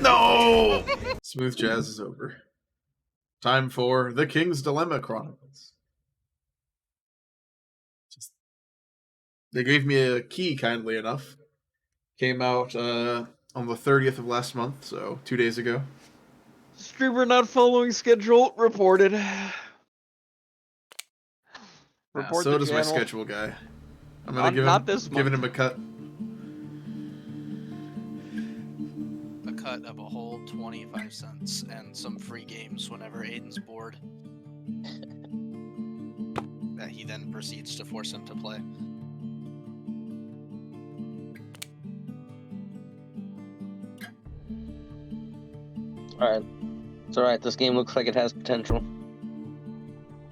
No! Smooth jazz is over. Time for The King's Dilemma Chronicles. They gave me a key, kindly enough. Came out on the 30th of last month, so 2 days ago. Streamer not following schedule reported. Report so the does my channel. schedule guy. I'm gonna giving him a cut. A cut of a whole 25 cents and some free games whenever Aiden's bored. That he then proceeds to force him to play. Alright. It's alright, this game looks like it has potential.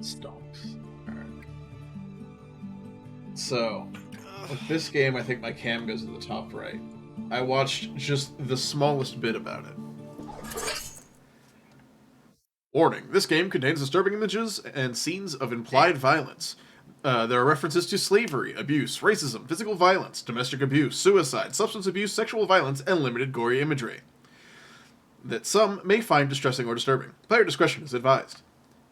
Stomps. Alright. So, with this game, I think my cam goes to the top right. I watched just the smallest bit about it. Warning, this game contains disturbing images and scenes of implied violence. There are references to slavery, abuse, racism, physical violence, domestic abuse, suicide, substance abuse, sexual violence, and limited gory imagery that some may find distressing or disturbing. Player discretion is advised.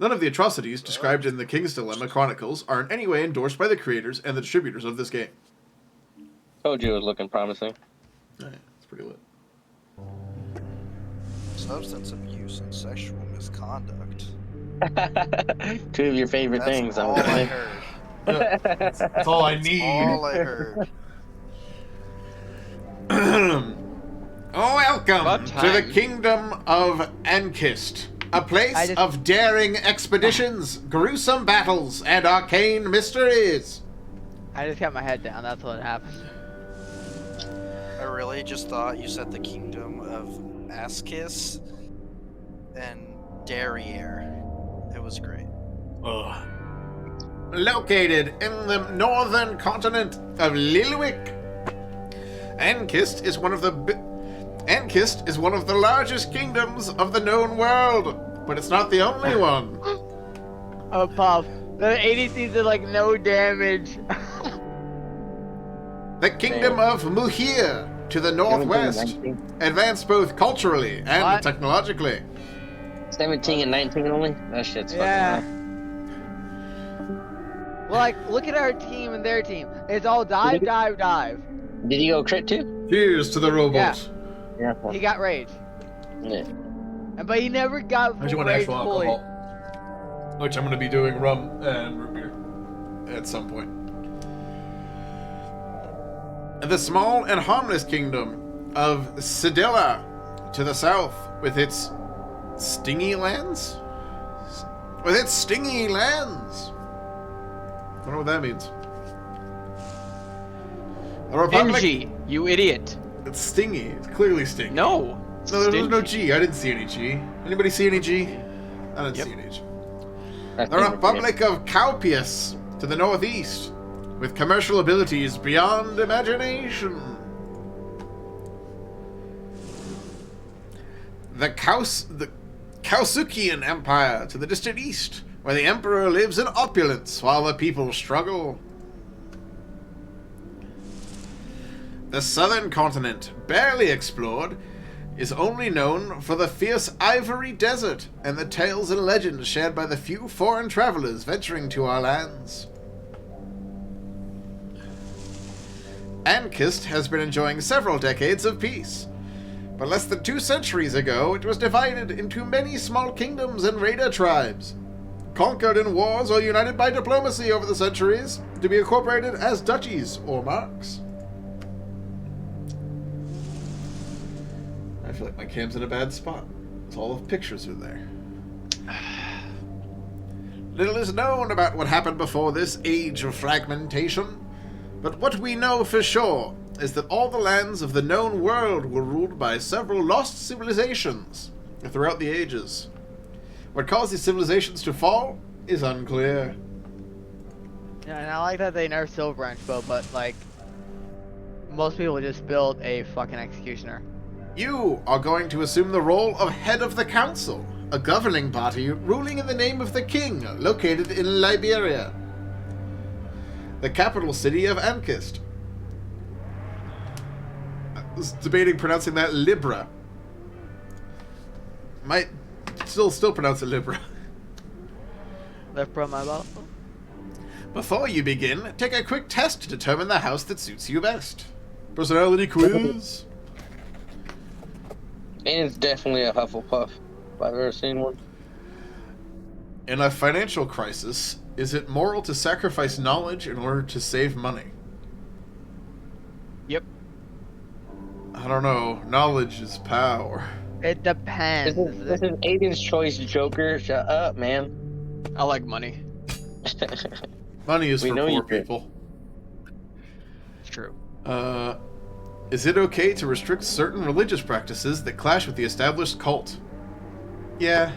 None of the atrocities described in the King's Dilemma Chronicles are in any way endorsed by the creators and the distributors of this game. Told you it was looking promising. Alright, it's pretty lit. Substance abuse and sexual misconduct. Two of your favorite things, I'm all I guessing. heard. That's all I need. All I heard. Welcome to the Kingdom of Ankist, a place of daring expeditions, gruesome battles, and arcane mysteries. I just kept my head down, that's what happened. I really just thought you said the Kingdom of Askis and Derriere. It was great. Ugh. Located in the northern continent of Lilwick, Ankist is one of the largest kingdoms of the known world, but it's not the only one. Oh, Puff. The ADCs did like no damage. The Kingdom of Muhir, to the northwest, advanced both culturally and technologically. 17 and 19 only? That shit's fucking high. Well, like, look at our team and their team. It's all dive, dive, dive. Did he go crit too? Here's to the robot. Yeah. He got rage. Yeah. But he never got I just want rage actual fully. alcohol. Which I'm going to be doing rum and root beer at some point. The small and harmless kingdom of Sidilla to the south with its stingy lands? I don't know what that means. The Republic... Stingy, you idiot. It's stingy. It's clearly stingy. No. No, there was no G. I didn't see any G. Anybody see any G? I didn't see any G. The Republic of Caupius to the northeast, with commercial abilities beyond imagination. The Kausukian Empire to the distant east, where the Emperor lives in opulence while the people struggle. The southern continent, barely explored, is only known for the fierce Ivory Desert and the tales and legends shared by the few foreign travelers venturing to our lands. Ankist has been enjoying several decades of peace, but less than 2 centuries ago it was divided into many small kingdoms and raider tribes, conquered in wars or united by diplomacy over the centuries to be incorporated as duchies or marks. I feel like my cam's in a bad spot. It's all of pictures are there. Little is known about what happened before this age of fragmentation, but what we know for sure is that all the lands of the known world were ruled by several lost civilizations throughout the ages. What caused these civilizations to fall is unclear. Yeah, and I like that they nerfed Silver Branch bow, but like, most people just build a fucking executioner. You are going to assume the role of head of the council, a governing body ruling in the name of the king, located in Liberia, the capital city of Ankist. I was debating pronouncing that Libra. Might still pronounce it Libra. Left from my ball. Before you begin, take a quick test to determine the house that suits you best. Personality quiz. And it's definitely a Hufflepuff, if I've ever seen one. In a financial crisis, is it moral to sacrifice knowledge in order to save money? Yep. I don't know. Knowledge is power. It depends. This is Aiden's choice, Joker. Shut up, man. I like money. Money is We for know poor you do. people. It's true. Is it okay to restrict certain religious practices that clash with the established cult? Yeah.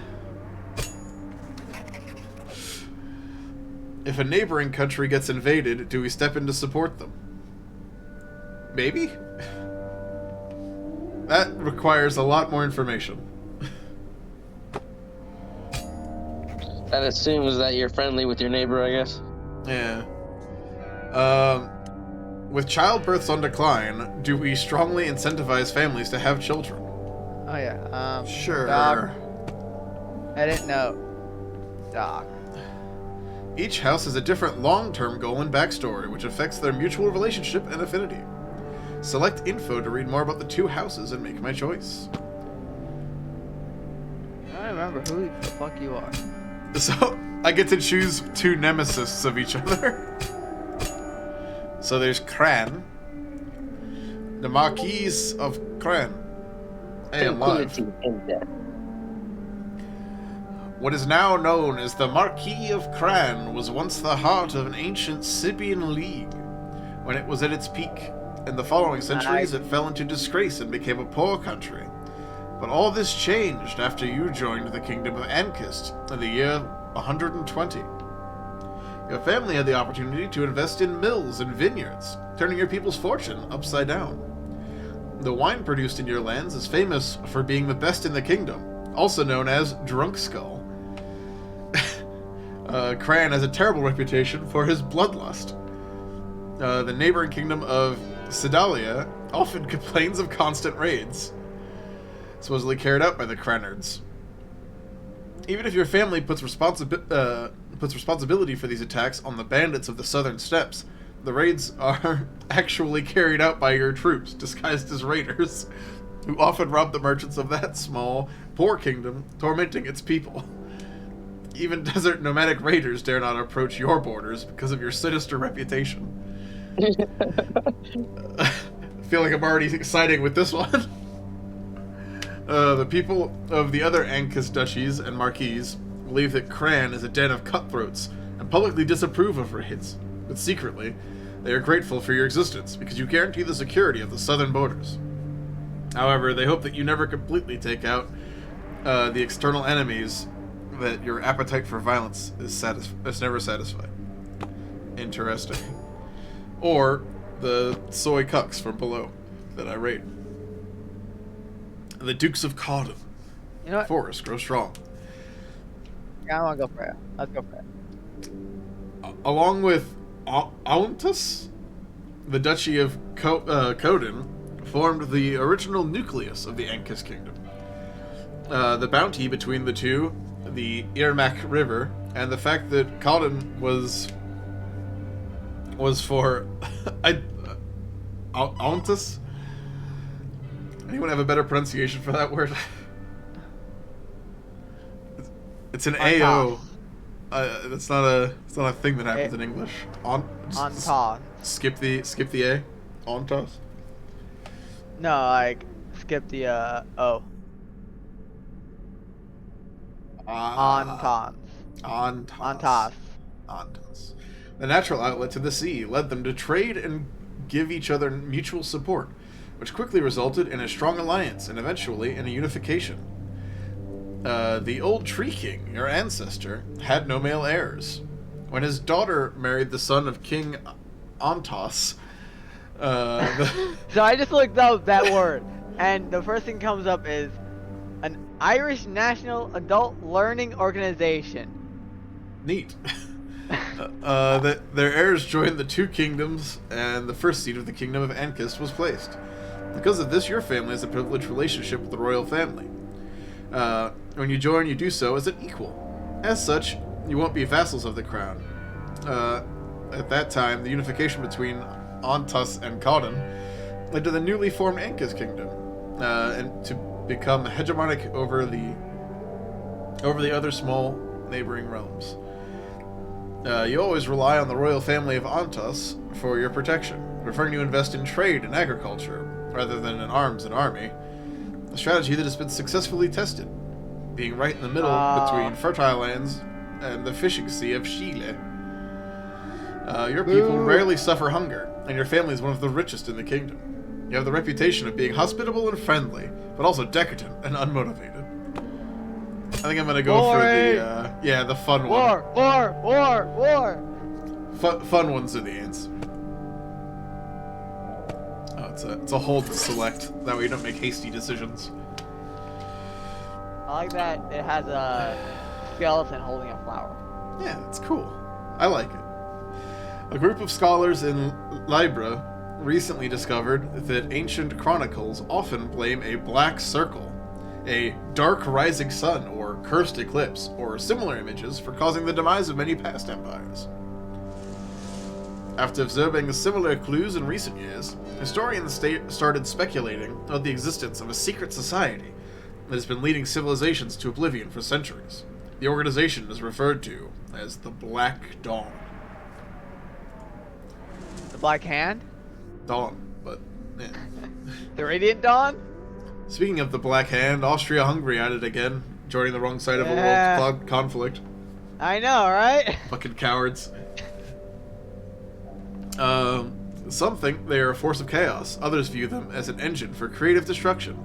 If a neighboring country gets invaded, do we step in to support them? Maybe? That requires a lot more information. That assumes that you're friendly with your neighbor, I guess. Yeah. With childbirths on decline, do we strongly incentivize families to have children? Oh yeah. Sure. Dog. Edit note. Dog. Each house has a different long-term goal and backstory, which affects their mutual relationship and affinity. Select info to read more about the two houses and make my choice. I don't remember who the fuck you are. So, I get to choose two nemesis of each other. So there's Cran. The Marquise of Cran. Hey, I'm live. What is now known as the Marquis of Cran was once the heart of an ancient Scythian league. When it was at its peak, in the following centuries it fell into disgrace and became a poor country. But all this changed after you joined the kingdom of Ankist in the year 120. Your family had the opportunity to invest in mills and vineyards, turning your people's fortune upside down. The wine produced in your lands is famous for being the best in the kingdom, also known as Drunk Skull. Cran has a terrible reputation for his bloodlust. The neighboring kingdom of Sedalia often complains of constant raids, supposedly carried out by the Cranards. Even if your family puts responsibility for these attacks on the bandits of the southern steppes, the raids are actually carried out by your troops, disguised as raiders, who often rob the merchants of that small, poor kingdom, tormenting its people. Even desert nomadic raiders dare not approach your borders because of your sinister reputation. I feel like I'm already siding with this one. The people of the other Ankis duchies and marquises believe that Cran is a den of cutthroats and publicly disapprove of raids, but secretly, they are grateful for your existence because you guarantee the security of the southern borders. However, they hope that you never completely take out the external enemies, that your appetite for violence is never satisfied. Interesting. Or the soy cucks from below that I rate. The Dukes of Cawdon. You know what? Forest, grow strong. Yeah, I want to go for it. Let's go for it. Along with Auntus, the Duchy of Cawdon formed the original nucleus of the Ankis Kingdom. The bounty between the two, the Irmak River, and the fact that Cawdon was for Auntus. Anyone have a better pronunciation for that word? It's an AO. It's not a thing that happens in English. Ontos. Skip the A. Ontos. No, like skip the O. Ontos. Ontos. Ontos. The natural outlet to the sea led them to trade and give each other mutual support, which quickly resulted in a strong alliance and eventually in a unification. The old Tree King, your ancestor, had no male heirs. When his daughter married the son of King Ontos, So I just looked up that word, and the first thing comes up is an Irish National Adult Learning Organization. Neat. Their heirs joined the two kingdoms, and the first seat of the kingdom of Ankist was placed. Because of this, your family has a privileged relationship with the royal family. When you join, you do so as an equal. As such, you won't be vassals of the crown. At that time, the unification between Ontus and Cawdon led to the newly formed Ankis kingdom, and to become hegemonic over the other small neighboring realms. You always rely on the royal family of Ontus for your protection, preferring to invest in trade and agriculture rather than in arms and army. A strategy that has been successfully tested, being right in the middle between fertile lands and the fishing sea of Chile. Your people rarely suffer hunger, and your family is one of the richest in the kingdom. You have the reputation of being hospitable and friendly, but also decadent and unmotivated. I think I'm gonna go for the fun one. War! Fun ones are the answer. Oh, it's a hold to select. That way you don't make hasty decisions. I like that it has a skeleton holding a flower. Yeah, it's cool. I like it. A group of scholars in Libra recently discovered that ancient chronicles often blame a black circle, a dark rising sun, or cursed eclipse, or similar images for causing the demise of many past empires. After observing similar clues in recent years, historians started speculating about the existence of a secret society that has been leading civilizations to oblivion for centuries. The organization is referred to as the Black Dawn. The Black Hand? Dawn, but yeah. The Radiant Dawn? Speaking of the Black Hand, Austria-Hungary at it again, joining the wrong side of a world conflict. I know, right? Fucking cowards. Some think they are a force of chaos, others view them as an engine for creative destruction,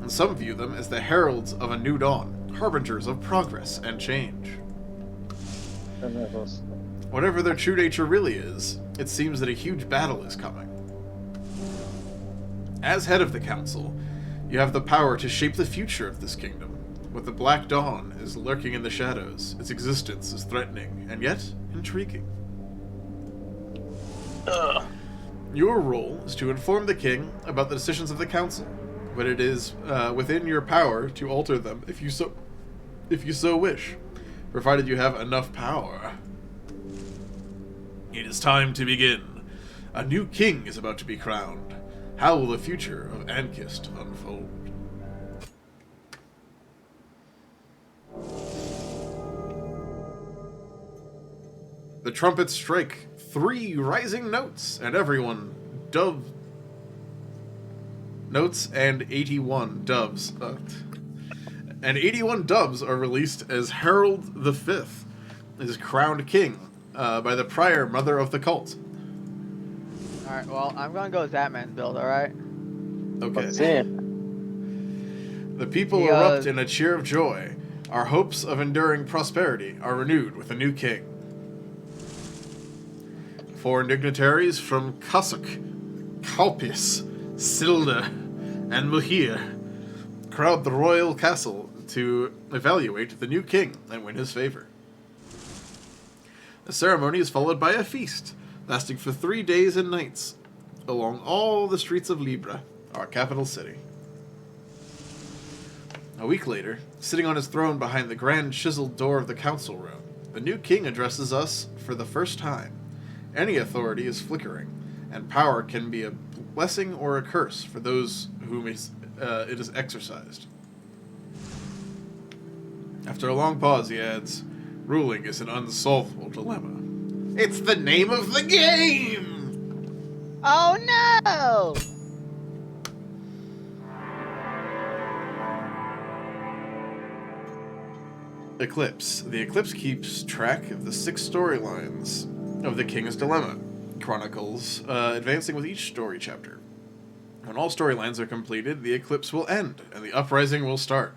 and some view them as the heralds of a new dawn, harbingers of progress and change. Whatever their true nature really is, it seems that a huge battle is coming. As head of the council, you have the power to shape the future of this kingdom. But the Black Dawn is lurking in the shadows. Its existence is threatening, and yet intriguing. Your role is to inform the king about the decisions of the council, but it is within your power to alter them if you so wish, provided you have enough power. It is time to begin. A new king is about to be crowned. How will the future of Ankist unfold? The trumpets strike 3 rising notes, and everyone notes and 81 doves. And 81 doves are released as Harold V is crowned king by the prior mother of the cult. Alright, well, I'm gonna go with that man's build, alright? Okay. Let's see. The people erupt in a cheer of joy. Our hopes of enduring prosperity are renewed with a new king. 4 dignitaries from Cossack, Kalpis, Silda, and Muhir crowd the royal castle to evaluate the new king and win his favor. The ceremony is followed by a feast, lasting for 3 days and nights, along all the streets of Libra, our capital city. A week later, sitting on his throne behind the grand chiseled door of the council room, the new king addresses us for the first time. Any authority is flickering, and power can be a blessing or a curse for those whom it is exercised. After a long pause, he adds, ruling is an unsolvable dilemma. It's the name of the game! Oh no! Eclipse. The Eclipse keeps track of the 6 storylines of the King's Dilemma. Chronicles, advancing with each story chapter. When all storylines are completed, the Eclipse will end, and the Uprising will start.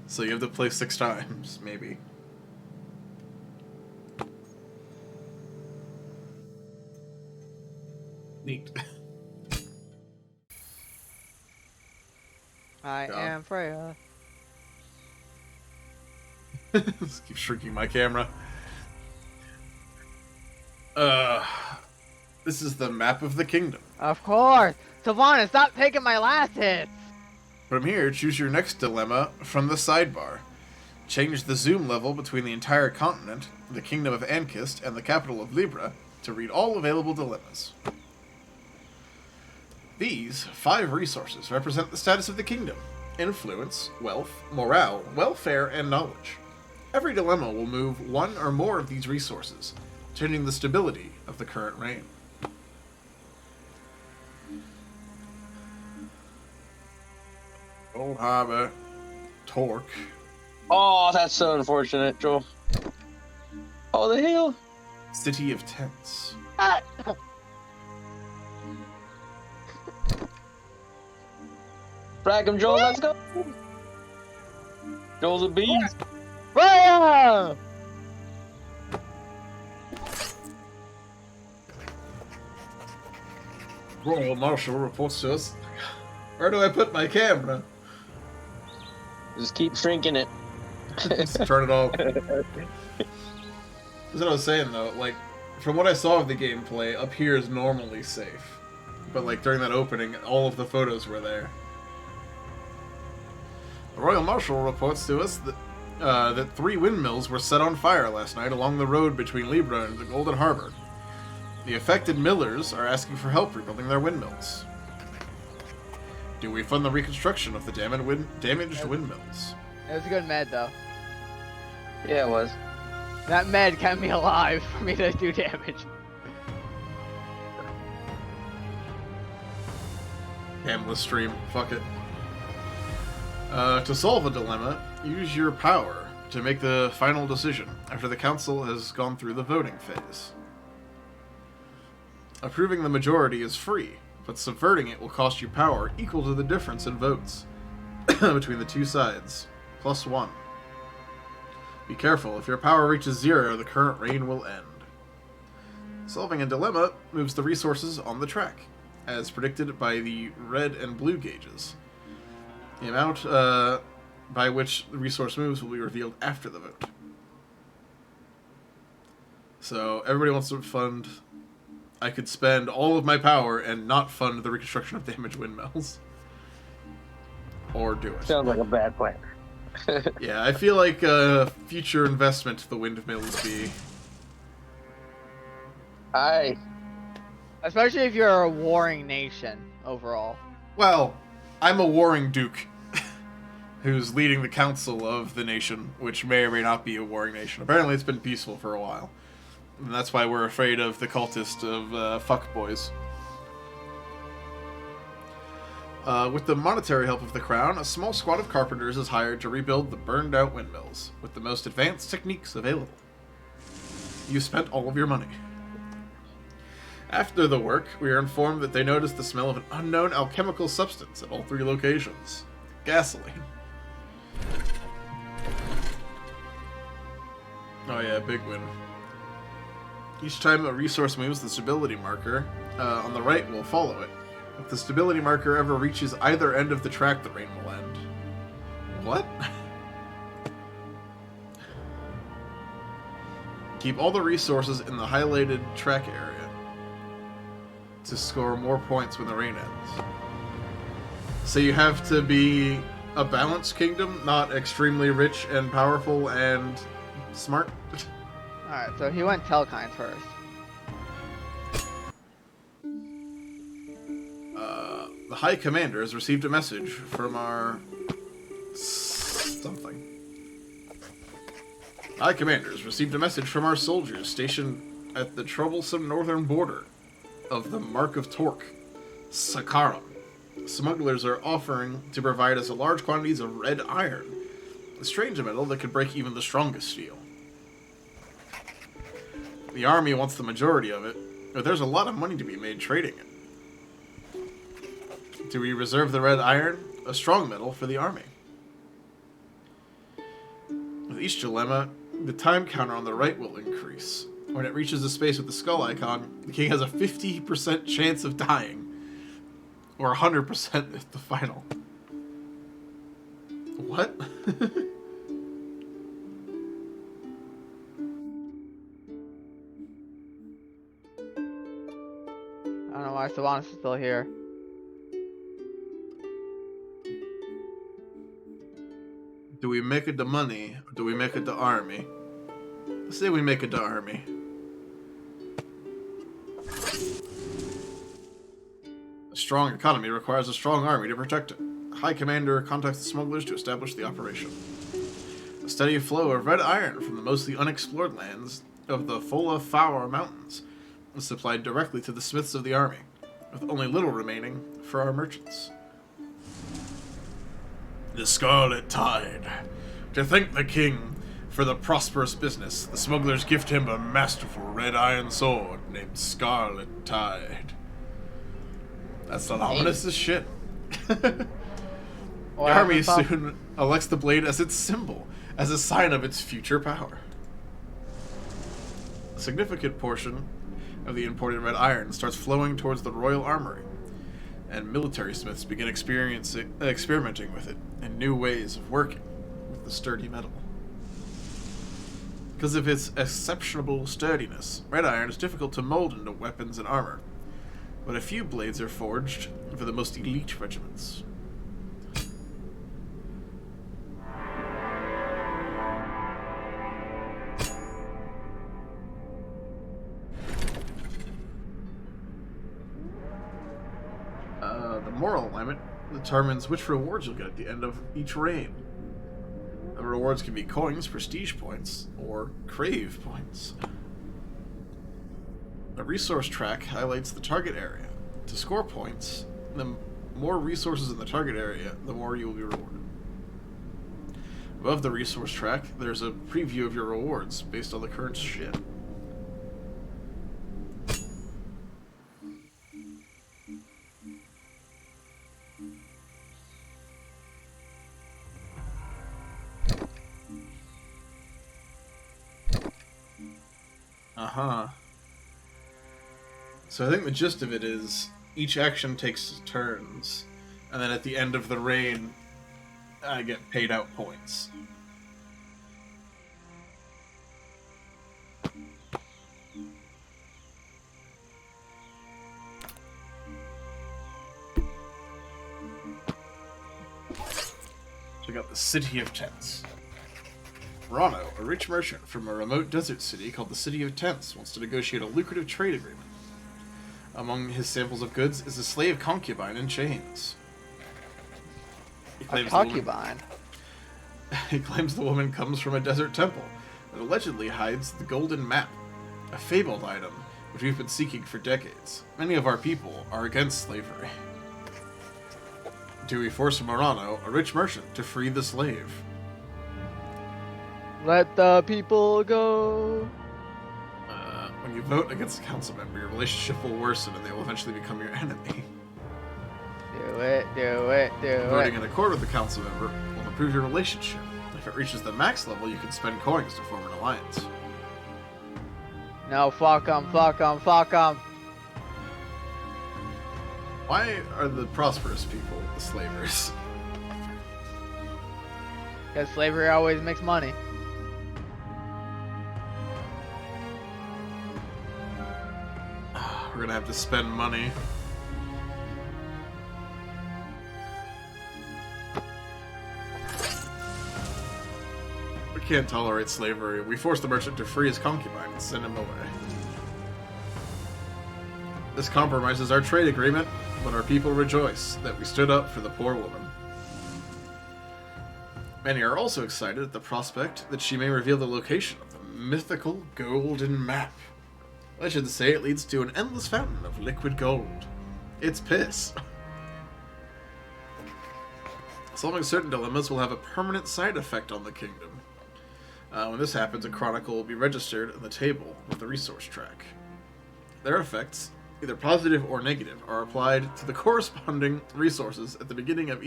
So you have to play 6 times, maybe. Neat. I am Freya. Just keep shrinking my camera. This is the map of the kingdom. Of course! Savannah, stop taking my last hits! From here, choose your next dilemma from the sidebar. Change the zoom level between the entire continent, the kingdom of Ankist, and the capital of Libra to read all available dilemmas. These 5 resources represent the status of the kingdom: influence, wealth, morale, welfare, and knowledge. Every dilemma will move one or more of these resources, changing the stability of the current reign. Old Harbor, Torque. Oh, that's so unfortunate, Joel. Oh, the hell? City of Tents. Frag him, Joel. Let's go. Joel's a beast. Fire! Royal Marshal reports to us. Where do I put my camera? Just keep shrinking it. Just turn it off. That's what I was saying though. Like, from what I saw of the gameplay, up here is normally safe. But like during that opening, all of the photos were there. The Royal Marshal reports to us that 3 windmills were set on fire last night along the road between Libra and the Golden Harbor. The affected millers are asking for help rebuilding their windmills. Do we fund the reconstruction of the damaged windmills? It was a good med though. Yeah, it was. That med kept me alive for me to do damage. Endless stream. Fuck it. To solve a dilemma, use your power to make the final decision after the council has gone through the voting phase. Approving the majority is free, but subverting it will cost you power equal to the difference in votes between the two sides, +1. Be careful, if your power reaches 0, the current reign will end. Solving a dilemma moves the resources on the track, as predicted by the red and blue gauges. The amount by which the resource moves will be revealed after the vote. So everybody wants to fund... I could spend all of my power and not fund the reconstruction of damaged windmills. Or do it. Sounds like a bad plan. Yeah, I feel like a future investment to the windmills be... Especially if you're a warring nation overall. Well, I'm a warring duke who's leading the council of the nation, which may or may not be a warring nation. Apparently it's been peaceful for a while. And that's why we're afraid of the cultist of fuckboys. With the monetary help of the crown, a small squad of carpenters is hired to rebuild the burned-out windmills, with the most advanced techniques available. You spent all of your money. After the work, we are informed that they noticed the smell of an unknown alchemical substance at all 3 locations. Gasoline. Oh yeah, big win. Each time a resource moves, the stability marker on the right will follow it. If the stability marker ever reaches either end of the track, the reign will end. What? Keep all the resources in the highlighted track area to score more points when the reign ends. So you have to be a balanced kingdom, not extremely rich and powerful and smart. Alright, so he went Telkine first. The High Commander has received a message from our... something. High Commander has received a message from our soldiers stationed at the troublesome northern border of the Mark of Torque, Sakarum. Smugglers are offering to provide us large quantities of red iron, a strange metal that could break even the strongest steel. The army wants the majority of it, but there's a lot of money to be made trading it. Do we reserve the red iron, a strong metal, for the army? With each dilemma, the time counter on the right will increase. When it reaches the space with the skull icon, the king has a 50% chance of dying. Or 100% at the final. What? I don't know why Sylvanas is still here. Do we make it the money, or do we make it the army? Let's say we make it the army. A strong economy requires a strong army to protect it. High Commander contacts the smugglers to establish the operation. A steady flow of red iron from the mostly unexplored lands of the Fola Faur Mountains is supplied directly to the smiths of the army, with only little remaining for our merchants. The Scarlet Tide. To thank the king for the prosperous business, the smugglers gift him a masterful red iron sword named Scarlet Tide. That's not ominous as shit. The army soon elects the blade as its symbol, as a sign of its future power. A significant portion of the imported red iron starts flowing towards the royal armory, and military smiths begin experimenting with it in new ways of working with the sturdy metal. Because of its exceptional sturdiness, red iron is difficult to mold into weapons and armor, but a few blades are forged for the most elite regiments. The moral alignment determines which rewards you'll get at the end of each reign. The rewards can be coins, prestige points, or crave points. The resource track highlights the target area. To score points, the more resources in the target area, the more you will be rewarded. Above the resource track, there's a preview of your rewards based on the current shit. So I think the gist of it is each action takes turns, and then at the end of the reign, I get paid out points. Check out the City of Tents. Rano, a rich merchant from a remote desert city called the City of Tents, wants to negotiate a lucrative trade agreement. Among his samples of goods is a slave concubine in chains. A concubine? He claims the woman comes from a desert temple that allegedly hides the golden map, a fabled item which we've been seeking for decades. Many of our people are against slavery. Do we force Morano, a rich merchant, to free the slave? Let the people go. When you vote against a council member, your relationship will worsen and they will eventually become your enemy. Do it, do it, do it. Voting in accord with the council member will improve your relationship. If it reaches the max level, you can spend coins to form an alliance. No, fuck 'em, fuck 'em, fuck 'em. Why are the prosperous people the slavers? Because slavery always makes money. We're gonna have to spend money. We can't tolerate slavery. We force the merchant to free his concubine and send him away. This compromises our trade agreement, but our people rejoice that we stood up for the poor woman. Many are also excited at the prospect that she may reveal the location of the mythical golden map. Legends say it leads to an endless fountain of liquid gold. It's piss. Solving certain dilemmas will have a permanent side effect on the kingdom. When this happens, a chronicle will be registered in the table with the resource track. Their effects, either positive or negative, are applied to the corresponding resources at the beginning of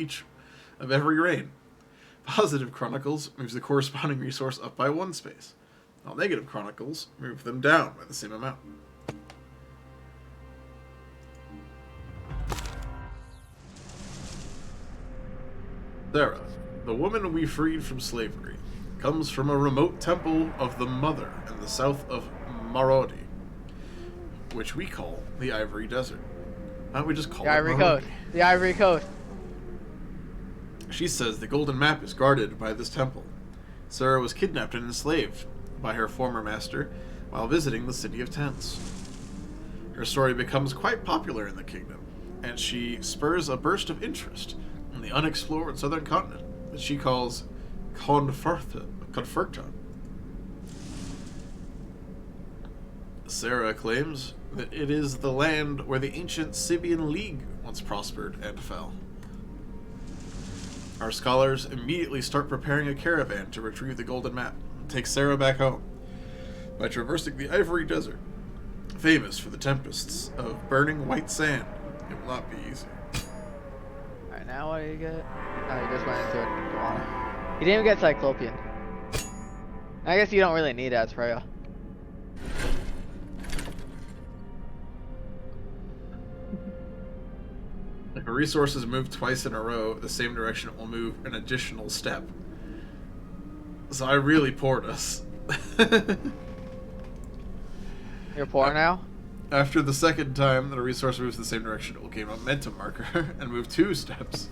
every reign. Positive chronicles moves the corresponding resource up by 1 space, while negative chronicles move them down by the same amount. Sarah, the woman we freed from slavery, comes from a remote temple of the Mother in the south of Marodi, which we call the Ivory Desert. Why don't we just call it The Ivory Marodi? Coast. The Ivory Coast. She says the golden map is guarded by this temple. Sarah was kidnapped and enslaved by her former master while visiting the City of Tents. Her story becomes quite popular in the kingdom, and she spurs a burst of interest in the unexplored southern continent that she calls Conferta. Sarah claims that it is the land where the ancient Sibian League once prospered and fell. Our scholars immediately start preparing a caravan to retrieve the golden map and take Sarah back home by traversing the Ivory Desert, famous for the tempests of burning white sand. It will not be easy. Alright, now what do you get? Oh, you just went into it. You didn't even get Cyclopean. I guess you don't really need Aspraya. If a resource is moved twice in a row, the same direction it will move an additional step. So I really poured us. You're poor now? After the second time that a resource moves in the same direction, it will gain a momentum marker and move 2 steps.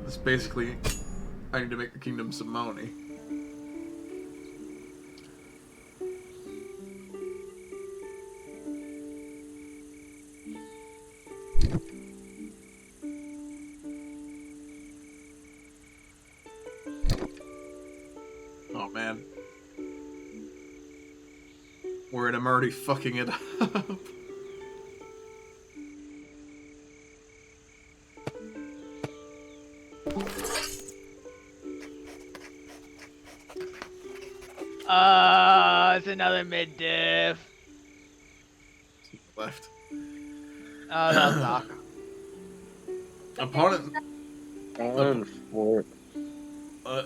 This basically, I need to make the kingdom some money. Oh man. Word, I'm already fucking it up. It's another mid diff. Left. Oh, that's Doc.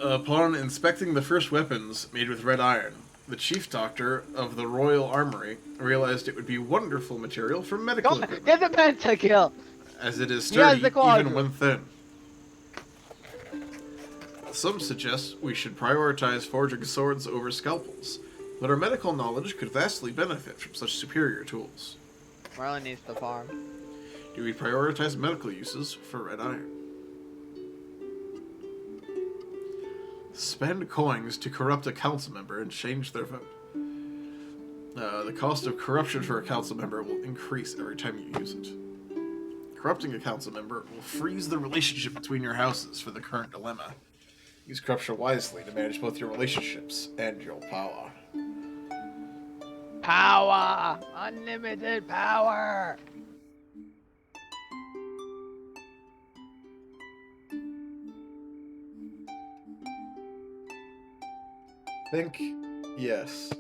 Upon inspecting the first weapons made with red iron, the chief doctor of the Royal Armory realized it would be wonderful material for medical equipment, Get the pentakill! as it is He has sturdy the quadra. even when thin. Some suggest we should prioritize forging swords over scalpels, but our medical knowledge could vastly benefit from such superior tools. Marlon needs to farm. Do we prioritize medical uses for red iron? Spend coins to corrupt a council member and change their vote. The cost of corruption for a council member will increase every time you use it. Corrupting a council member will freeze the relationship between your houses for the current dilemma. Use corruption wisely to manage both your relationships and your power. Power! Unlimited power! Think yes.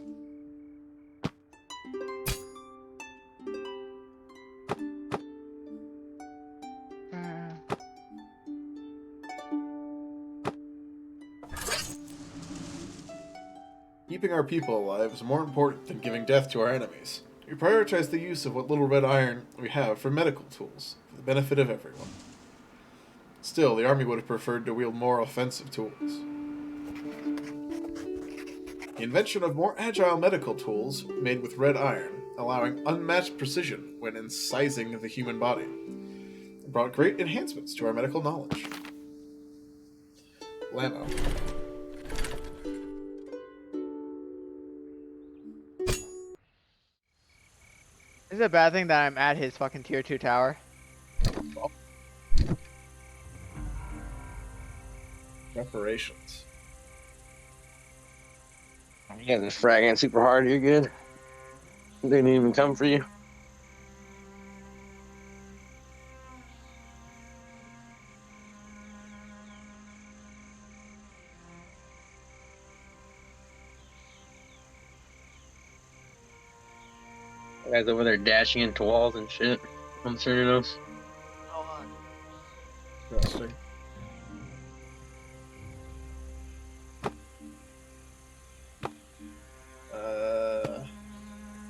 Keeping our people alive is more important than giving death to our enemies. We prioritize the use of what little red iron we have for medical tools, for the benefit of everyone. Still, the army would have preferred to wield more offensive tools. The invention of more agile medical tools made with red iron, allowing unmatched precision when incising the human body, brought great enhancements to our medical knowledge. Lamo. Is it a bad thing that I'm at his fucking tier 2 tower? Reparations. You guys are fragging super hard. You're good. They didn't even come for you. Guys over there dashing into walls and shit. I'm sure you know. Interesting.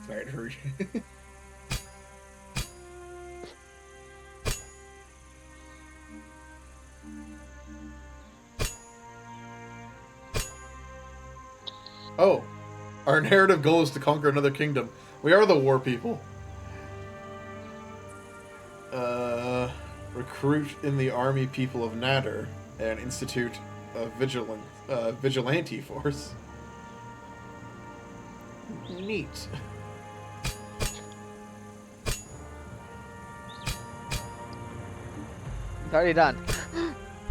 Alright, hurry. Oh, our narrative goal is to conquer another kingdom. We are the war people. recruit in the army people of Natter and institute a vigilante force. Neat. It's already done.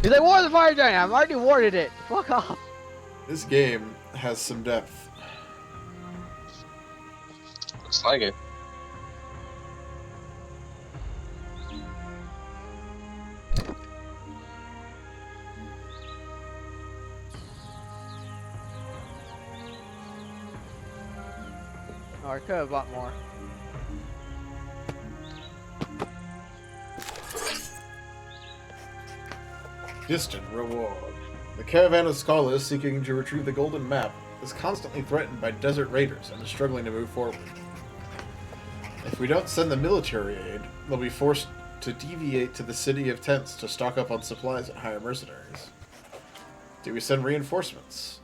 He's like, war the fire giant. I've already warded it. Fuck off. This game has some depth. Looks like it. Oh, I could have bought more. Distant reward. The caravan of scholars seeking to retrieve the golden map is constantly threatened by desert raiders and is struggling to move forward. If we don't send the military aid, they'll be forced to deviate to the city of tents to stock up on supplies and hire mercenaries. Do we send reinforcements?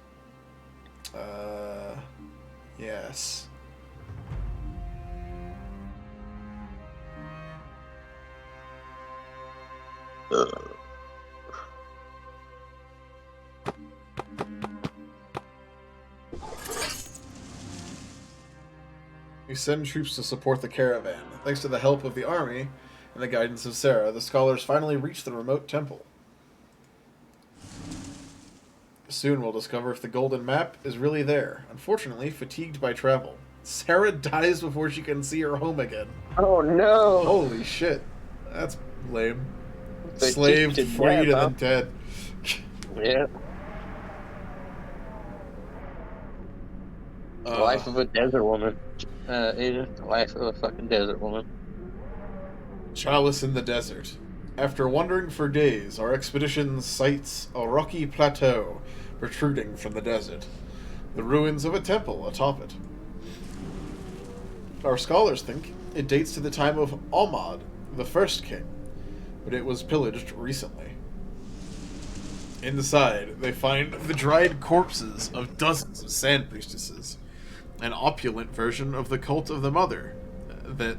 Yes. We send troops to support the caravan. Thanks to the help of the army and the guidance of Sarah, the scholars finally reach the remote temple. Soon we'll discover if the golden map is really there. Unfortunately, fatigued by travel, Sarah dies before she can see her home again. Oh no! Holy shit. That's lame. They Slaved, cheated freed, death, and then dead. Yeah. The life of a desert woman. The life of a fucking desert woman. Chalice in the desert. After wandering for days, our expedition sights a rocky plateau protruding from the desert. The ruins of a temple atop it. Our scholars think it dates to the time of Almad, the first king, but it was pillaged recently. Inside, they find the dried corpses of dozens of sand priestesses, an opulent version of the cult of the Mother, that,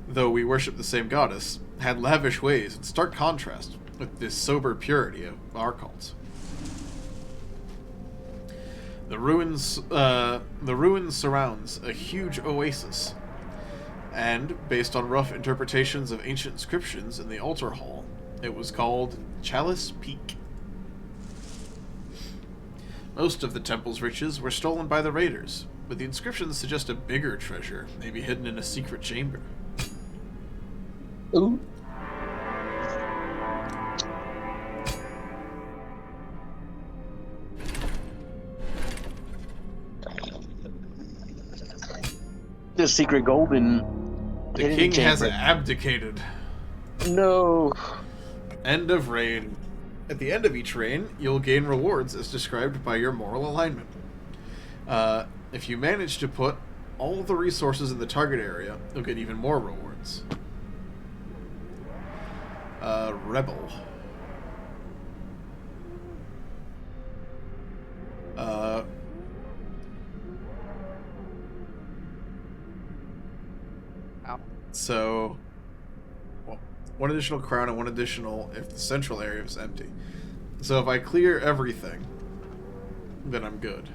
though we worship the same goddess, had lavish ways in stark contrast with this sober purity of our cult. The ruins surrounds a huge oasis, and, based on rough interpretations of ancient inscriptions in the altar hall, it was called Chalice Peak. Most of the temple's riches were stolen by the raiders, but the inscriptions suggest a bigger treasure may be hidden in a secret chamber. Ooh. The secret golden. The hidden king has chamber. abdicated. No. End of reign. At the end of each reign, you'll gain rewards as described by your moral alignment. If you manage to put all the resources in the target area, you'll get even more rewards. Rebel. Ow. So, well, one additional crown and one additional if the central area is empty. So if I clear everything, then I'm good.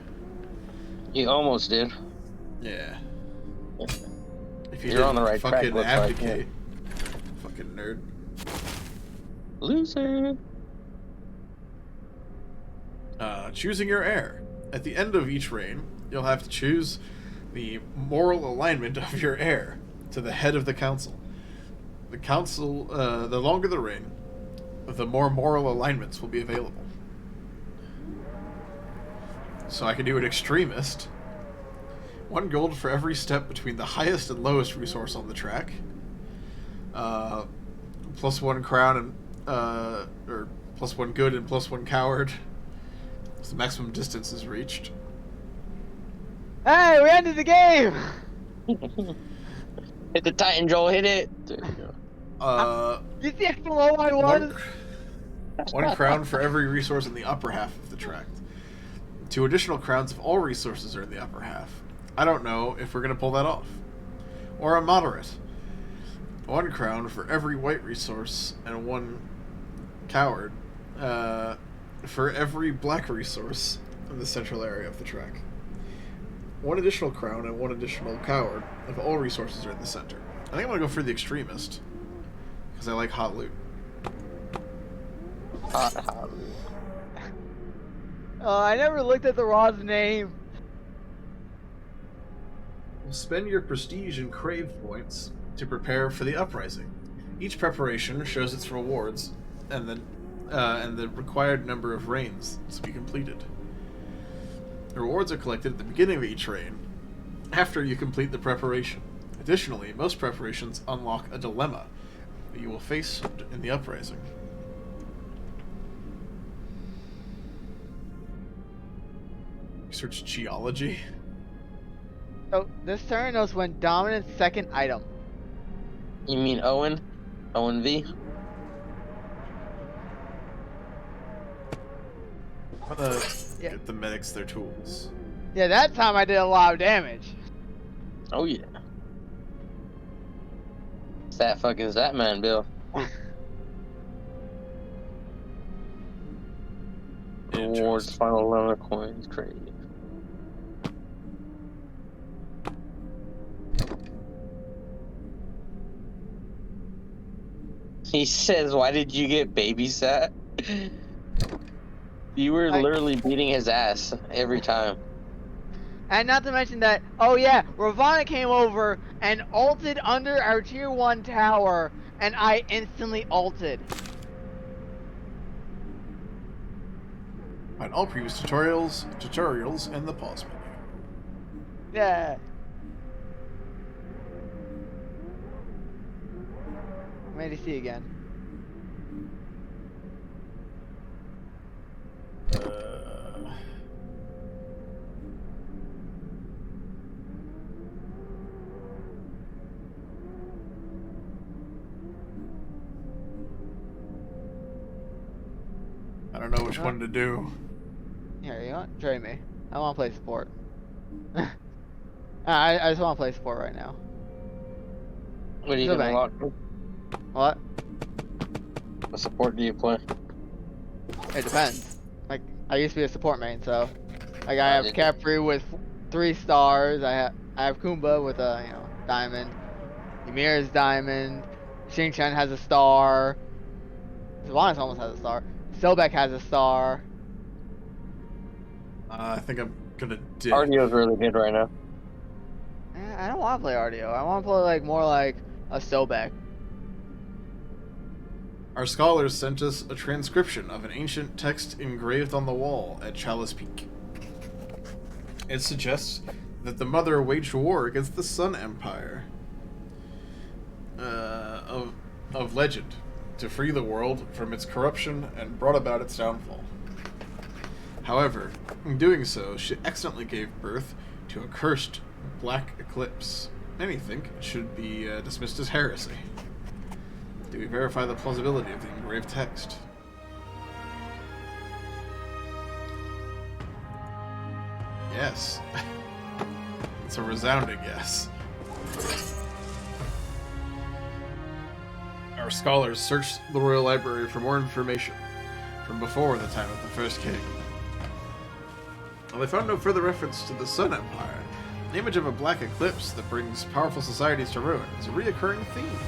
You almost did. Yeah. If you You're on the right track, fucking looks like, abdicate. Fucking nerd. Loser. Choosing your heir. At the end of each reign, you'll have to choose the moral alignment of your heir to the head of the council. The council, the longer the reign, the more moral alignments will be available. So I can do an extremist. 1 gold for every step between the highest and lowest resource on the track. +1 crown and or +1 good and +1 coward. So the maximum distance is reached. Hey, we ended the game! Hit the Titan, Joel. Hit it. There you go. You see how low I was? One crown for every resource in the upper half of the tract. 2 additional crowns if all resources are in the upper half. I don't know if we're going to pull that off. Or a moderate. 1 crown for every white resource, and 1 coward for every black resource in the central area of the track. 1 additional crown and 1 additional coward if all resources are in the center. I think I'm going to go for the extremist, because I like hot loot. Hot. Oh, I never looked at the Raw's name. Spend your prestige and crave points to prepare for the uprising. Each preparation shows its rewards and the required number of reigns to be completed. The rewards are collected at the beginning of each reign, after you complete the preparation. Additionally, most preparations unlock a dilemma that you will face in the uprising. Research geology. So this turn knows when dominant second item. You mean Owen? Owen V? I'm gonna Yeah. get the medics their tools. Yeah, that time I did a lot of damage. Oh yeah. Fat fucking Zat Man, Bill. Rewards, Interesting. final 11 coins, crazy. He says, why did you get babysat? You were literally beating his ass every time. And not to mention that, oh yeah, Ravana came over and ulted under our tier 1 tower, and I instantly ulted. Find all previous tutorials in the pause menu. Yeah. I'm ready to see again. I don't know which one to do. Here, you know what? Trade me. I want to play support. I just want to play support right now. What are you Go gonna back. lock? What? What support do you play? It depends. Like, I used to be a support main, so like I have did you? Capri with 3 stars. I have Kumba with a diamond. Ymir's diamond. Xingchen has a star. Sylvanas almost has a star. Sobek has a star. I think I'm gonna dig. Ardio's really good right now. I don't want to play RDO. I want to play like more like a Sobek. Our scholars sent us a transcription of an ancient text engraved on the wall at Chalice Peak. It suggests that the Mother waged war against the Sun Empire of legend to free the world from its corruption and brought about its downfall. However, in doing so, she accidentally gave birth to a cursed black eclipse. Many think it should be dismissed as heresy. Do we verify the plausibility of the engraved text? Yes. It's a resounding yes. Our scholars searched the Royal Library for more information from before the time of the first king. While they found no further reference to the Sun Empire, the image of a black eclipse that brings powerful societies to ruin is a reoccurring theme.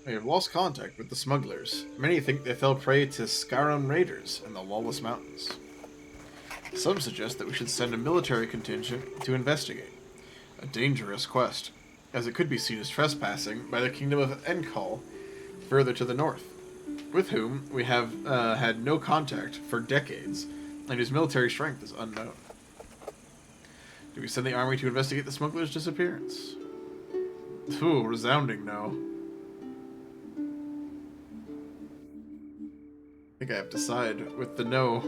We have lost contact with the smugglers. Many think they fell prey to Skyrim raiders in the Lawless Mountains. Some suggest that we should send a military contingent to investigate. A dangerous quest, as it could be seen as trespassing by the kingdom of Enkal, further to the north, with whom we have had no contact for decades, and whose military strength is unknown. Do we send the army to investigate the smuggler's disappearance? Ooh, resounding no. think I have to side with the no.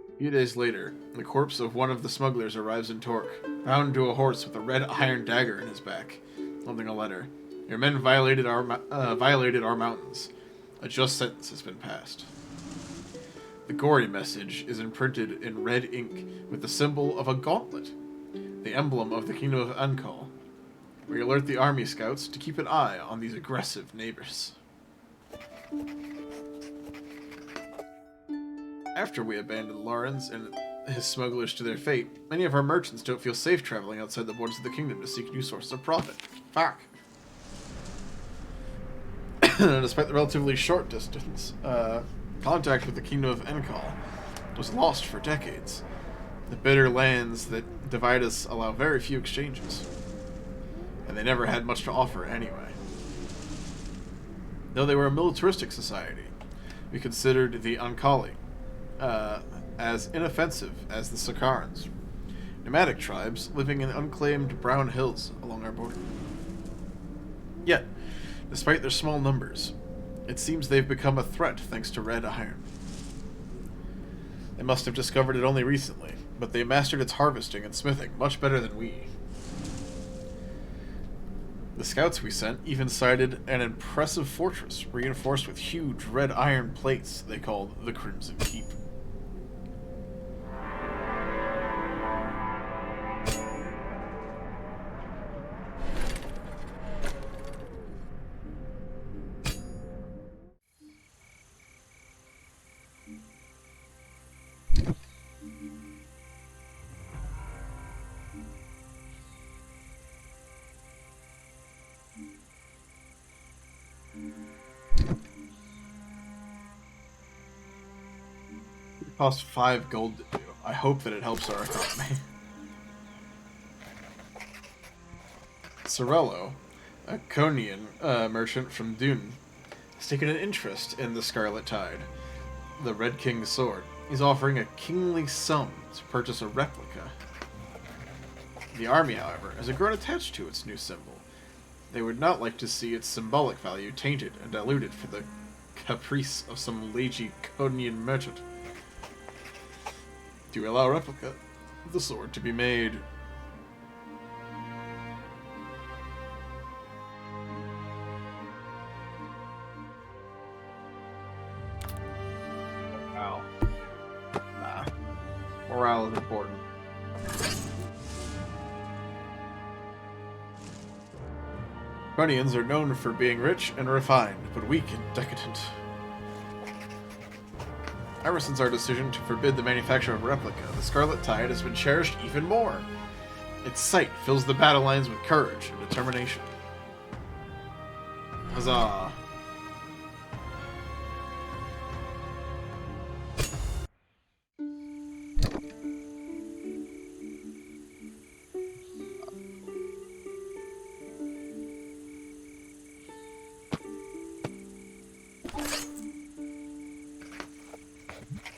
A few days later, the corpse of one of the smugglers arrives in Torque, bound to a horse with a red iron dagger in his back, holding a letter. Your men violated our mountains. A just sentence has been passed. The gory message is imprinted in red ink with the symbol of a gauntlet, the emblem of the Kingdom of Ankal. We alert the army scouts to keep an eye on these aggressive neighbors. After we abandon Lawrence and his smugglers to their fate, many of our merchants don't feel safe traveling outside the borders of the kingdom to seek new sources of profit. Fuck. Despite the relatively short distance, contact with the Kingdom of Enkal was lost for decades. The bitter lands that divide us allow very few exchanges, and they never had much to offer anyway. Though they were a militaristic society, we considered the Ankali as inoffensive as the Sakarans, nomadic tribes living in unclaimed brown hills along our border. Yet, despite their small numbers, it seems they've become a threat thanks to red iron. They must have discovered it only recently, but they mastered its harvesting and smithing much better than we. The scouts we sent even sighted an impressive fortress reinforced with huge red iron plates they called the Crimson Keep. Cost 5 gold to do. I hope that it helps our economy. Sorello, a Conian merchant from Dune, has taken an interest in the Scarlet Tide, the Red King's sword. He's offering a kingly sum to purchase a replica. The army, however, has grown attached to its new symbol. They would not like to see its symbolic value tainted and diluted for the caprice of some lazy Conian merchant. Do we allow a replica of the sword to be made? Morale. Nah. Morale is important. Conians are known for being rich and refined, but weak and decadent. Ever since our decision to forbid the manufacture of a replica, the Scarlet Tide has been cherished even more. Its sight fills the battle lines with courage and determination. Huzzah!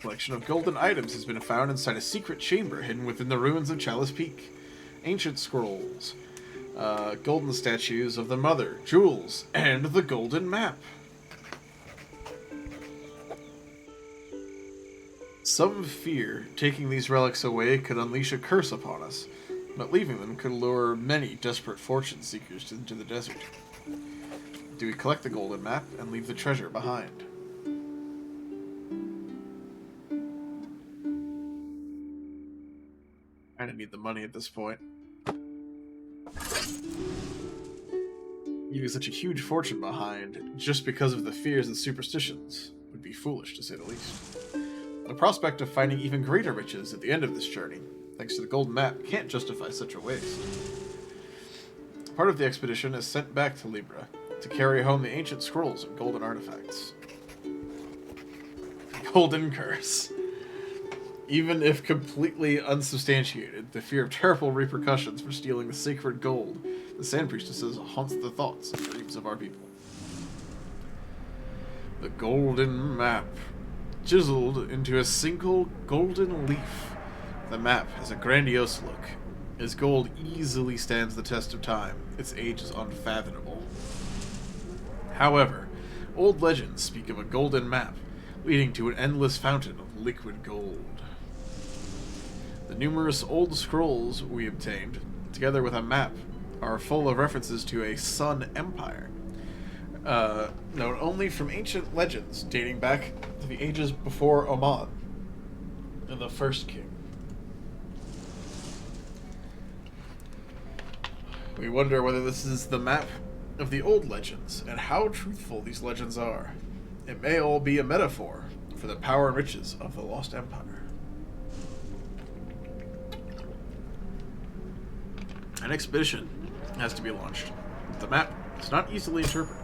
Collection of golden items has been found inside a secret chamber hidden within the ruins of Chalice Peak. Ancient scrolls, golden statues of the Mother, jewels, and the golden map. Some fear taking these relics away could unleash a curse upon us, but leaving them could lure many desperate fortune seekers into the desert. Do we collect the golden map and leave the treasure behind? I don't need the money at this point. Leaving such a huge fortune behind just because of the fears and superstitions would be foolish, to say the least. The prospect of finding even greater riches at the end of this journey, thanks to the golden map, can't justify such a waste. Part of the expedition is sent back to Libra to carry home the ancient scrolls and golden artifacts. Golden curse. Even if completely unsubstantiated, the fear of terrible repercussions for stealing the sacred gold, the Sand Priestesses haunts the thoughts and dreams of our people. The golden map. Chiseled into a single golden leaf, the map has a grandiose look. Its gold easily stands the test of time. Its age is unfathomable. However, old legends speak of a golden map leading to an endless fountain of liquid gold. The numerous old scrolls we obtained, together with a map, are full of references to a Sun Empire, known only from ancient legends dating back to the ages before Oman and the first king. We wonder whether this is the map of the old legends and how truthful these legends are. It may all be a metaphor for the power and riches of the Lost Empire. An expedition has to be launched. The map is not easily interpreted.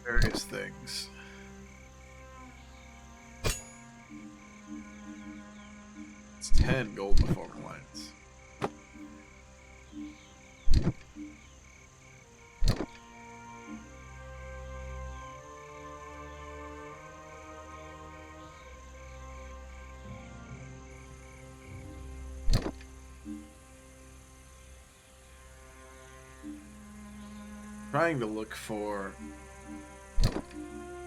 Various things. It's 10 gold performance lines. Trying to look for,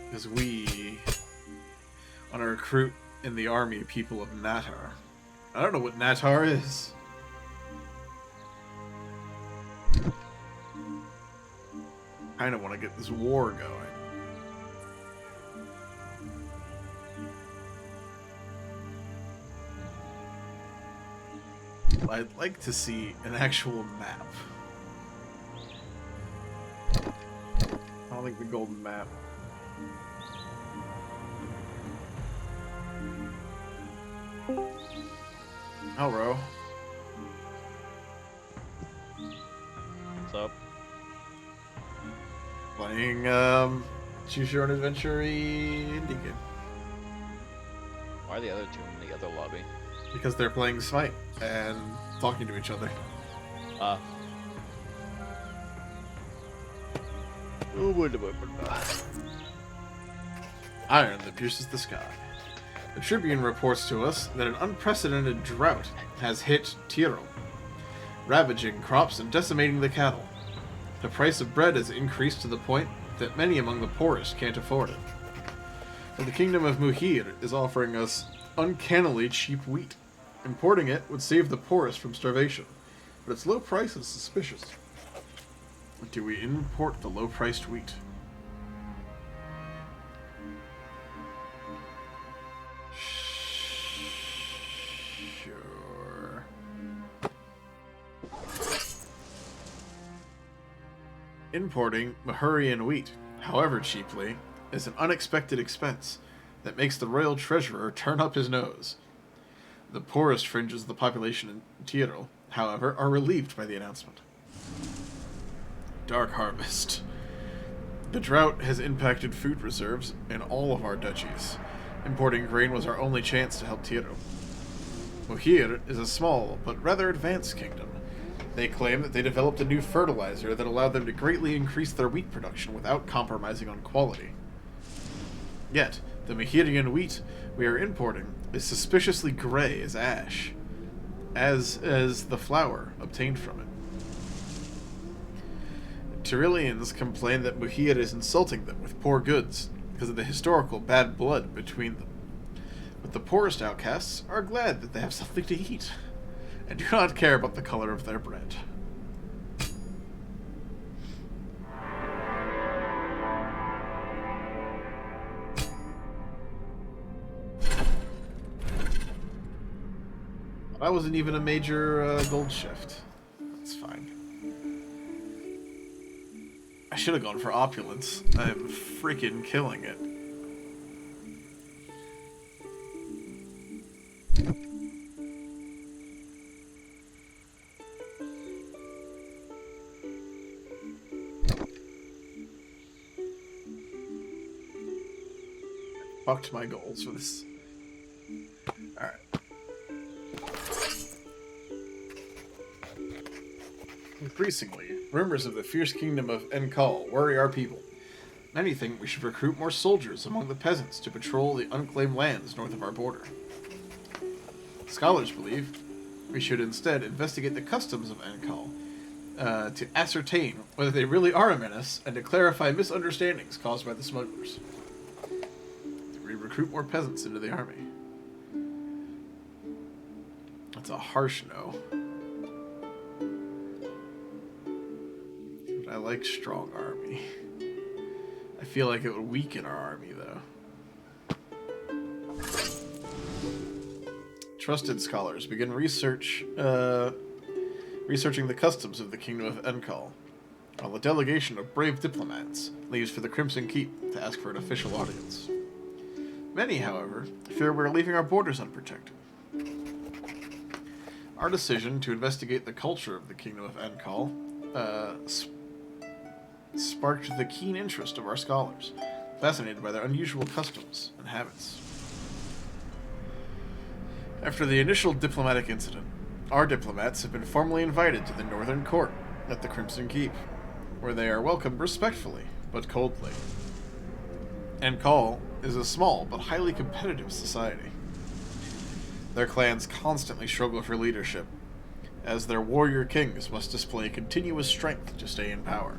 because we want to recruit in the army people of Natar. I don't know what Natar is. Kind of want to get this war going. I'd like to see an actual map. I don't think the golden map. Hello. What's up? Playing, Choose Your Own Adventure indie game. Why are the other two in the other lobby? Because they're playing Smite and talking to each other. Iron that pierces the sky. The Tribune reports to us that an unprecedented drought has hit Tiro, ravaging crops and decimating the cattle. The price of bread has increased to the point that many among the poorest can't afford it. And the Kingdom of Muhir is offering us uncannily cheap wheat. Importing it would save the poorest from starvation, but its low price is suspicious. Do we import the low-priced wheat? Sure. Importing Mahurian wheat, however cheaply, is an unexpected expense that makes the royal treasurer turn up his nose. The poorest fringes of the population in Tiro, however, are relieved by the announcement. Dark Harvest. The drought has impacted food reserves in all of our duchies. Importing grain was our only chance to help Tiro. Muhir is a small but rather advanced kingdom. They claim that they developed a new fertilizer that allowed them to greatly increase their wheat production without compromising on quality. Yet, the Mahirian wheat we are importing is suspiciously gray as ash, as is the flour obtained from it. Tyrillians complain that Muhir is insulting them with poor goods because of the historical bad blood between them. But the poorest outcasts are glad that they have something to eat, and do not care about the color of their bread. That wasn't even a major gold shift. That's fine. I should have gone for opulence. I'm freaking killing it. fucked my goals for this. Alright. Increasingly, rumors of the fierce kingdom of Enkal worry our people. Many think we should recruit more soldiers among the peasants to patrol the unclaimed lands north of our border. Scholars believe we should instead investigate the customs of Enkal to ascertain whether they really are a menace and to clarify misunderstandings caused by the smugglers. We recruit more peasants into the army. That's a harsh no. But I like strong army. I feel like it would weaken our army, though. Trusted scholars begin researching the customs of the Kingdom of Enkal, while a delegation of brave diplomats leaves for the Crimson Keep to ask for an official audience. Many, however, fear we're leaving our borders unprotected. Our decision to investigate the culture of the Kingdom of Enkal sparked the keen interest of our scholars, fascinated by their unusual customs and habits. After the initial diplomatic incident, our diplomats have been formally invited to the Northern Court at the Crimson Keep, where they are welcomed respectfully, but coldly. Enkal is a small but highly competitive society. Their clans constantly struggle for leadership, as their warrior kings must display continuous strength to stay in power,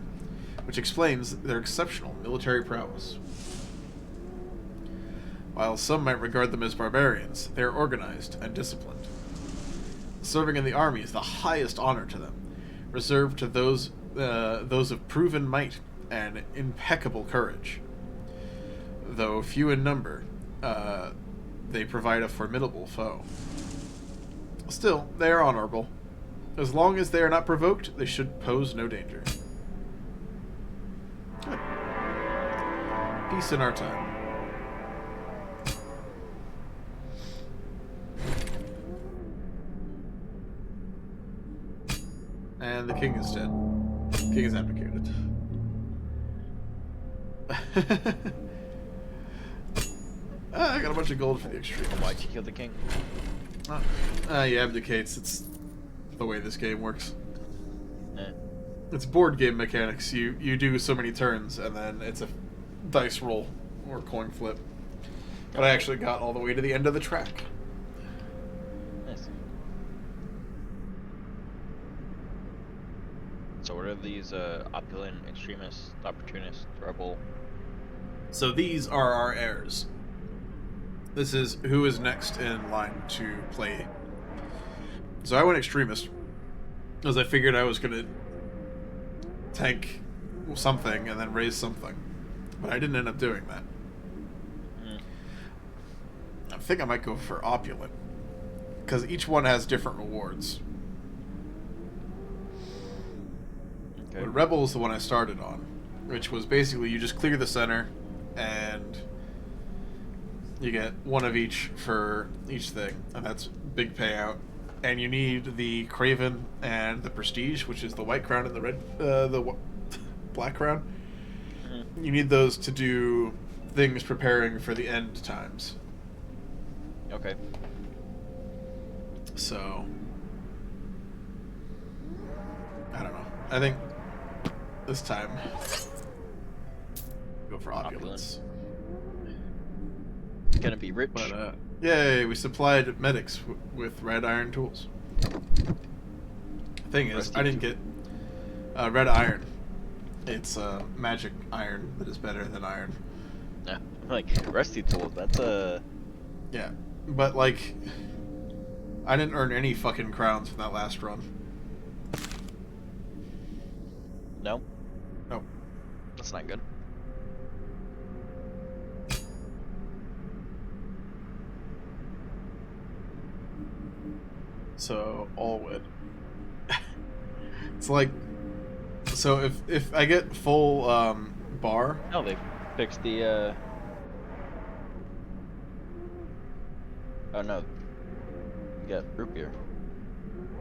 which explains their exceptional military prowess. While some might regard them as barbarians, they are organized and disciplined. Serving in the army is the highest honor to them, reserved to those of proven might and impeccable courage. Though few in number, they provide a formidable foe. Still, they are honorable. As long as they are not provoked, they should pose no danger. Good. Peace in our time. And the king is dead. The king is abdicated. I got a bunch of gold for the extreme. Why'd you kill the king? He abdicates. It's the way this game works. Eh. It's board game mechanics. You do so many turns, and then it's a dice roll or coin flip. But I actually got all the way to the end of the track. Nice. So what are these opulent, extremist, opportunist, rebel? So these are our heirs. This is who is next in line to play. So I went extremist, as I figured I was going to tank something and then raise something. But I didn't end up doing that. I think I might go for opulent, because each one has different rewards. Okay. But rebel is the one I started on, which was basically you just clear the center, and you get one of each for each thing, and that's big payout. And you need the Craven and the Prestige, which is the white crown and the black crown. Mm-hmm. You need those to do things preparing for the end times. Okay. So, I don't know. I think this time go for opulence. Gonna be rich. But yay, we supplied medics with red iron tools. Thing is, I didn't get red iron. It's magic iron that is better than iron. Yeah, like rusty tools. That's a Yeah, but like, I didn't earn any fucking crowns from that last run. no. Nope. That's not good. So all wood. It's like, so if I get full bar, No, they fixed the. Oh no. You got root beer.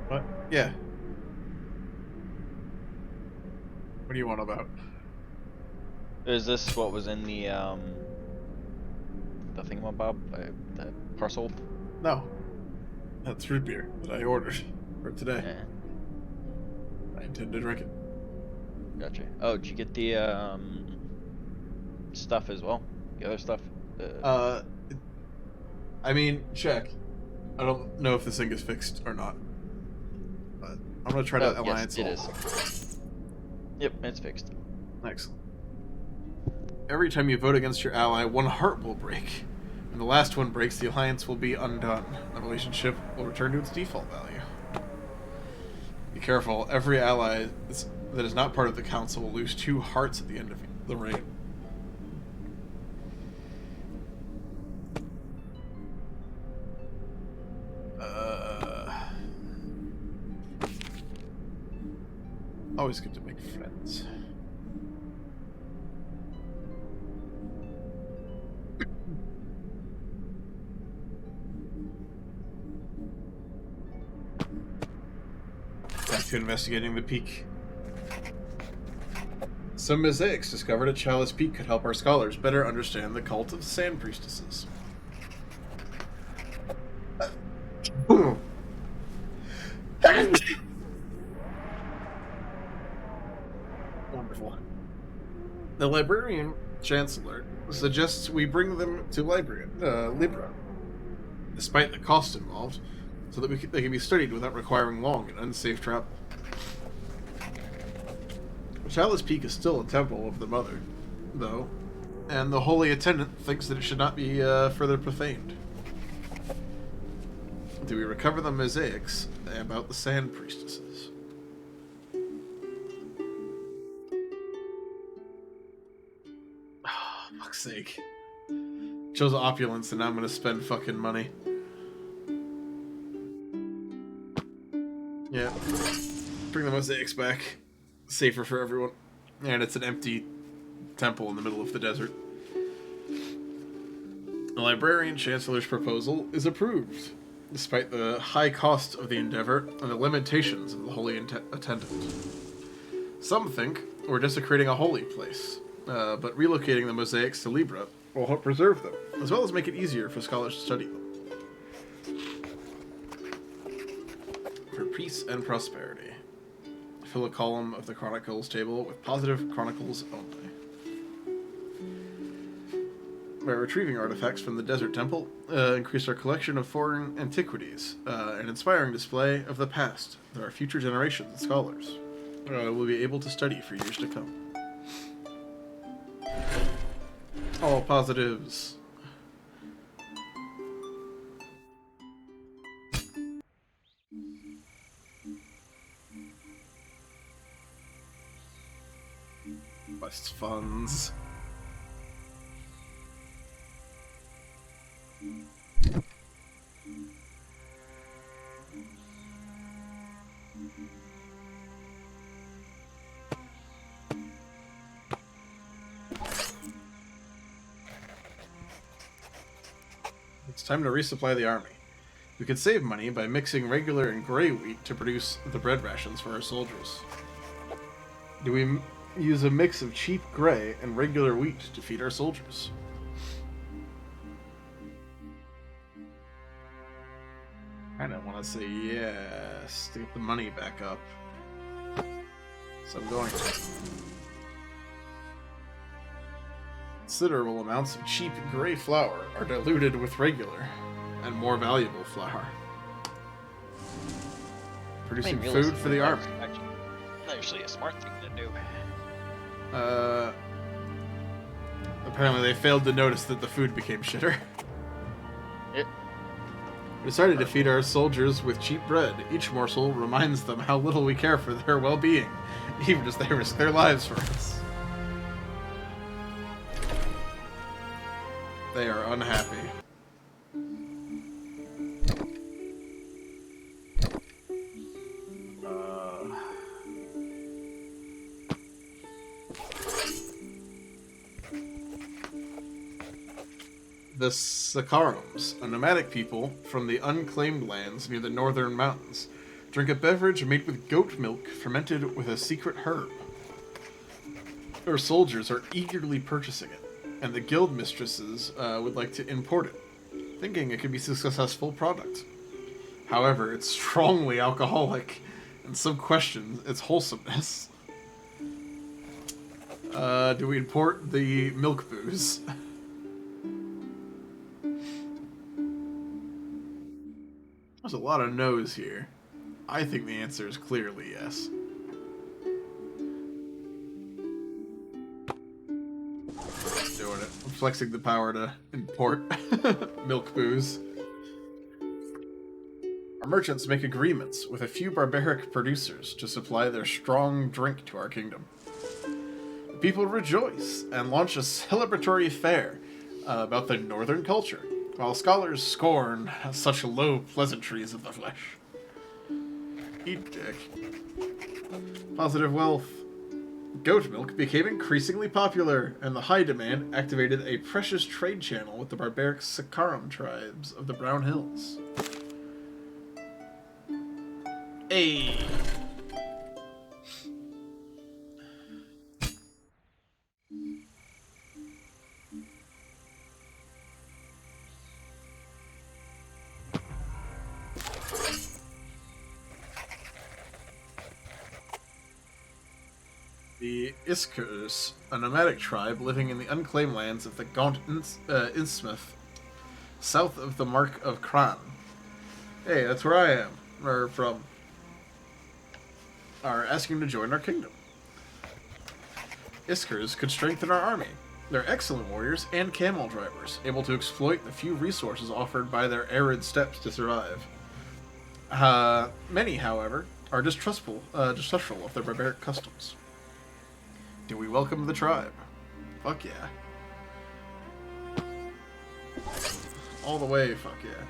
what? Yeah. What do you want about? Is this what was in the the thingamabob, the parcel? No. That's root beer that I ordered for today. Yeah, I intend to drink it. gotcha. Oh, did you get the stuff as well? The other stuff? I mean, check. I don't know if this thing is fixed or not. But I'm gonna try to alliance yes, all. it is. Yep, it's fixed. Excellent. Every time you vote against your ally, one heart will break. When the last one breaks, the alliance will be undone. The relationship will return to its default value. Be careful, every ally that is not part of the council will lose 2 hearts at the end of the reign. Always good to make friends. Back to investigating the peak. Some mosaics discovered at Chalice Peak could help our scholars better understand the cult of the Sand Priestesses. Wonderful. The librarian chancellor suggests we bring them to Libra, despite the cost involved, so that they can be studied without requiring long and unsafe travel. Chalice Peak is still a temple of the Mother, though, and the holy attendant thinks that it should not be further profaned. Do we recover the mosaics about the Sand Priestesses? Oh, fuck's sake. Chose opulence and now I'm gonna spend fucking money. Yeah. Bring the mosaics back. Safer for everyone. And it's an empty temple in the middle of the desert. The librarian chancellor's proposal is approved, despite the high cost of the endeavor and the limitations of the holy attendant. Some think we're desecrating a holy place, but relocating the mosaics to Libra will help preserve them, as well as make it easier for scholars to study them. For peace and prosperity. Fill a column of the Chronicles table with positive Chronicles only. By retrieving artifacts from the Desert Temple, increase our collection of foreign antiquities, an inspiring display of the past that our future generations and scholars will be able to study for years to come. All positives. Quest funds. It's time to resupply the army. We could save money by mixing regular and gray wheat to produce the bread rations for our soldiers. Do we use a mix of cheap gray and regular wheat to feed our soldiers? I don't want to say yes to get the money back up, so I'm going to. Considerable amounts of cheap gray flour are diluted with regular and more valuable flour, producing food for the army. Actually a smart thing to do. Apparently they failed to notice that the food became shitter. Yep. We decided to feed our soldiers with cheap bread. Each morsel reminds them how little we care for their well-being, even as they risk their lives for us. They are unhappy. The Sakarums, a nomadic people from the unclaimed lands near the northern mountains, drink a beverage made with goat milk fermented with a secret herb. Our soldiers are eagerly purchasing it, and the guild mistresses would like to import it, thinking it could be a successful product. However, it's strongly alcoholic, and some question its wholesomeness. Do we import the milk booze? There's a lot of no's here. I think the answer is clearly yes. Doing it. I'm flexing the power to import milk booze. Our merchants make agreements with a few barbaric producers to supply their strong drink to our kingdom. The people rejoice and launch a celebratory fair about their northern culture, while scholars scorn such low pleasantries of the flesh. Eat dick. Positive wealth. Goat milk became increasingly popular, and the high demand activated a precious trade channel with the barbaric Sakaram tribes of the Brown Hills. Hey. The Iskers, a nomadic tribe living in the unclaimed lands of the Gaunt Innsmouth, south of the Mark of Kran. Hey, that's where I am, or from. Are asking to join our kingdom. Iskers could strengthen our army. They're excellent warriors and camel drivers, able to exploit the few resources offered by their arid steppes to survive. Many, however, are distrustful of their barbaric customs. Do we welcome the tribe? Fuck yeah. All the way, fuck yeah.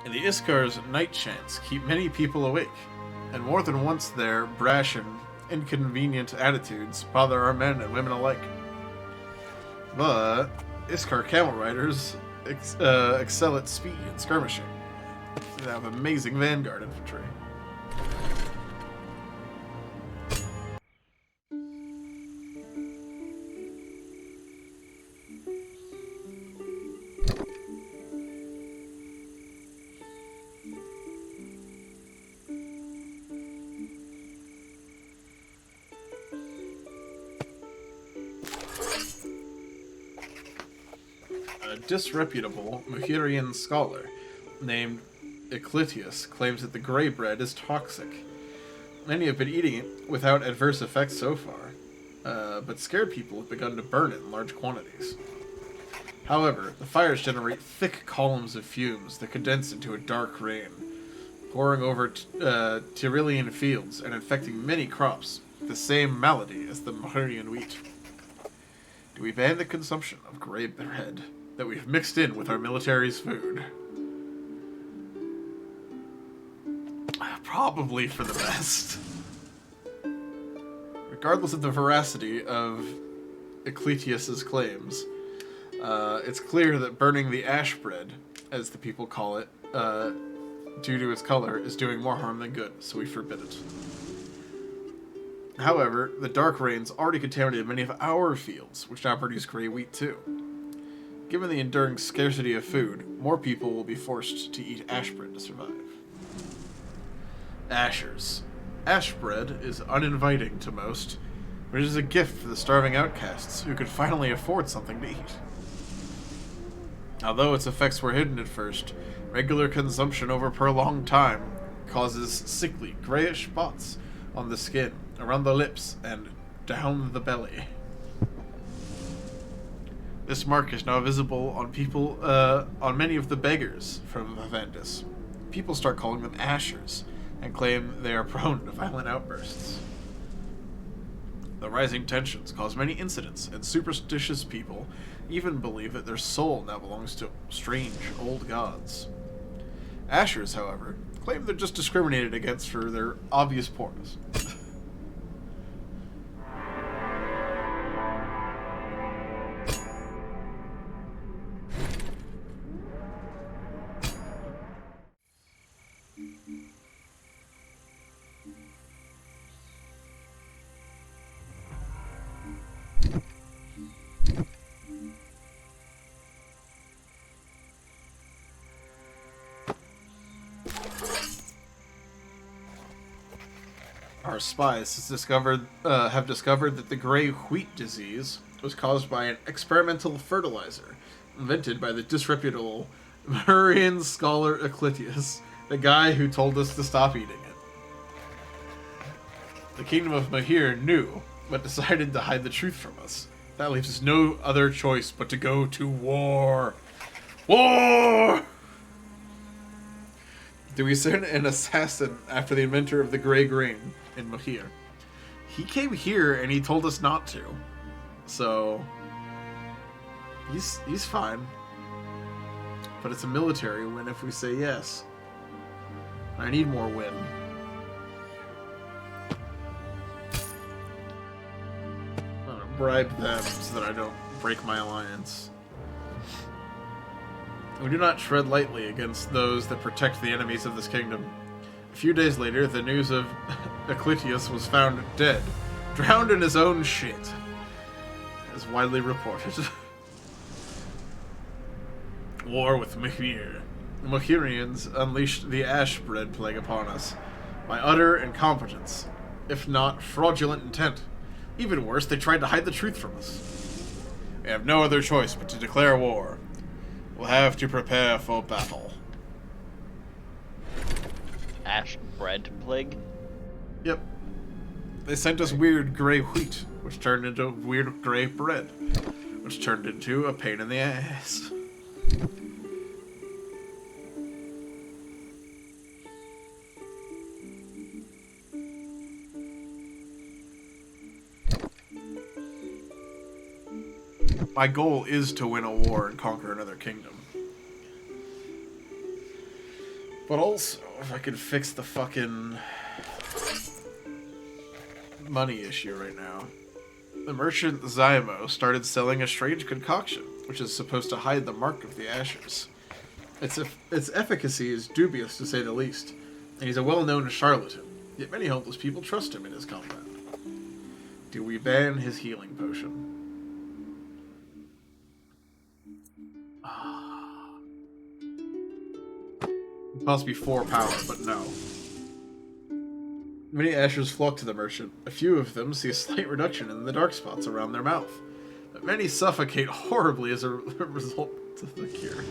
The Iskar's night chants keep many people awake, and more than once their brash and inconvenient attitudes bother our men and women alike. But Iskar camel riders excel at speed and skirmishing. They have amazing vanguard infantry. A disreputable Muhirian scholar named Eclitius claims that the gray bread is toxic. Many have been eating it without adverse effects so far, but scared people have begun to burn it in large quantities. However, the fires generate thick columns of fumes that condense into a dark rain, pouring over Tyrolean fields and infecting many crops with the same malady as the Muhirian wheat. Do we ban the consumption of gray bread that we've mixed in with our military's food? Probably for the best. Regardless of the veracity of Eclitius's claims, it's clear that burning the ash bread, as the people call it, due to its color, is doing more harm than good, so we forbid it. However, the dark rains already contaminated many of our fields, which now produce gray wheat too. Given the enduring scarcity of food, more people will be forced to eat ash bread to survive. Ashers. Ash bread is uninviting to most, but it is a gift for the starving outcasts who could finally afford something to eat. Although its effects were hidden at first, regular consumption over prolonged time causes sickly, grayish spots on the skin, around the lips, and down the belly. This mark is now visible on people, on many of the beggars from Vivendus. People start calling them Ashers, and claim they are prone to violent outbursts. The rising tensions cause many incidents, and superstitious people even believe that their soul now belongs to strange old gods. Ashers, however, claim they're just discriminated against for their obvious poorness. our spies have discovered that the gray wheat disease was caused by an experimental fertilizer invented by the disreputable Murrian scholar Eclitius, the guy who told us to stop eating it. The kingdom of Mahir knew, but decided to hide the truth from us. That leaves us no other choice but to go to war. War! Do we send an assassin after the inventor of the gray grain in Mahir? He came here and he told us not to. So he's fine. But it's a military win if we say yes. I need more win. I'm gonna bribe them so that I don't break my alliance. We do not tread lightly against those that protect the enemies of this kingdom. A few days later, the news of Eclitius was found dead, drowned in his own shit, as widely reported. War with Mahir. The Mahirians unleashed the ash-bread plague upon us by utter incompetence, if not fraudulent intent. Even worse, they tried to hide the truth from us. We have no other choice but to declare war. We'll have to prepare for battle. Ash bread plague? Yep. They sent us weird gray wheat, which turned into weird gray bread, which turned into a pain in the ass. My goal is to win a war and conquer another kingdom. But also, if I could fix the fucking money issue right now. The merchant Zymo started selling a strange concoction, which is supposed to hide the mark of the ashes. Its efficacy is dubious, to say the least, and he's a well-known charlatan, yet many helpless people trust him in his combat. Do we ban his healing potion? Must be 4 power, but no. Many ashers flock to the merchant. A few of them see a slight reduction in the dark spots around their mouth, but many suffocate horribly as a result of the cure.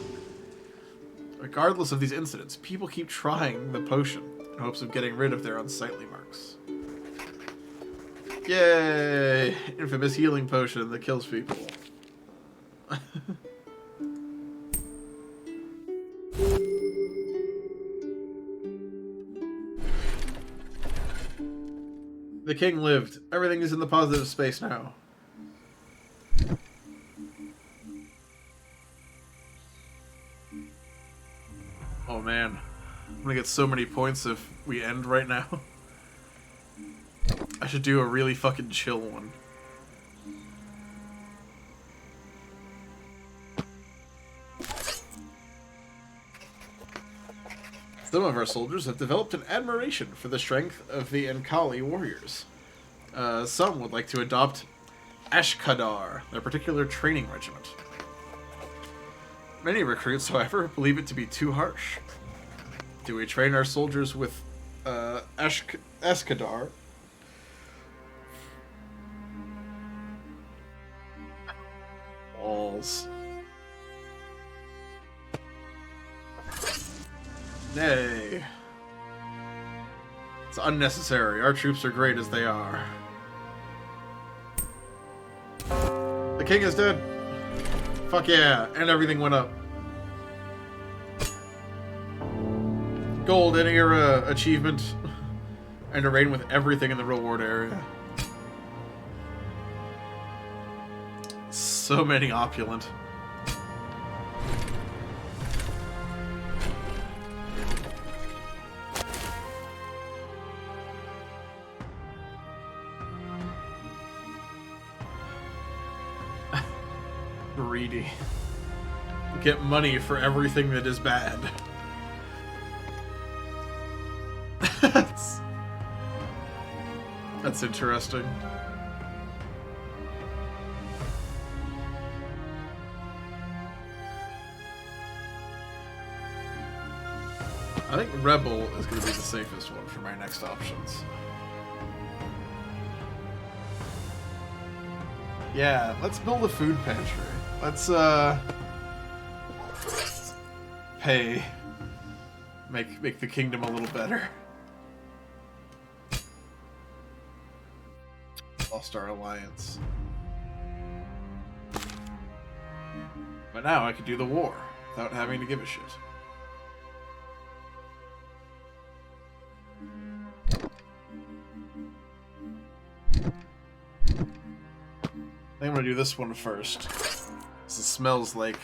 Regardless of these incidents, people keep trying the potion in hopes of getting rid of their unsightly marks. Yay! Infamous healing potion that kills people. The king lived. Everything is in the positive space now. Oh man. I'm gonna get so many points if we end right now. I should do a really fucking chill one. Some of our soldiers have developed an admiration for the strength of the Ankali warriors. Some would like to adopt Ashkadar, their particular training regiment. Many recruits, however, believe it to be too harsh. Do we train our soldiers with Ashkadar? Balls. Nay. It's unnecessary. Our troops are great as they are. The king is dead. Fuck yeah. And everything went up. Gold in era achievement. And a reign with everything in the reward area. So many opulent. Greedy. Get money for everything that is bad. That's interesting. I think Rebel is going to be the safest one for my next options. Yeah, let's build a food pantry. Let's pay. Make the kingdom a little better. Lost our alliance. But now I could do the war without having to give a shit. I think I'm gonna do this one first. This smells like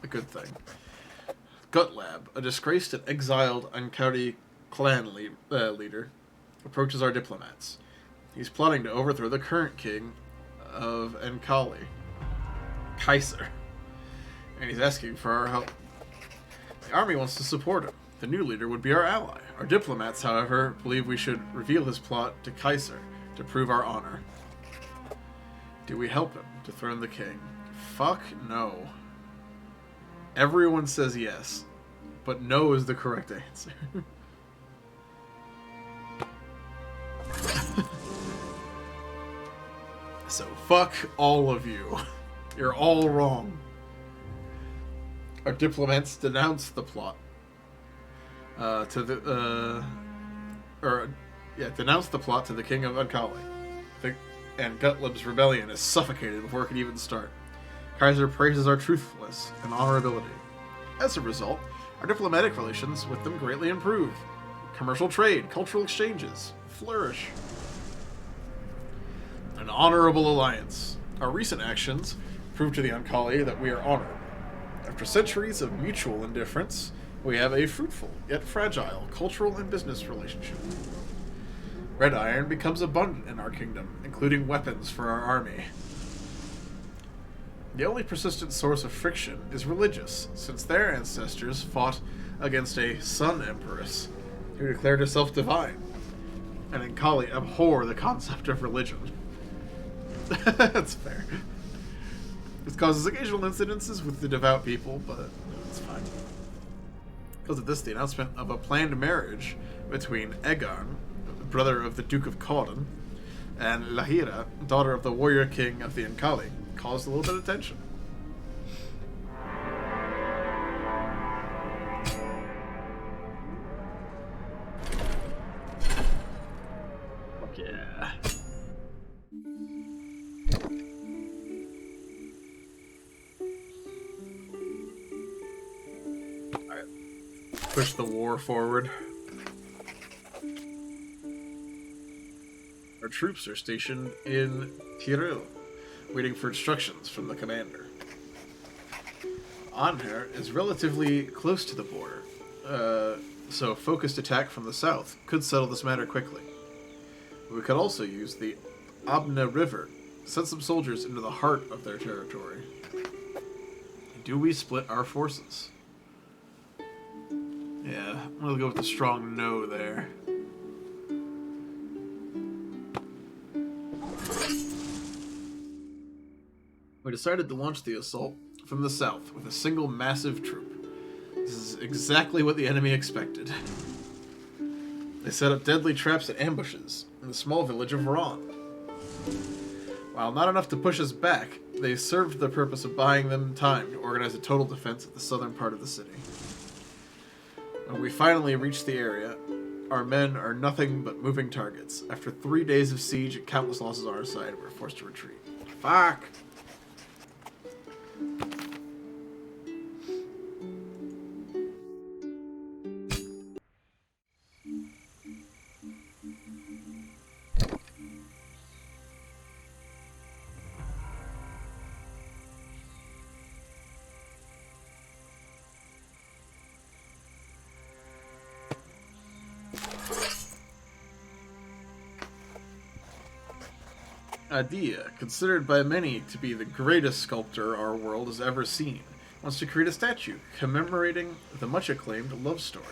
a good thing. Gutlab, a disgraced and exiled Ankari clan leader, approaches our diplomats. He's plotting to overthrow the current king of Ankali, Kaiser, and he's asking for our help. The army wants to support him. The new leader would be our ally. Our diplomats, however, believe we should reveal his plot to Kaiser to prove our honor. Do we help him dethrone the king? Fuck no. Everyone says yes, but no is the correct answer. So fuck all of you. You're all wrong. Our diplomats denounce the plot. Denounce the plot to the king of Ankali. And Gutlab's rebellion is suffocated before it can even start. Kaiser praises our truthfulness and honorability. As a result, our diplomatic relations with them greatly improve. Commercial trade, cultural exchanges flourish. An honorable alliance. Our recent actions prove to the Ankali that we are honorable. After centuries of mutual indifference, we have a fruitful yet fragile cultural and business relationship. Red iron becomes abundant in our kingdom, including weapons for our army. The only persistent source of friction is religious, since their ancestors fought against a sun empress who declared herself divine, and Ankali abhor the concept of religion. That's fair. This causes occasional incidences with the devout people, but it's fine. Because of this, the announcement of a planned marriage between Egarn, brother of the Duke of Cawdon, and Lahira, daughter of the warrior king of the Ankali, caused a little bit of tension. Fuck yeah. Alright. Push the war forward. Our troops are stationed in Tiril, waiting for instructions from the commander. Anher is relatively close to the border, so focused attack from the south could settle this matter quickly. We could also use the Abna River, send some soldiers into the heart of their territory. Do we split our forces? Yeah, I'm gonna go with the strong no there. We decided to launch the assault from the south with a single massive troop. This is exactly what the enemy expected. They set up deadly traps and ambushes in the small village of Ron. While not enough to push us back, they served the purpose of buying them time to organize a total defense at the southern part of the city. When we finally reached the area, our men are nothing but moving targets. After 3 days of siege and countless losses on our side, we're forced to retreat. Fuck! Adia, considered by many to be the greatest sculptor our world has ever seen, wants to create a statue commemorating the much-acclaimed love story.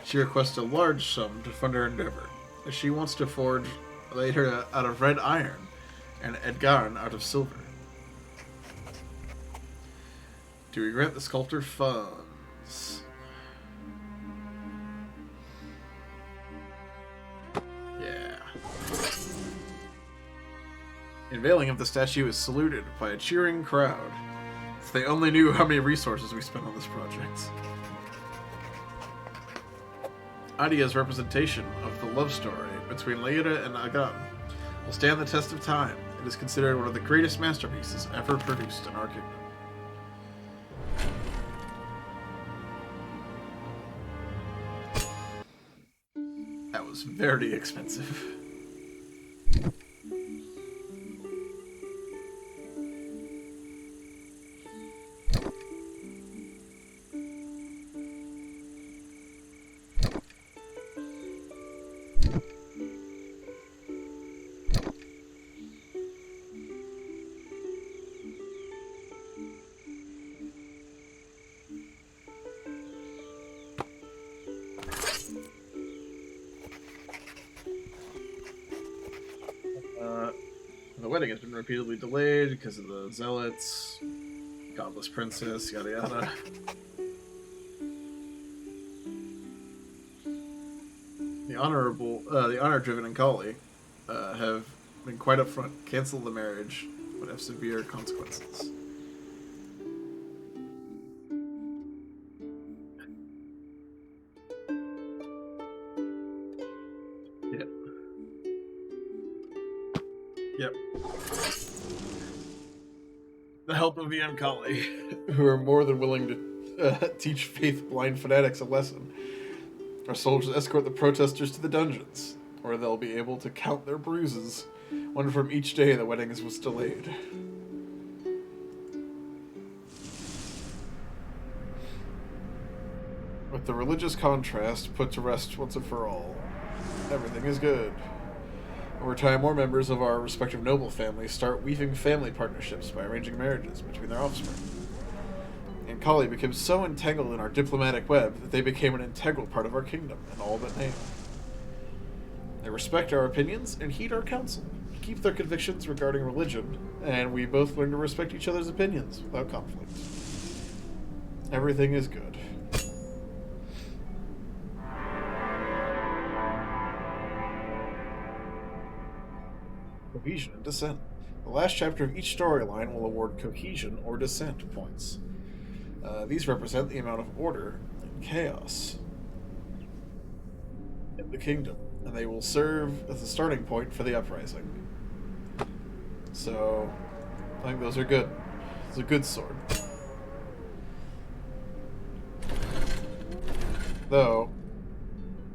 She requests a large sum to fund her endeavor, as she wants to forge later out of red iron and Edgarn out of silver. Do we grant the sculptor funds? Unveiling of the statue is saluted by a cheering crowd. If they only knew how many resources we spent on this project. Adia's representation of the love story between Leira and Agan will stand the test of time. It is considered one of the greatest masterpieces ever produced in our kingdom. That was very expensive. The wedding has been repeatedly delayed because of the zealots, godless princess, yada yada. The honor-driven Ankali have been quite upfront. Cancel the marriage would have severe consequences. Yep. Yep. The help of the Ankali, who are more than willing to teach faith-blind fanatics a lesson. Our soldiers escort the protesters to the dungeons, where they'll be able to count their bruises, one from each day the wedding was delayed. With the religious contrast put to rest once and for all, everything is good. Over time, more members of our respective noble families start weaving family partnerships by arranging marriages between their offspring. And Kali became so entangled in our diplomatic web that they became an integral part of our kingdom in all but name. They respect our opinions and heed our counsel, keep their convictions regarding religion, and we both learn to respect each other's opinions without conflict. Everything is good. Cohesion and Dissent. The last chapter of each storyline will award Cohesion or Dissent points. These represent the amount of order and chaos in the kingdom, and they will serve as a starting point for the uprising. So, I think those are good. It's a good sword. Though,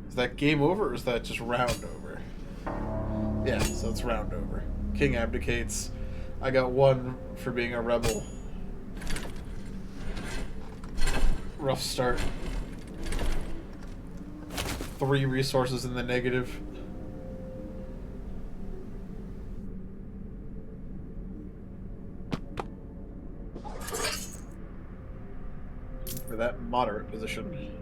is that game over or is that just round over? Yeah, so it's round over. King abdicates. I got 1 for being a rebel. Rough start. 3 resources in the negative. For that moderate position.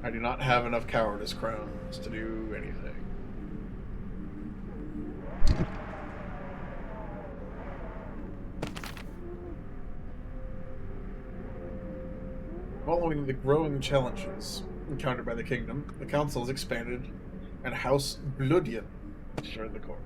I do not have enough cowardice crowns to do anything. Following the growing challenges encountered by the kingdom, the council has expanded, and House Bloodian joined the court.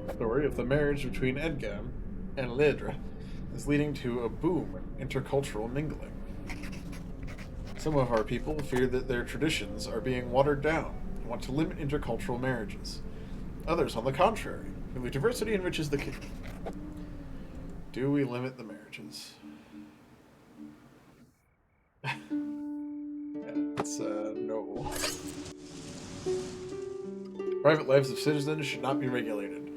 The story of the marriage between Edgam and Ledre is leading to a boom in intercultural mingling. Some of our people fear that their traditions are being watered down and want to limit intercultural marriages. Others, on the contrary, believe diversity enriches the kingdom. Do we limit the marriages? Yeah, it's no. private lives of citizens should not be regulated.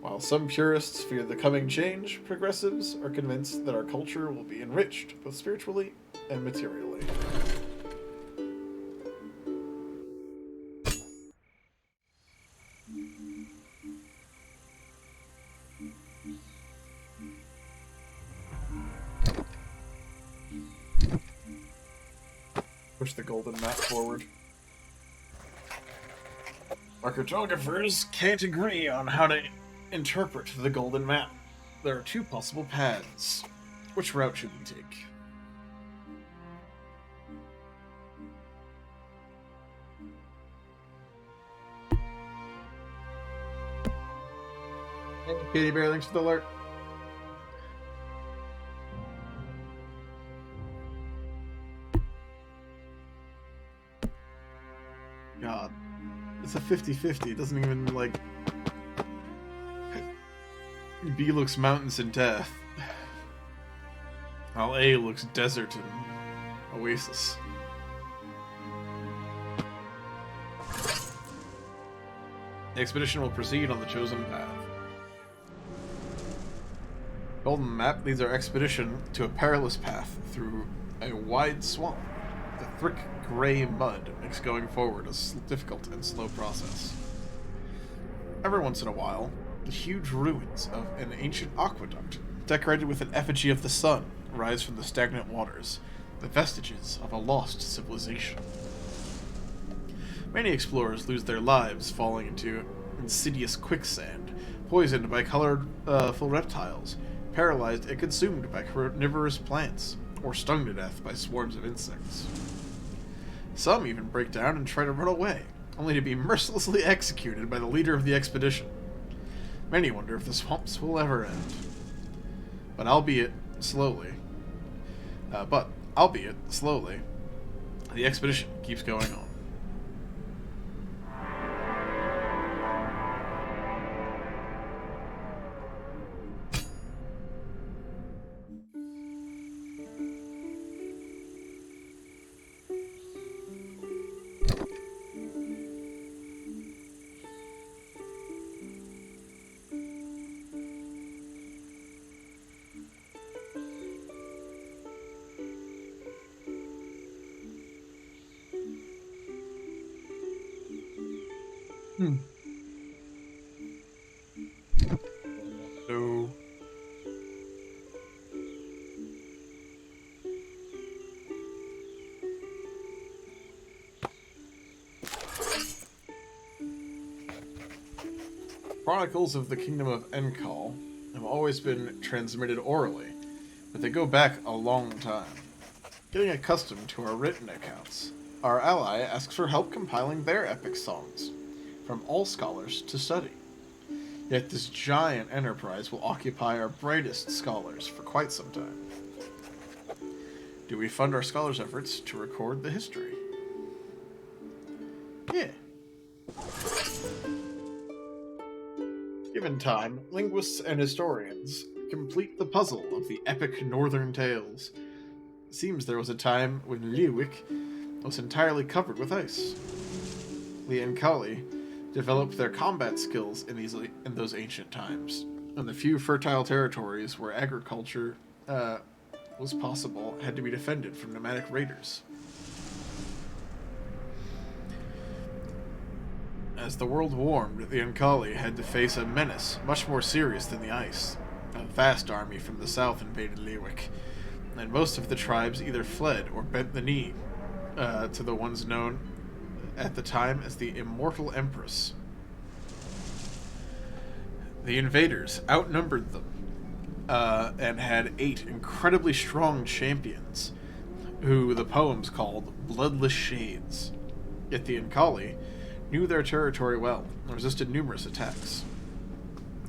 While some purists fear the coming change, progressives are convinced that our culture will be enriched, both spiritually and materially. Push the golden map forward. Our cartographers can't agree on how to interpret the golden map. There are two possible paths. Which route should we take? Hey, Katie Bear, thanks for the alert. God. It's a 50-50. It doesn't even, like... B looks mountains and death, while A looks desert and oasis. The expedition will proceed on the chosen path. Golden map leads our expedition to a perilous path through a wide swamp. The thick gray mud makes going forward a difficult and slow process. Every once in a while, the huge ruins of an ancient aqueduct, decorated with an effigy of the sun, rise from the stagnant waters, the vestiges of a lost civilization. Many explorers lose their lives falling into insidious quicksand, poisoned by colorful reptiles, paralyzed and consumed by carnivorous plants, or stung to death by swarms of insects. Some even break down and try to run away, only to be mercilessly executed by the leader of the expedition. Many wonder if the swamps will ever end. But albeit slowly, the expedition keeps going on. So... Chronicles of the Kingdom of Enkal have always been transmitted orally, but they go back a long time. Getting accustomed to our written accounts, our ally asks for help compiling their epic songs, from all scholars to study. Yet this giant enterprise will occupy our brightest scholars for quite some time. Do we fund our scholars' efforts to record the history? Yeah. Given time, linguists and historians complete the puzzle of the epic northern tales. It seems there was a time when Lewick was entirely covered with ice. The Enkali developed their combat skills in those ancient times, and the few fertile territories where agriculture was possible had to be defended from nomadic raiders. As the world warmed, the Enkali had to face a menace much more serious than the ice. A vast army from the south invaded Lewick, and most of the tribes either fled or bent the knee to the ones known at the time as the Immortal Empress. The invaders outnumbered them and had 8 incredibly strong champions, who the poems called Bloodless Shades. Yet the Enkali knew their territory well and resisted numerous attacks.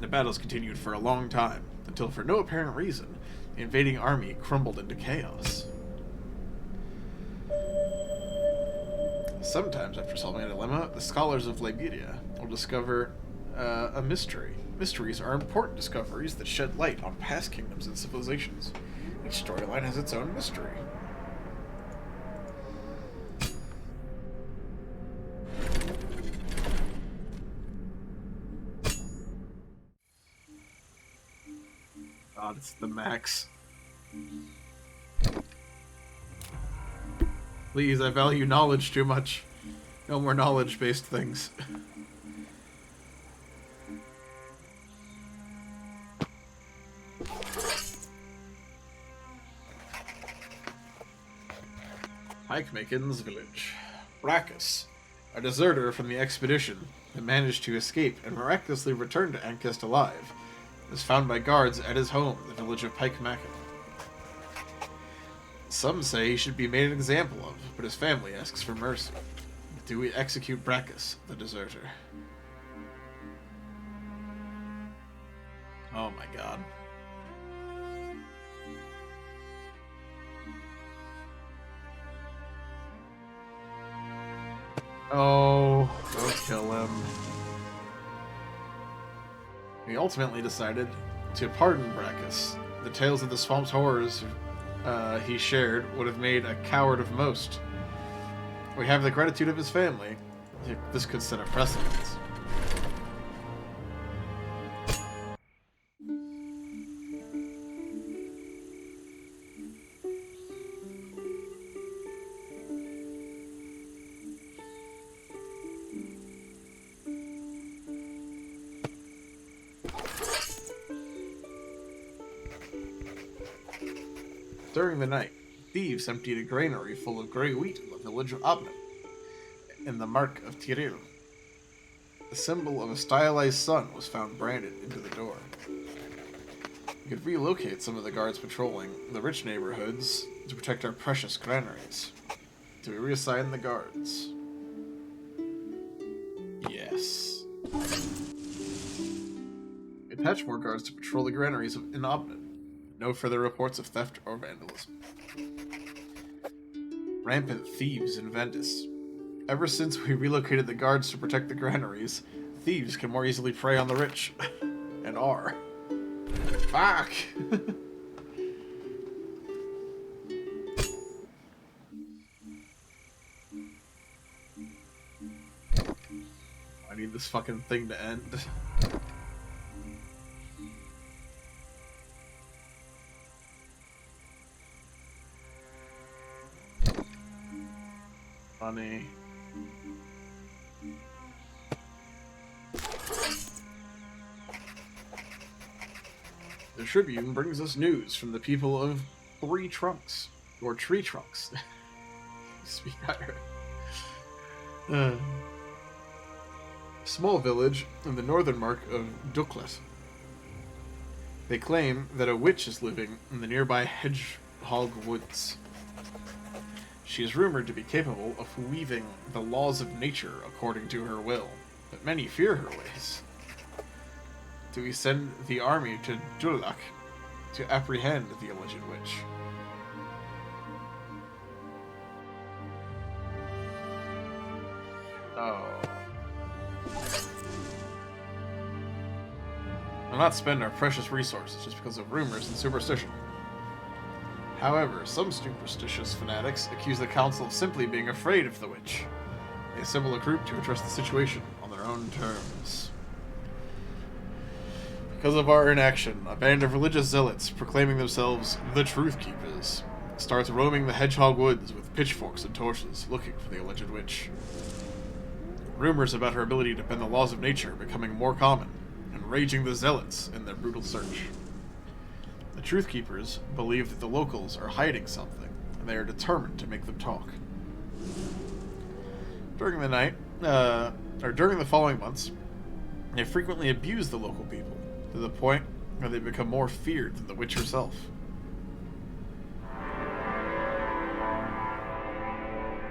The battles continued for a long time, until for no apparent reason, the invading army crumbled into chaos. Sometimes, after solving a dilemma, the scholars of Liberia will discover a mystery. Mysteries are important discoveries that shed light on past kingdoms and civilizations. Each storyline has its own mystery. God, it's the max. Please, I value knowledge too much. No more knowledge-based things. Pikemakin's village. Brachus, a deserter from the expedition that managed to escape and miraculously return to Ankist alive, is found by guards at his home, the village of Pikemakin. Some say he should be made an example of, but his family asks for mercy. Do we execute Brachus, the deserter? Oh my god. Oh, don't kill him. He ultimately decided to pardon Brachus. The tales of the swamp's horrors he shared would have made a coward of most. We have the gratitude of his family. This could set a precedent. During the night, thieves emptied a granary full of grey wheat in the village of Abnam, in the Mark of Tiril. The symbol of a stylized sun was found branded into the door. We could relocate some of the guards patrolling the rich neighborhoods to protect our precious granaries. Do we reassign the guards? Yes. We attach more guards to patrol the granaries in Abnam. No further reports of theft or vandalism. Rampant thieves in Vendis. Ever since we relocated the guards to protect the granaries, thieves can more easily prey on the rich. And are. Fuck! I need this fucking thing to end. Funny. The Tribune brings us news from the people of Three Trunks, or Tree Trunks. Speak higher. Small village in the northern mark of Duklet. They claim that a witch is living in the nearby Hedgehog Woods. She is rumored to be capable of weaving the laws of nature according to her will, but many fear her ways. Do we send the army to Dulak to apprehend the alleged witch? Oh. We'll not spend our precious resources just because of rumors and superstition. However, some superstitious fanatics accuse the council of simply being afraid of the witch. They assemble a group to address the situation on their own terms. Because of our inaction, a band of religious zealots proclaiming themselves the Truth Keepers starts roaming the Hedgehog Woods with pitchforks and torches, looking for the alleged witch. Rumors about her ability to bend the laws of nature are becoming more common, enraging the zealots in their brutal search. The Truth Keepers believe that the locals are hiding something, and they are determined to make them talk. During the following months, they frequently abuse the local people, to the point where they become more feared than the witch herself.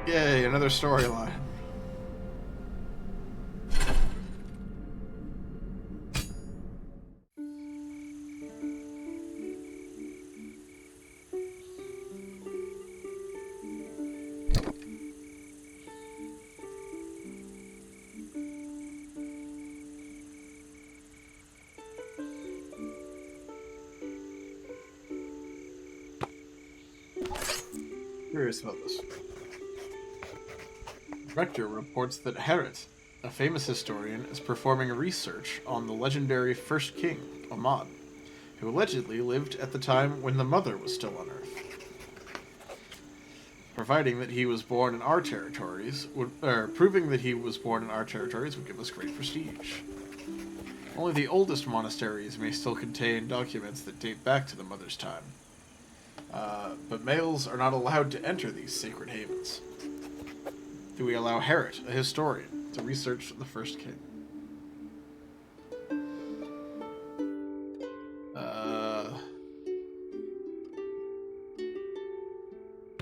Yay, another storyline. Curious about this. Rector reports that Herit, a famous historian, is performing research on the legendary first king, Ahmad, who allegedly lived at the time when the mother was still on Earth. Proving that he was born in our territories would give us great prestige. Only the oldest monasteries may still contain documents that date back to the mother's time. But males are not allowed to enter these sacred havens. Do we allow Herod, a historian, to research the first king?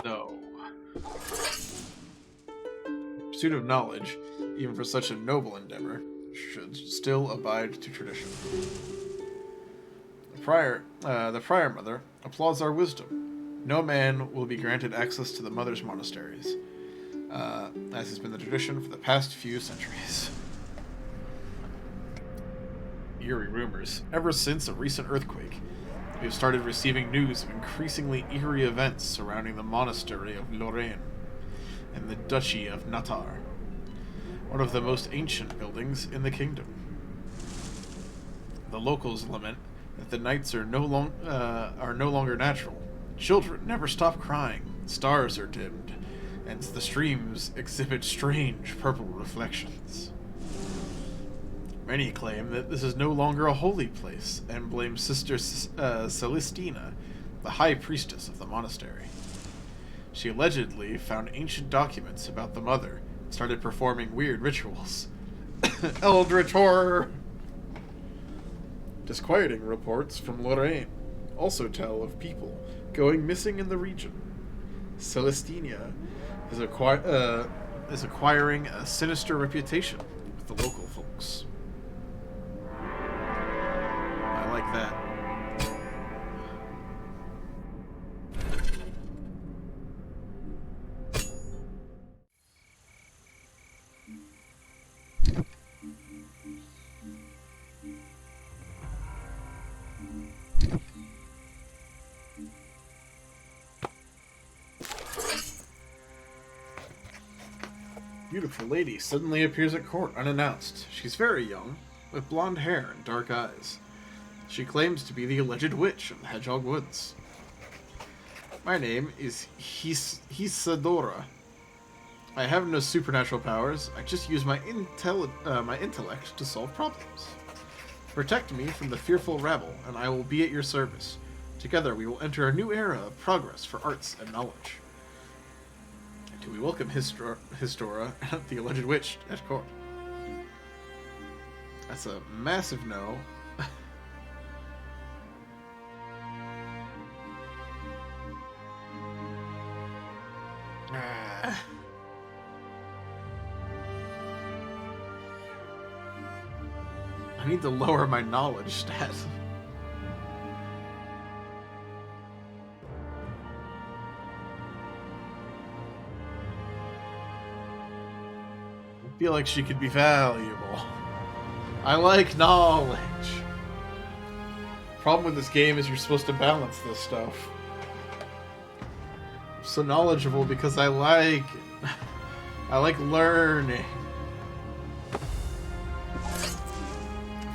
No. Pursuit of knowledge, even for such a noble endeavor, should still abide to tradition. The prior mother applauds our wisdom. No man will be granted access to the mother's monasteries, as has been the tradition for the past few centuries. Eerie rumors. Ever since a recent earthquake, we have started receiving news of increasingly eerie events surrounding the monastery of Lorraine and the Duchy of Natar, one of the most ancient buildings in the kingdom. The locals lament that the nights are no longer natural. Children never stop crying, stars are dimmed, and the streams exhibit strange purple reflections. Many claim that this is no longer a holy place and blame Sister Celestina, the high priestess of the monastery. She allegedly found ancient documents about the mother and started performing weird rituals. Eldritch horror! Disquieting reports from Lorraine also tell of people going missing in the region. Celestina is acquiring a sinister reputation with the local folks. I like that. Beautiful lady suddenly appears at court unannounced. She's very young, with blonde hair and dark eyes. She claims to be the alleged witch of the Hedgehog Woods. My name is Hisadora. I have no supernatural powers. I just use my intellect to solve problems. Protect me from the fearful rabble, and I will be at your service. Together we will enter a new era of progress for arts and knowledge. Do we welcome Histora, the alleged witch, at court? That's a massive no. I need to lower my knowledge stat. I feel like she could be valuable. I like knowledge. Problem with this game is you're supposed to balance this stuff. I'm so knowledgeable because I like learning.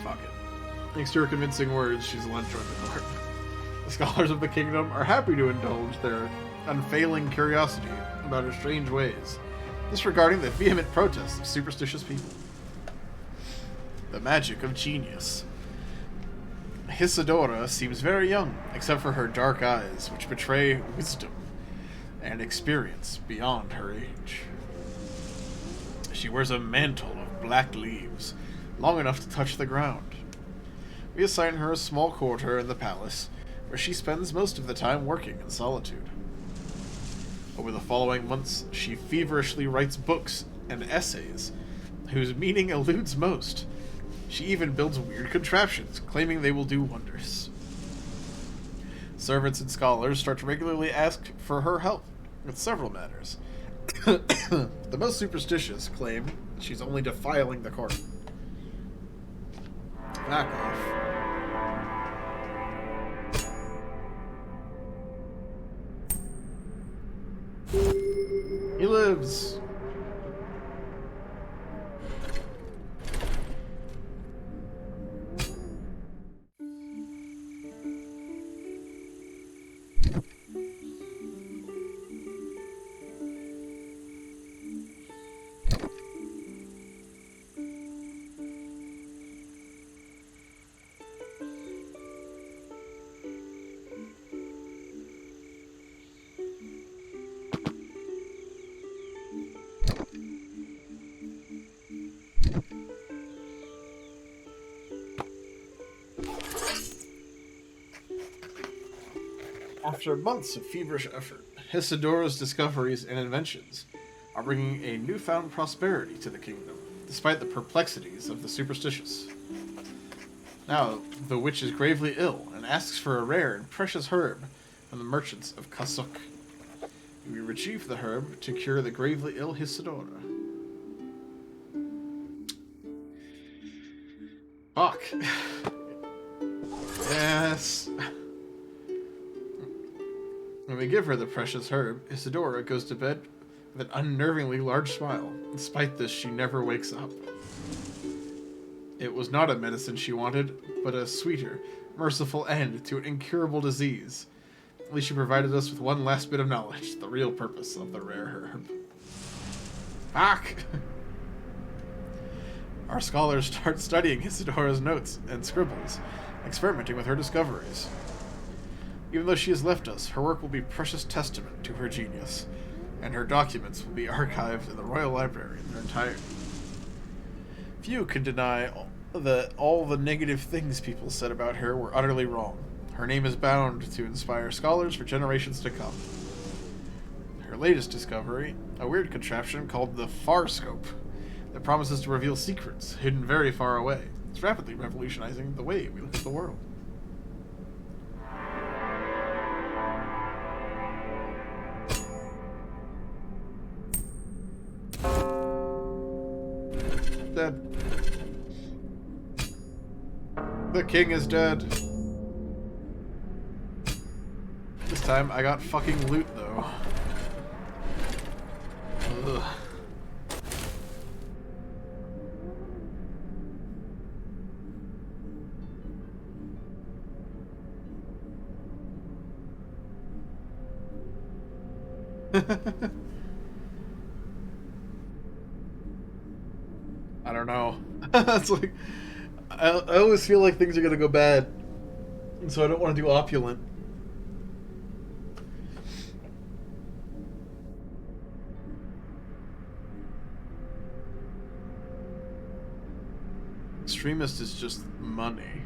Fuck it. Thanks to her convincing words, she's allowed to join the court. The scholars of the kingdom are happy to indulge their unfailing curiosity about her strange ways, disregarding the vehement protests of superstitious people. The magic of genius. Hisadora seems very young, except for her dark eyes, which betray wisdom and experience beyond her age. She wears a mantle of black leaves, long enough to touch the ground. We assign her a small quarter in the palace, where she spends most of the time working in solitude. Over the following months, she feverishly writes books and essays, whose meaning eludes most. She even builds weird contraptions, claiming they will do wonders. Servants and scholars start to regularly ask for her help with several matters. The most superstitious claim that she's only defiling the court. Back off. He lives. After months of feverish effort, Isidora's discoveries and inventions are bringing a newfound prosperity to the kingdom, despite the perplexities of the superstitious. Now, the witch is gravely ill and asks for a rare and precious herb from the merchants of Kasuk. We retrieve the herb to cure the gravely ill Isidora. Fuck. Yes. When we give her the precious herb, Isidora goes to bed with an unnervingly large smile. Despite this, she never wakes up. It was not a medicine she wanted, but a sweeter, merciful end to an incurable disease. At least she provided us with one last bit of knowledge, the real purpose of the rare herb. Fuck! Our scholars start studying Isidora's notes and scribbles, experimenting with her discoveries. Even though she has left us, her work will be precious testament to her genius, and her documents will be archived in the Royal Library in their entirety. Few can deny that all the negative things people said about her were utterly wrong. Her name is bound to inspire scholars for generations to come. Her latest discovery, a weird contraption called the Farscope, that promises to reveal secrets hidden very far away. It's rapidly revolutionizing the way we look at the world. Dead. The king is dead. This time I got fucking loot though. Ugh. I don't know. It's like I always feel like things are gonna go bad, and so I don't want to do opulent. Extremist is just money.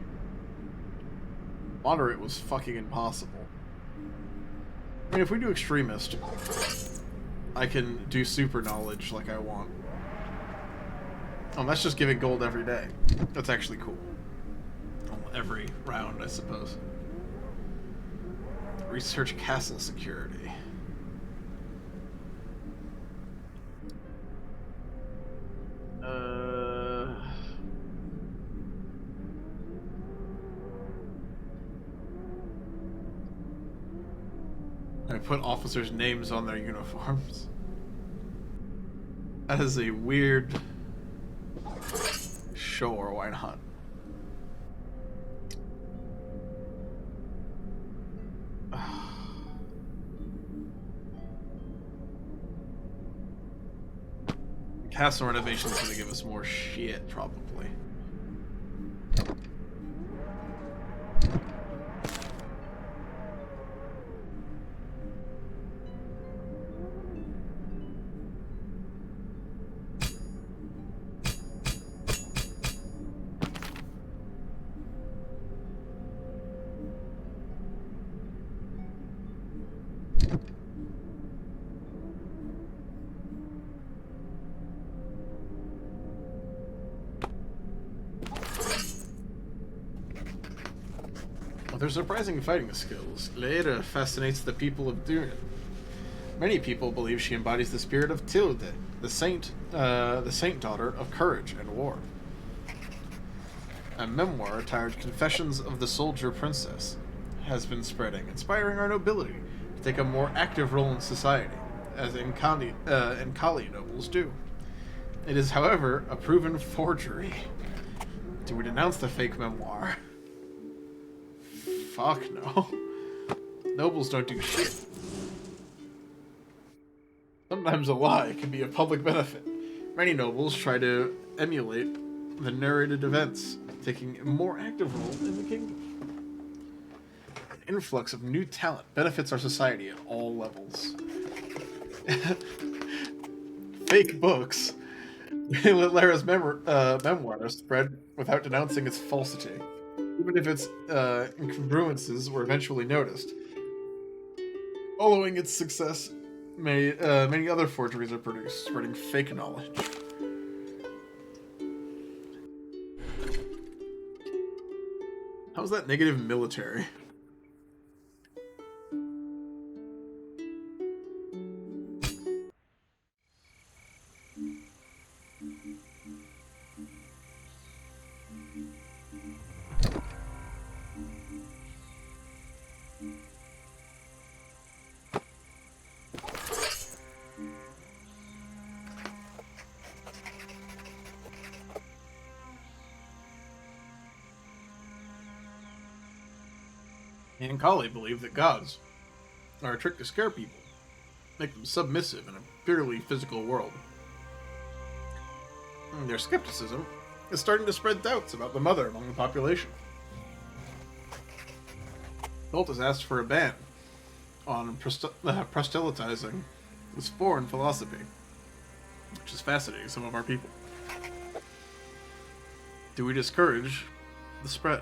Moderate was fucking impossible. I mean, if we do extremist, I can do super knowledge like I want. Oh, that's just giving gold every day. That's actually cool. Well, every round, I suppose. Research castle security. I put officers' names on their uniforms. That is a weird... Sure, why not? Castle renovation's gonna give us more shit, probably. With her surprising fighting skills, Leira fascinates the people of Durin. Many people believe she embodies the spirit of Tilde, the saint daughter of courage and war. A memoir titled Confessions of the Soldier Princess has been spreading, inspiring our nobility to take a more active role in society, as Nkali nobles do. It is, however, a proven forgery. Do we denounce the fake memoir? Fuck no. Nobles don't do shit. Sometimes a lie can be of public benefit. Many nobles try to emulate the narrated events, taking a more active role in the kingdom. An influx of new talent benefits our society at all levels. Fake books. Let Lyra's memoir spread without denouncing its falsity. Even if its incongruences were eventually noticed. Following its success, many other forgeries are produced, spreading fake knowledge. How's that negative military? The Ankali believe that gods are a trick to scare people, make them submissive in a purely physical world. And their skepticism is starting to spread doubts about the mother among the population. Holt has asked for a ban on proselytizing this foreign philosophy, which is fascinating some of our people. Do we discourage the spread?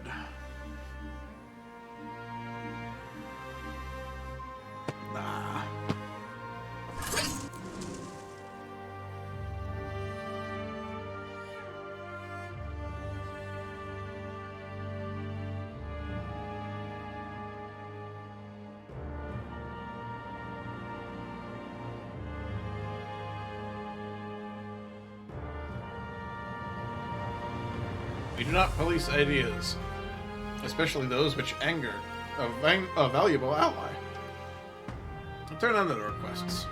Nah. We do not police ideas, especially those which anger a valuable ally. Turn on the requests.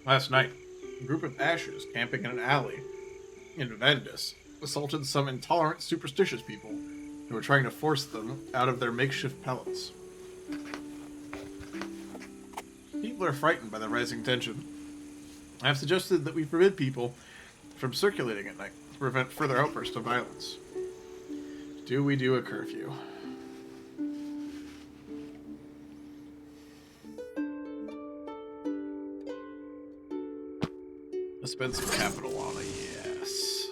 Last night, a group of Ashers camping in an alley in Vendus assaulted some intolerant, superstitious people who were trying to force them out of their makeshift pellets. People are frightened by the rising tension. I have suggested that we forbid people from circulating at night to prevent further outbursts of violence. Do we do a curfew? Let's spend some capital on it, yes.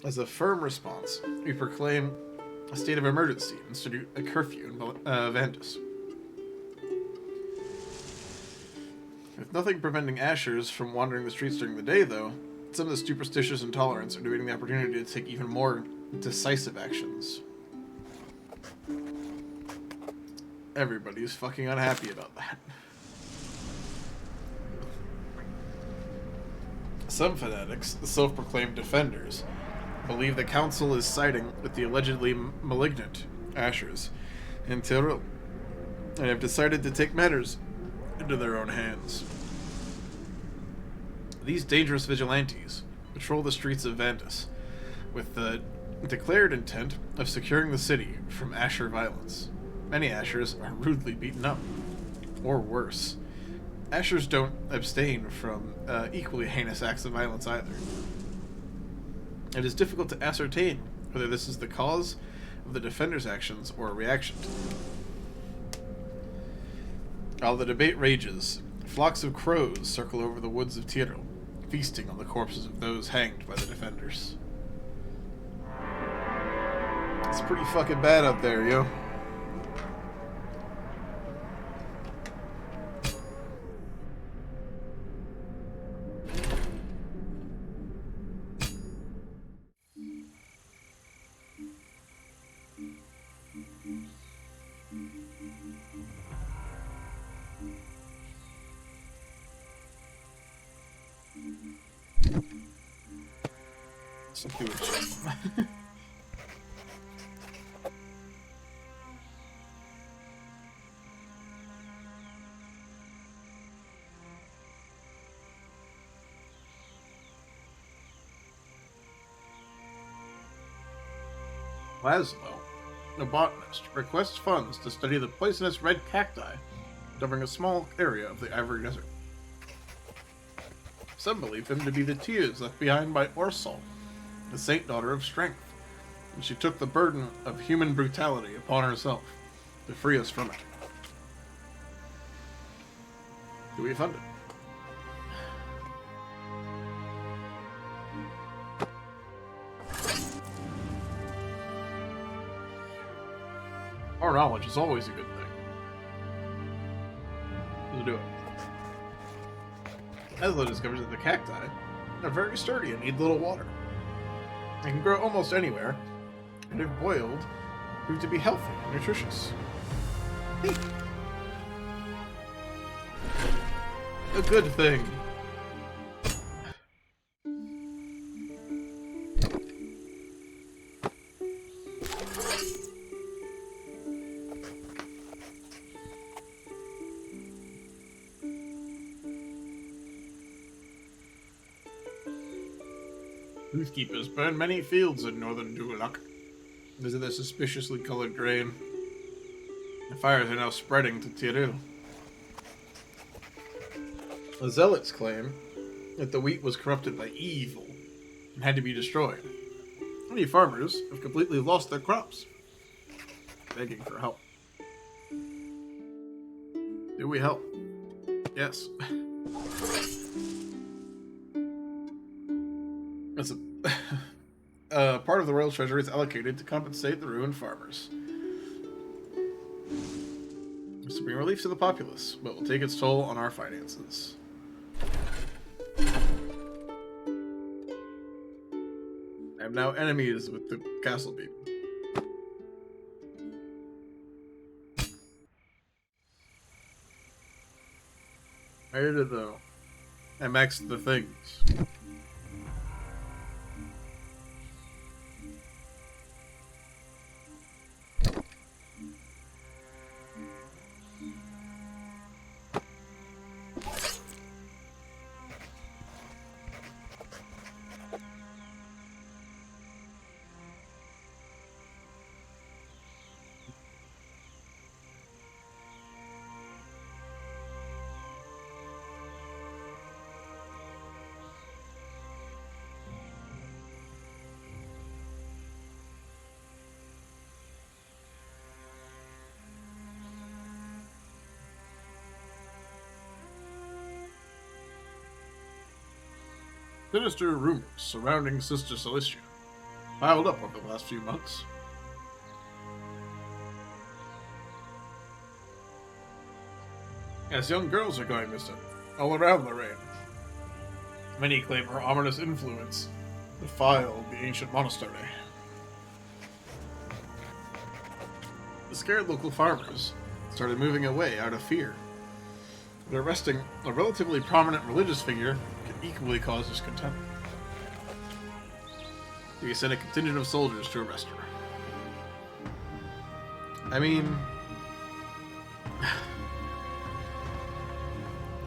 As a firm response, we proclaim a state of emergency and institute a curfew in Vandus. With nothing preventing Ashers from wandering the streets during the day, though, some of the superstitious intolerants are debating the opportunity to take even more decisive actions. Everybody's fucking unhappy about that. Some fanatics, the self-proclaimed defenders, believe the council is siding with the allegedly malignant Ashers in Tyrol, and have decided to take matters into their own hands. These dangerous vigilantes patrol the streets of Vandus with the declared intent of securing the city from Asher violence. Many Ashers are rudely beaten up, or worse. Ashers don't abstain from equally heinous acts of violence either. It is difficult to ascertain whether this is the cause of the defenders' actions or a reaction to them. While the debate rages, flocks of crows circle over the woods of Tyrol, feasting on the corpses of those hanged by the defenders. It's pretty fucking bad up there, yo. Let's do it. Laszlo, a botanist, requests funds to study the poisonous red cacti covering a small area of the Ivory Desert. Some believe him to be the tears left behind by Orsal, the saint daughter of strength, and she took the burden of human brutality upon herself to free us from it. Do we fund it? More knowledge is always a good thing. Let's do it. Laszlo discovers that the cacti are very sturdy and need little water. They can grow almost anywhere, and if boiled, prove to be healthy and nutritious. Hey. A good thing. Truthkeepers burn many fields in northern Dualak. Visit the suspiciously colored grain. The fires are now spreading to Tiril. The zealots claim that the wheat was corrupted by evil and had to be destroyed. Many farmers have completely lost their crops, begging for help. Do we help? Yes. That's a part of the royal treasury is allocated to compensate the ruined farmers. This will bring relief to the populace, but will take its toll on our finances. I am now enemies with the castle people. Where did though? I maxed the things. Sinister rumors surrounding Sister Celicia piled up over the last few months. As young girls are going missing all around Lorraine. Many claim her ominous influence defiled the ancient monastery. The scared local farmers started moving away out of fear. But arresting a relatively prominent religious figure can equally cause discontent. We sent a contingent of soldiers to arrest her. I mean...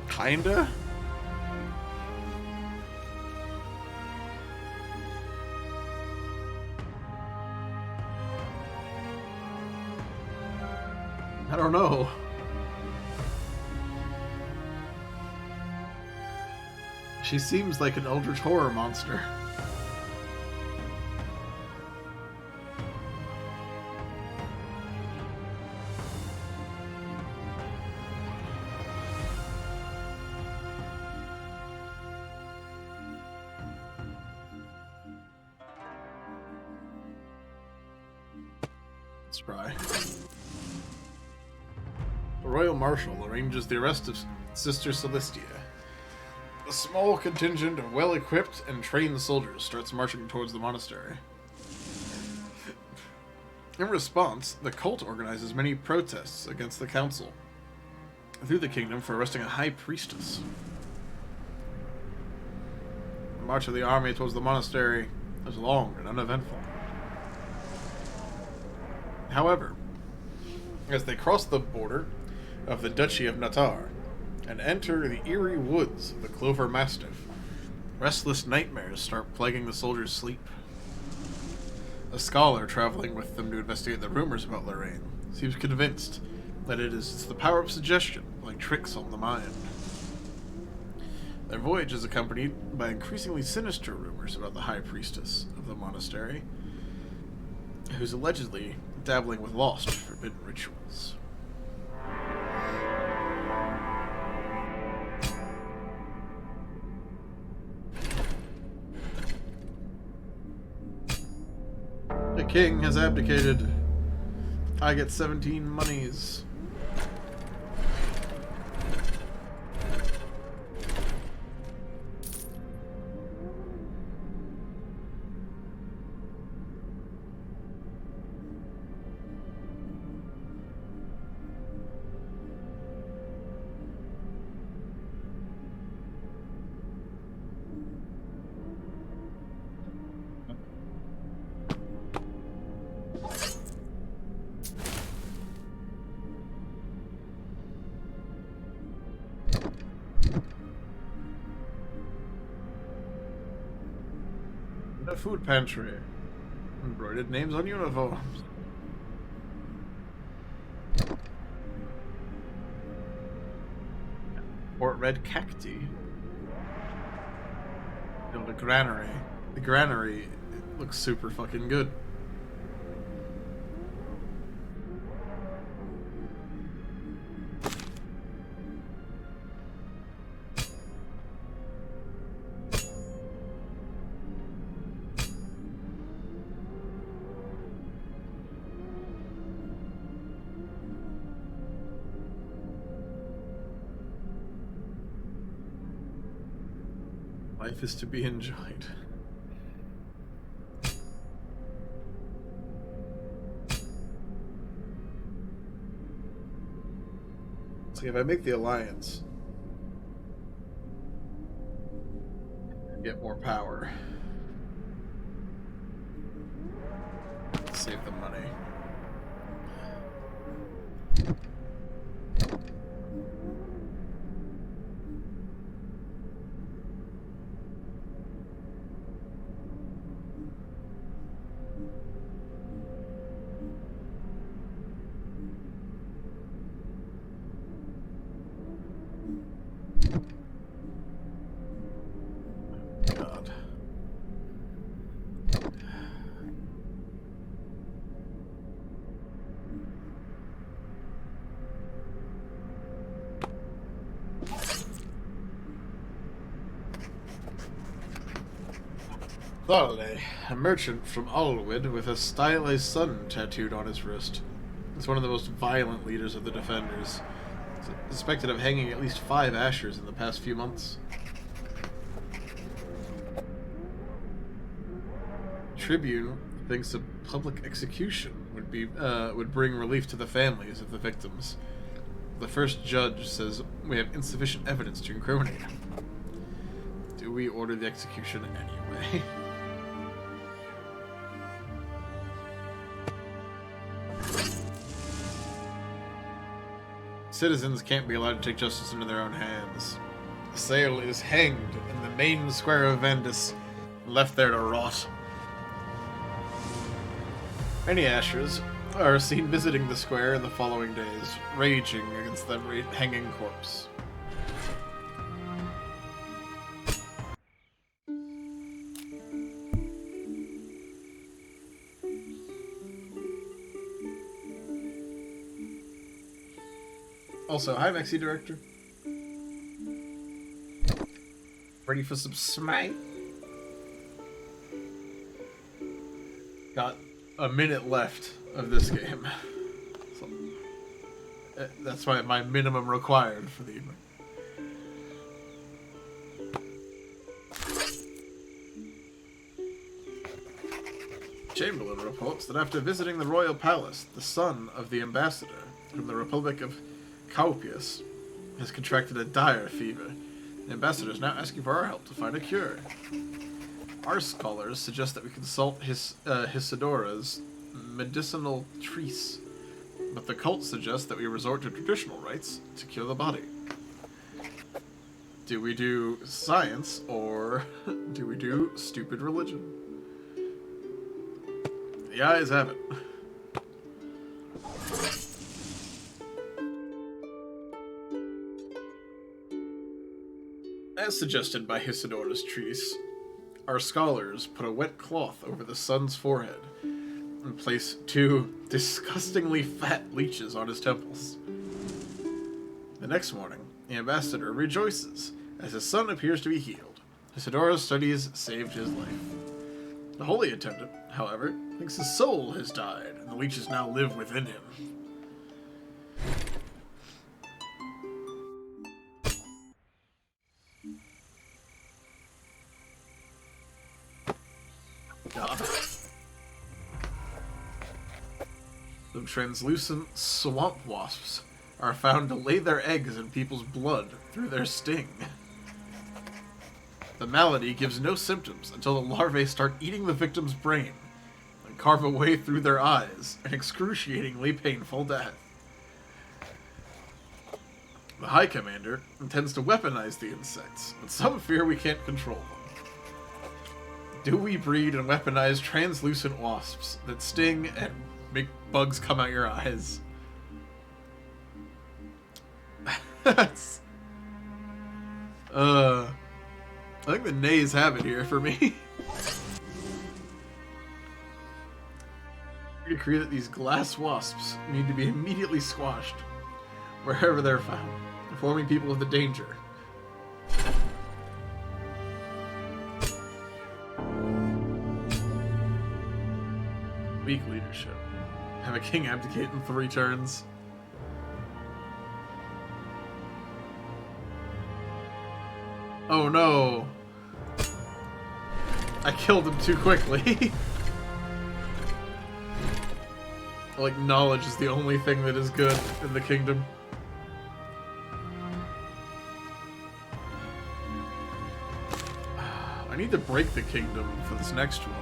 kinda? I don't know. She seems like an eldritch horror monster. Spry. The Royal Marshal arranges the arrest of Sister Celestia. A small contingent of well-equipped and trained soldiers starts marching towards the monastery. In response, the cult organizes many protests against the council through the kingdom for arresting a high priestess. The march of the army towards the monastery is long and uneventful. However, as they cross the border of the Duchy of Natar and enter the eerie woods of the Clover Mastiff, restless nightmares start plaguing the soldiers' sleep. A scholar traveling with them to investigate the rumors about Lorraine seems convinced that it's the power of suggestion, like tricks on the mind. Their voyage is accompanied by increasingly sinister rumors about the High Priestess of the monastery, who's allegedly dabbling with lost, forbidden rituals. The king has abdicated. I get 17 monies. The food pantry. Embroidered names on uniforms. Port red cacti. Build a granary. The granary looks super fucking good. Life is to be enjoyed. See, if I make the alliance, I get more power. Save the money. God. Thorley, a merchant from Alwood with a stylized sun tattooed on his wrist, is one of the most violent leaders of the Defenders, suspected of hanging at least 5 Ashers in the past few months. Tribune thinks a public execution would bring relief to the families of the victims. The first judge says we have insufficient evidence to incriminate him. Do we order the execution anyway? Citizens can't be allowed to take justice into their own hands. The Sale is hanged in the main square of Vendis, left there to rot. Many Ashers are seen visiting the square in the following days, raging against the hanging corpse. Also, hi Mexi Director. Ready for some smite? Got a minute left of this game. So, that's my minimum required for the evening. Chamberlain reports that after visiting the royal palace, the son of the ambassador from the Republic of Caupius has contracted a dire fever. The ambassador is now asking for our help to find a cure. Our scholars suggest that we consult Hisidora's medicinal treatise, but the cult suggests that we resort to traditional rites to cure the body. Do we do science, or do we do stupid religion? The eyes have it. As suggested by Isidora's treatise, our scholars put a wet cloth over the son's forehead and place 2 disgustingly fat leeches on his temples. The next morning, the ambassador rejoices as his son appears to be healed. Isidora's studies saved his life. The holy attendant, however, thinks his soul has died and the leeches now live within him. God. Some translucent swamp wasps are found to lay their eggs in people's blood through their sting. The malady gives no symptoms until the larvae start eating the victim's brain and carve a way through their eyes, an excruciatingly painful death. The High Commander intends to weaponize the insects, but some fear we can't control them. Do we breed and weaponize translucent wasps that sting and make bugs come out your eyes? I think the nays have it here for me. We agree that these glass wasps need to be immediately squashed wherever they're found, informing people of the danger. Weak leadership. Have a king abdicate in 3 turns. Oh no! I killed him too quickly. Like, knowledge is the only thing that is good in the kingdom. I need to break the kingdom for this next one.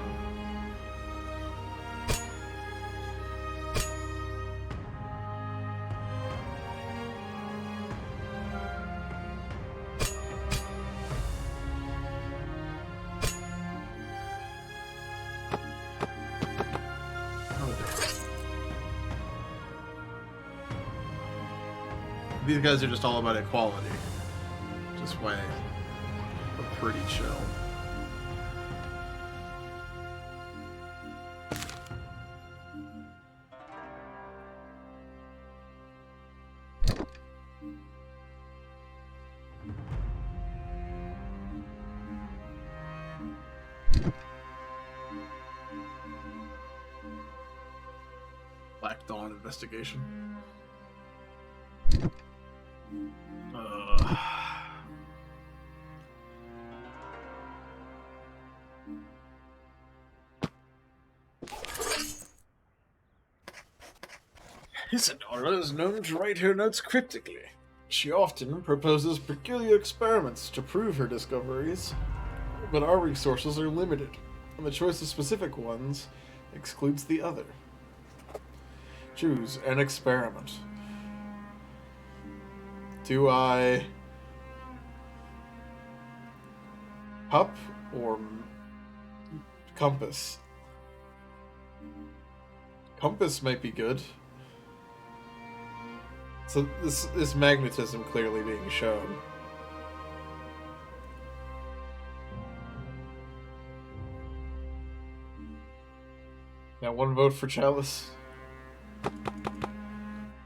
These guys are just all about equality. Just way. We're pretty chill. Black Dawn investigation. Isadora is known to write her notes cryptically. She often proposes peculiar experiments to prove her discoveries, but our resources are limited, and the choice of specific ones excludes the other. Choose an experiment. Do I cup or compass? Compass might be good. So this magnetism clearly being shown. Now 1 vote for Chalice.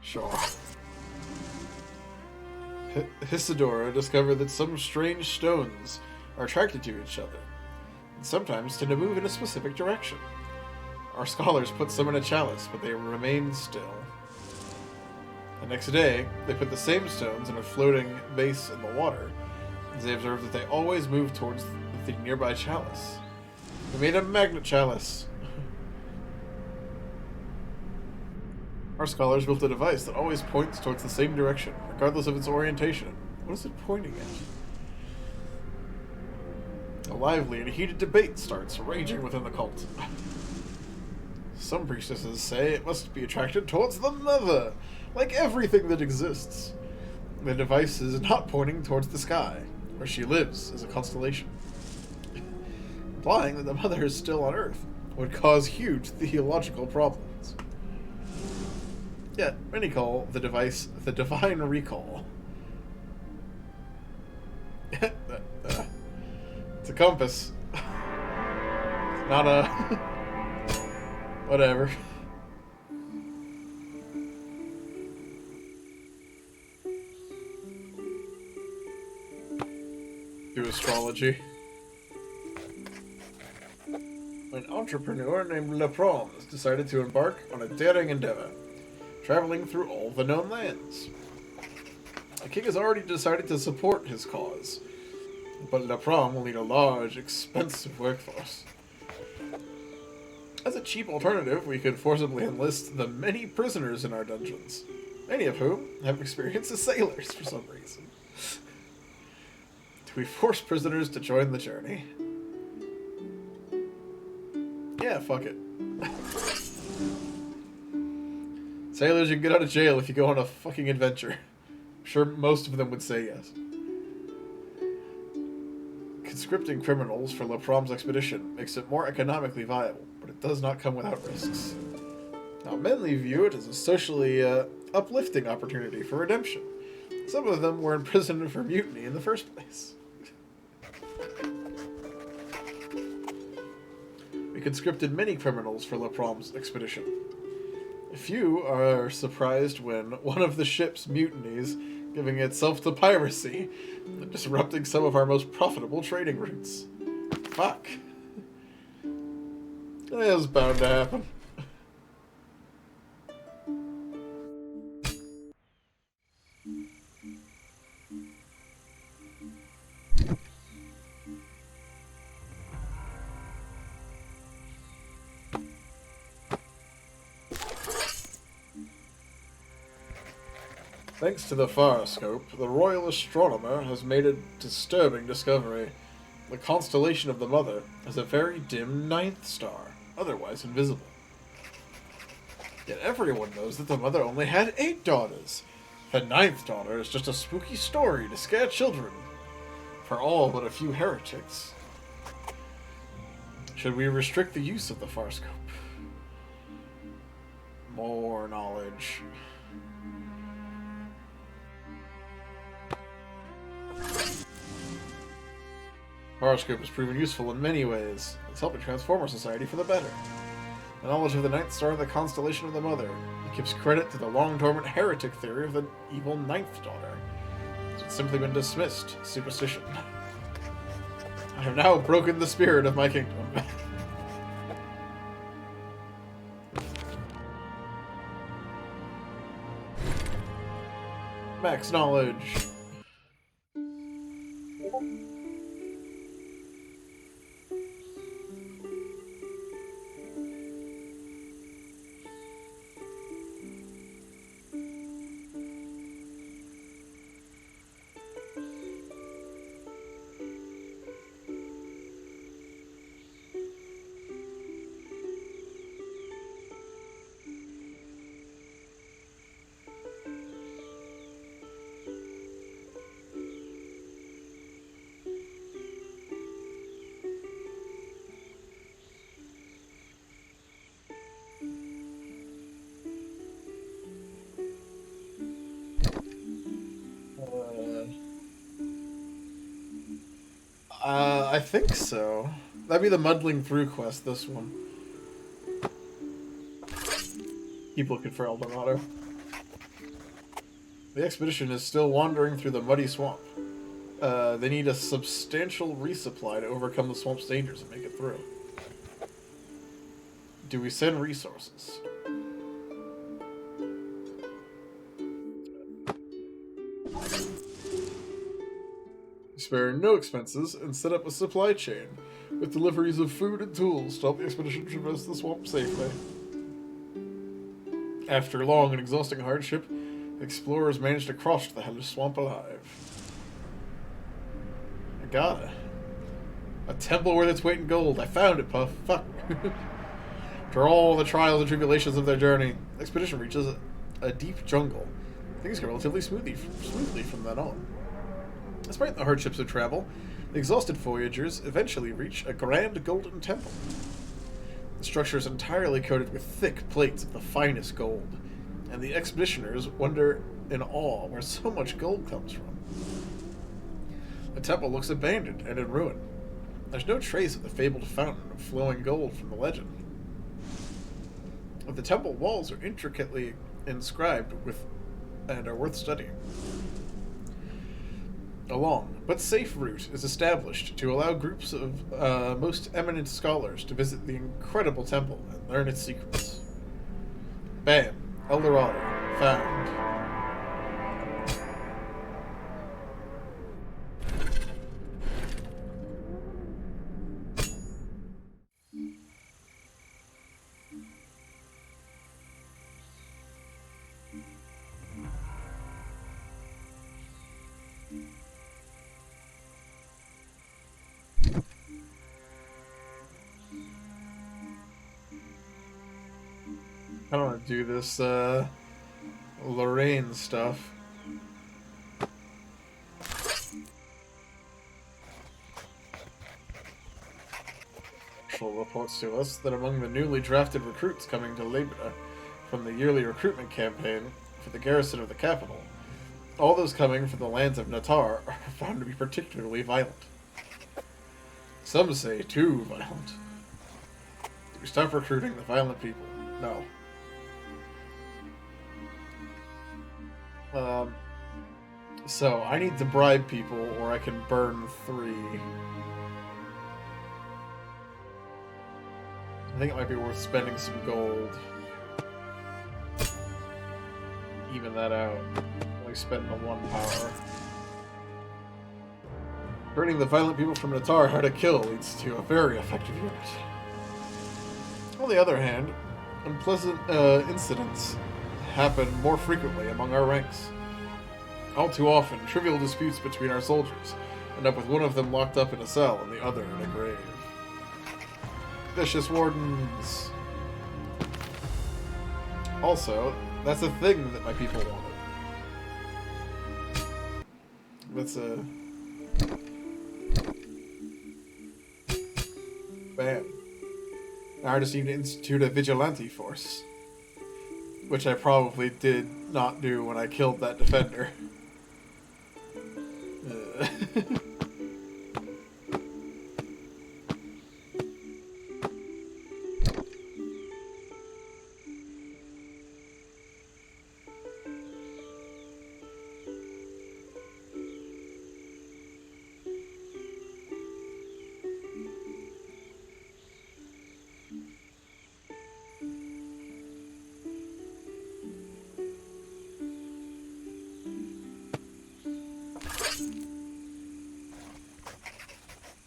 Sure. Isadora discovered that some strange stones are attracted to each other, and sometimes tend to move in a specific direction. Our scholars put some in a chalice, but they remain still. The next day, they put the same stones in a floating base in the water, and they observed that they always moved towards the nearby chalice. They made a magnet chalice. Our scholars built a device that always points towards the same direction, regardless of its orientation. What is it pointing at? A lively and heated debate starts raging within the cult. Some priestesses say it must be attracted towards the mother, like everything that exists. The device is not pointing towards the sky, where she lives as a constellation, implying that the mother is still on Earth, would cause huge theological problems. Yet, many call the device the Divine Recall. It's a compass. Not a... whatever. Do astrology. An entrepreneur named Leprom has decided to embark on a daring endeavor, traveling through all the known lands. The king has already decided to support his cause, but Leprom will need a large, expensive workforce. As a cheap alternative, we could forcibly enlist the many prisoners in our dungeons, many of whom have experience as sailors for some reason. Do we force prisoners to join the journey? Yeah, fuck it. Sailors, you can get out of jail if you go on a fucking adventure. I'm sure most of them would say yes. Conscripting criminals for Leprom's expedition makes it more economically viable, but it does not come without risks. Now, many view it as a socially uplifting opportunity for redemption. Some of them were imprisoned for mutiny in the first place. We conscripted many criminals for Leprom's expedition. Few are surprised when one of the ships mutinies, giving itself to piracy, and disrupting some of our most profitable trading routes. Fuck. It was bound to happen. Thanks to the Farscope, the Royal Astronomer has made a disturbing discovery. The constellation of the Mother is a very dim ninth star, otherwise invisible. Yet everyone knows that the Mother only had 8 daughters. The 9th daughter is just a spooky story to scare children, for all but a few heretics. Should we restrict the use of the Farscope? More knowledge. Horoscope has proven useful in many ways. It's helping transform our society for the better. The knowledge of the 9th star of the constellation of the Mother gives credit to the long-dormant heretic theory of the evil 9th daughter. It's simply been dismissed as superstition. I have now broken the spirit of my kingdom. Max knowledge. I think so. That'd be the muddling through quest, this one. Keep looking for El Dorado. The expedition is still wandering through the muddy swamp. They need a substantial resupply to overcome the swamp's dangers and make it through. Do we send resources? Spare no expenses and set up a supply chain with deliveries of food and tools to help the expedition traverse the swamp safely. After long and exhausting hardship, explorers managed to cross the hellish swamp alive. I got it. A temple worth its weight in gold. I found it, Puff. Fuck. After all the trials and tribulations of their journey, the expedition reaches a deep jungle. Things go relatively smoothly from then on. Despite the hardships of travel, the exhausted voyagers eventually reach a grand golden temple. The The structure is entirely coated with thick plates of the finest gold, and the expeditioners wonder in awe where so much gold comes from. The temple looks abandoned and in ruin. There's no trace of the fabled fountain of flowing gold from the legend. But the temple walls are intricately inscribed with and are worth studying. A long but safe route is established to allow groups of most eminent scholars to visit the incredible temple and learn its secrets. Bam! El Dorado. Found. I don't want to do this, Lorraine stuff. Marshal reports to us that among the newly drafted recruits coming to Lebeda from the yearly recruitment campaign for the garrison of the capital, all those coming from the lands of Natar are found to be particularly violent. Some say too violent. Do we stop recruiting the violent people? No. So I need to bribe people or I can burn 3. I think it might be worth spending some gold. Even that out. Only spend the 1 power. Burning the violent people from Natar hard to kill leads to a very effective unit. On the other hand, unpleasant incidents happen more frequently among our ranks. All too often, trivial disputes between our soldiers end up with one of them locked up in a cell and the other in a grave. Vicious wardens. Also, that's a thing that my people wanted. That's a... Bam. Now I just need to institute a vigilante force. Which I probably did not do when I killed that defender.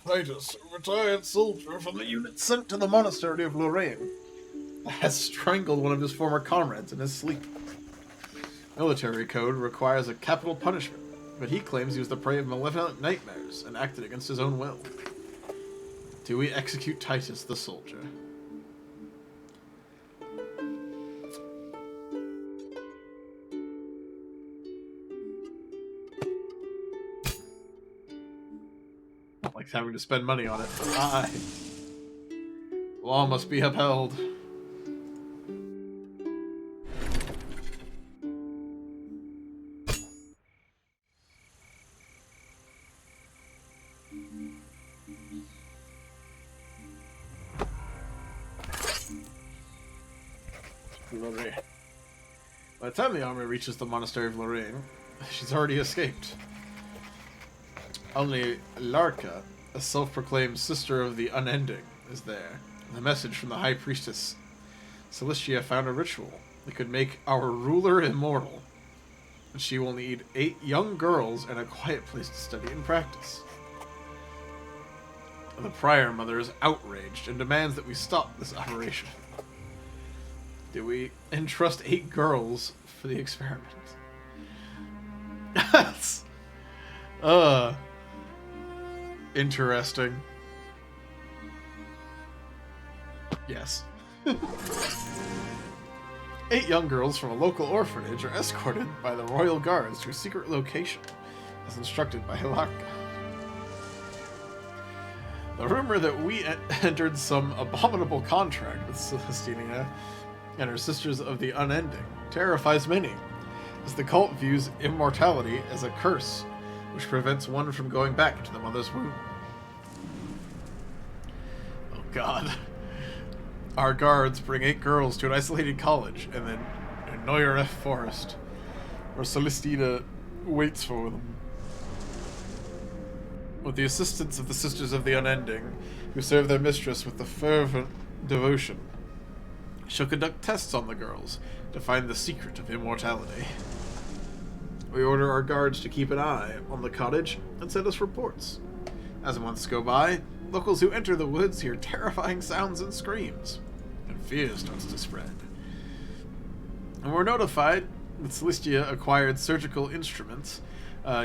Titus, a retired soldier from the unit sent to the monastery of Lorraine, has strangled one of his former comrades in his sleep. Military code requires a capital punishment, but he claims he was the prey of malevolent nightmares and acted against his own will. Do we execute Titus the soldier? Like having to spend money on it. Aye. Law must be upheld. Lorraine. By the time the army reaches the monastery of Lorraine, she's already escaped. Only Larka, a self-proclaimed sister of the Unending, is there. The message from the High Priestess Cilicia found a ritual that could make our ruler immortal. And she will need 8 young girls and a quiet place to study and practice. The Prior Mother is outraged and demands that we stop this operation. Do we entrust 8 girls for the experiment? That's... interesting. Yes. 8 young girls from a local orphanage are escorted by the royal guards to a secret location, as instructed by Hilarka. The rumor that we entered some abominable contract with Celestina and her Sisters of the Unending terrifies many, as the cult views immortality as a curse, which prevents one from going back into the mother's womb. Oh god. Our guards bring 8 girls to an isolated college, and then in Neuerf Forest, where Celestina waits for them. With the assistance of the Sisters of the Unending, who serve their mistress with the fervent devotion, she'll conduct tests on the girls to find the secret of immortality. We order our guards to keep an eye on the cottage and send us reports. As months go by, locals who enter the woods hear terrifying sounds and screams, and fear starts to spread. And we're notified that Celestia acquired surgical instruments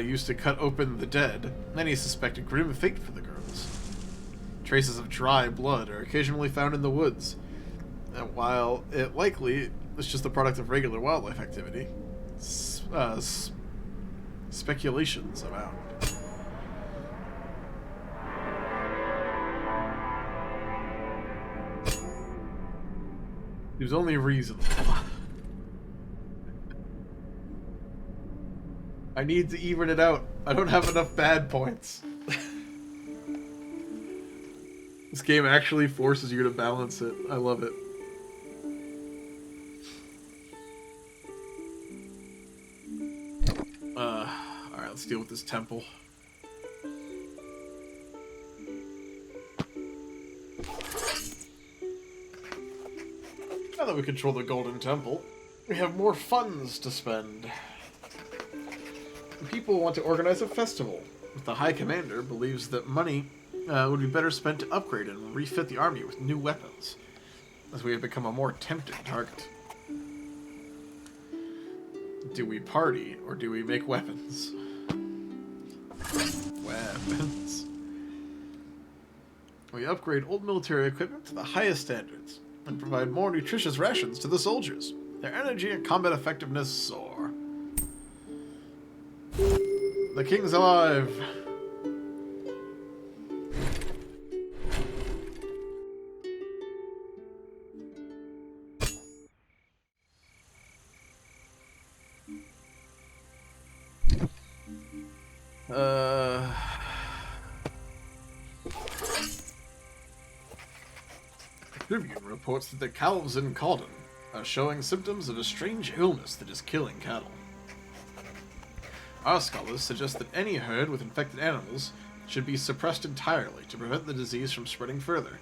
used to cut open the dead. Many suspect a grim fate for the girls. Traces of dry blood are occasionally found in the woods, and while it likely is just the product of regular wildlife activity, speculations abound. It was only reasonable. I need to even it out. I don't have enough bad points. This game actually forces you to balance it. I love it. Alright, let's deal with this temple. Now that we control the Golden Temple, we have more funds to spend. People want to organize a festival, but the High Commander believes that money would be better spent to upgrade and refit the army with new weapons, as we have become a more tempting target. Do we party, or do we make weapons? Weapons. We upgrade old military equipment to the highest standards, and provide more nutritious rations to the soldiers. Their energy and combat effectiveness soar. The king's alive! Tribune reports that the calves in Cawdon are showing symptoms of a strange illness that is killing cattle. Our scholars suggest that any herd with infected animals should be suppressed entirely to prevent the disease from spreading further.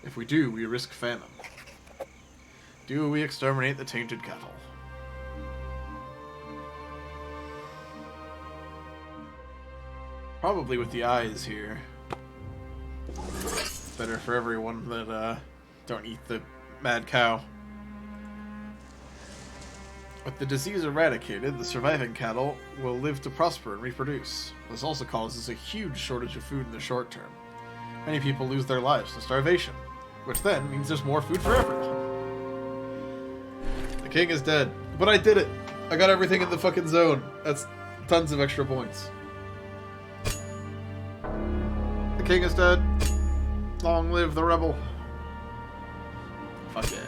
If we do, we risk famine. Do we exterminate the tainted cattle? Probably with the eyes here. Better for everyone that don't eat the mad cow. With the disease eradicated, the surviving cattle will live to prosper and reproduce. This also causes a huge shortage of food in the short term. Many people lose their lives to starvation, which then means there's more food for everyone. The king is dead, but I did it! I got everything in the fucking zone. That's tons of extra points. The king is dead. Long live the rebel. Fuck yeah.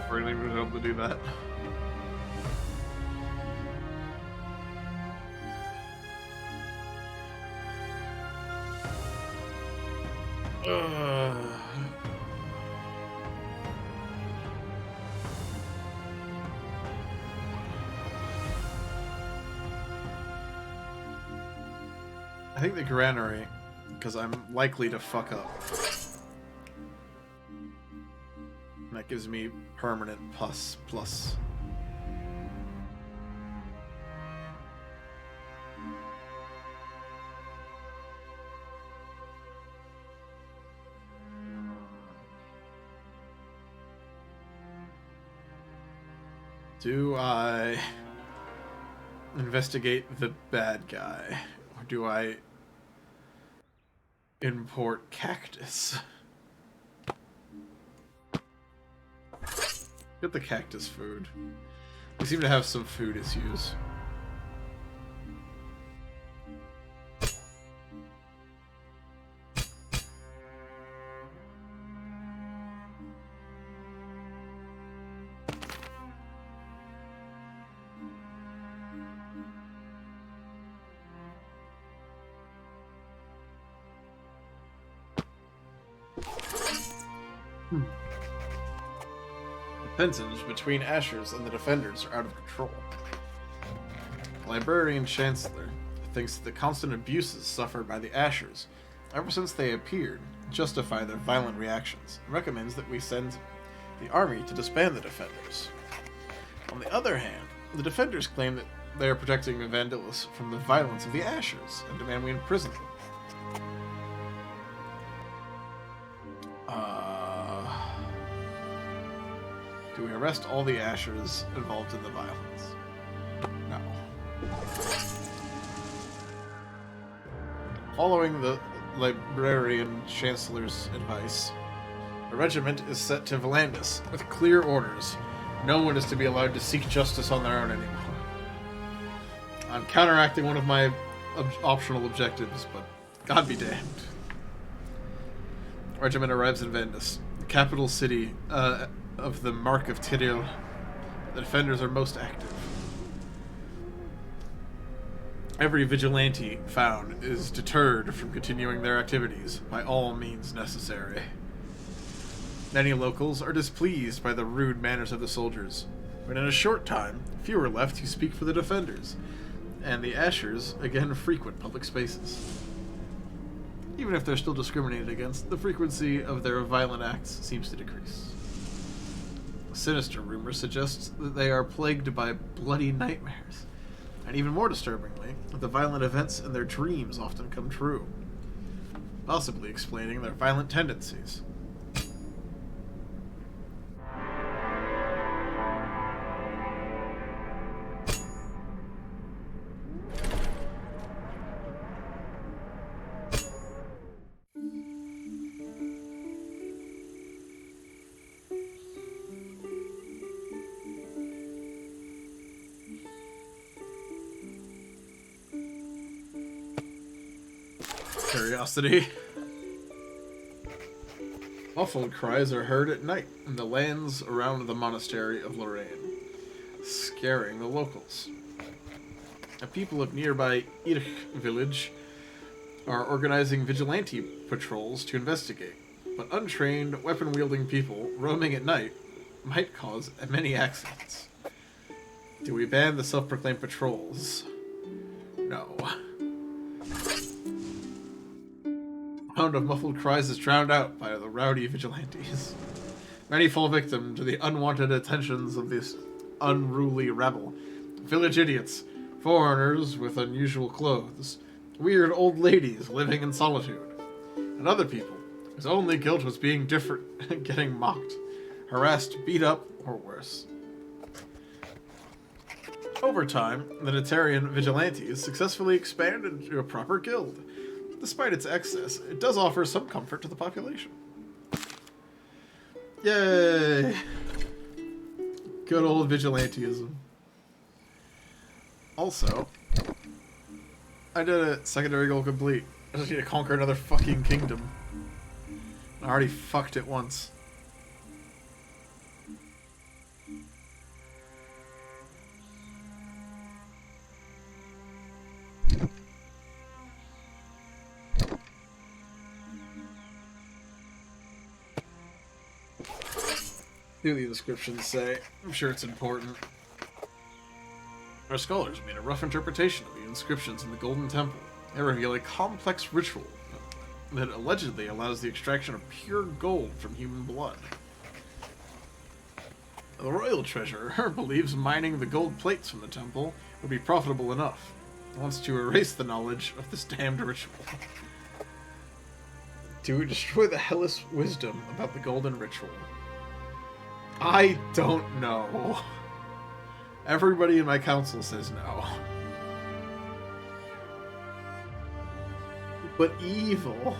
Really was able to do that. I think the granary, because I'm likely to fuck up. That gives me permanent plus. Do I investigate the bad guy? Or do I import cactus? Get the cactus food. We seem to have some food issues. The tensions between Ashers and the Defenders are out of control. The Librarian Chancellor thinks that the constant abuses suffered by the Ashers, ever since they appeared, justify their violent reactions, and recommends that we send the army to disband the Defenders. On the other hand, the Defenders claim that they are protecting Evangelos from the violence of the Ashers, and demand we imprison them. Do we arrest all the Ashers involved in the violence? No. Following the Librarian Chancellor's advice, a regiment is set to Volandis with clear orders. No one is to be allowed to seek justice on their own anymore. I'm counteracting one of my optional objectives, but God be damned. Regiment arrives in Vandis, the capital city of the Mark of Tyril. The Defenders are most active. Every vigilante found is deterred from continuing their activities by all means necessary. Many locals are displeased by the rude manners of the soldiers, but in a short time, few are left who speak for the Defenders, and the Ashers again frequent public spaces. Even if they're still discriminated against, the frequency of their violent acts seems to decrease. A sinister rumor suggests that they are plagued by bloody nightmares, and even more disturbingly, the violent events in their dreams often come true, possibly explaining their violent tendencies. Curiosity. Muffled cries are heard at night in the lands around the monastery of Lorraine, scaring the locals. The people of nearby Irch village are organizing vigilante patrols to investigate, but untrained, weapon-wielding people roaming at night might cause many accidents. Do we ban the self-proclaimed patrols? No. Sound of muffled cries is drowned out by the rowdy vigilantes. Many fall victim to the unwanted attentions of this unruly rabble. Village idiots, foreigners with unusual clothes, weird old ladies living in solitude, and other people whose only guilt was being different, getting mocked, harassed, beat up, or worse. Over time, the Natarian vigilantes successfully expanded into a proper guild. Despite its excess, it does offer some comfort to the population. Yay! Good old vigilantism. Also, I did a secondary goal complete. I just need to conquer another fucking kingdom. I already fucked it once. Do the descriptions say? I'm sure it's important. Our scholars made a rough interpretation of the inscriptions in the Golden Temple. They reveal a complex ritual that allegedly allows the extraction of pure gold from human blood. The royal treasurer believes mining the gold plates from the temple would be profitable enough. He wants to erase the knowledge of this damned ritual. To destroy the hellish wisdom about the golden ritual. I don't know. Everybody in my council says no. But evil.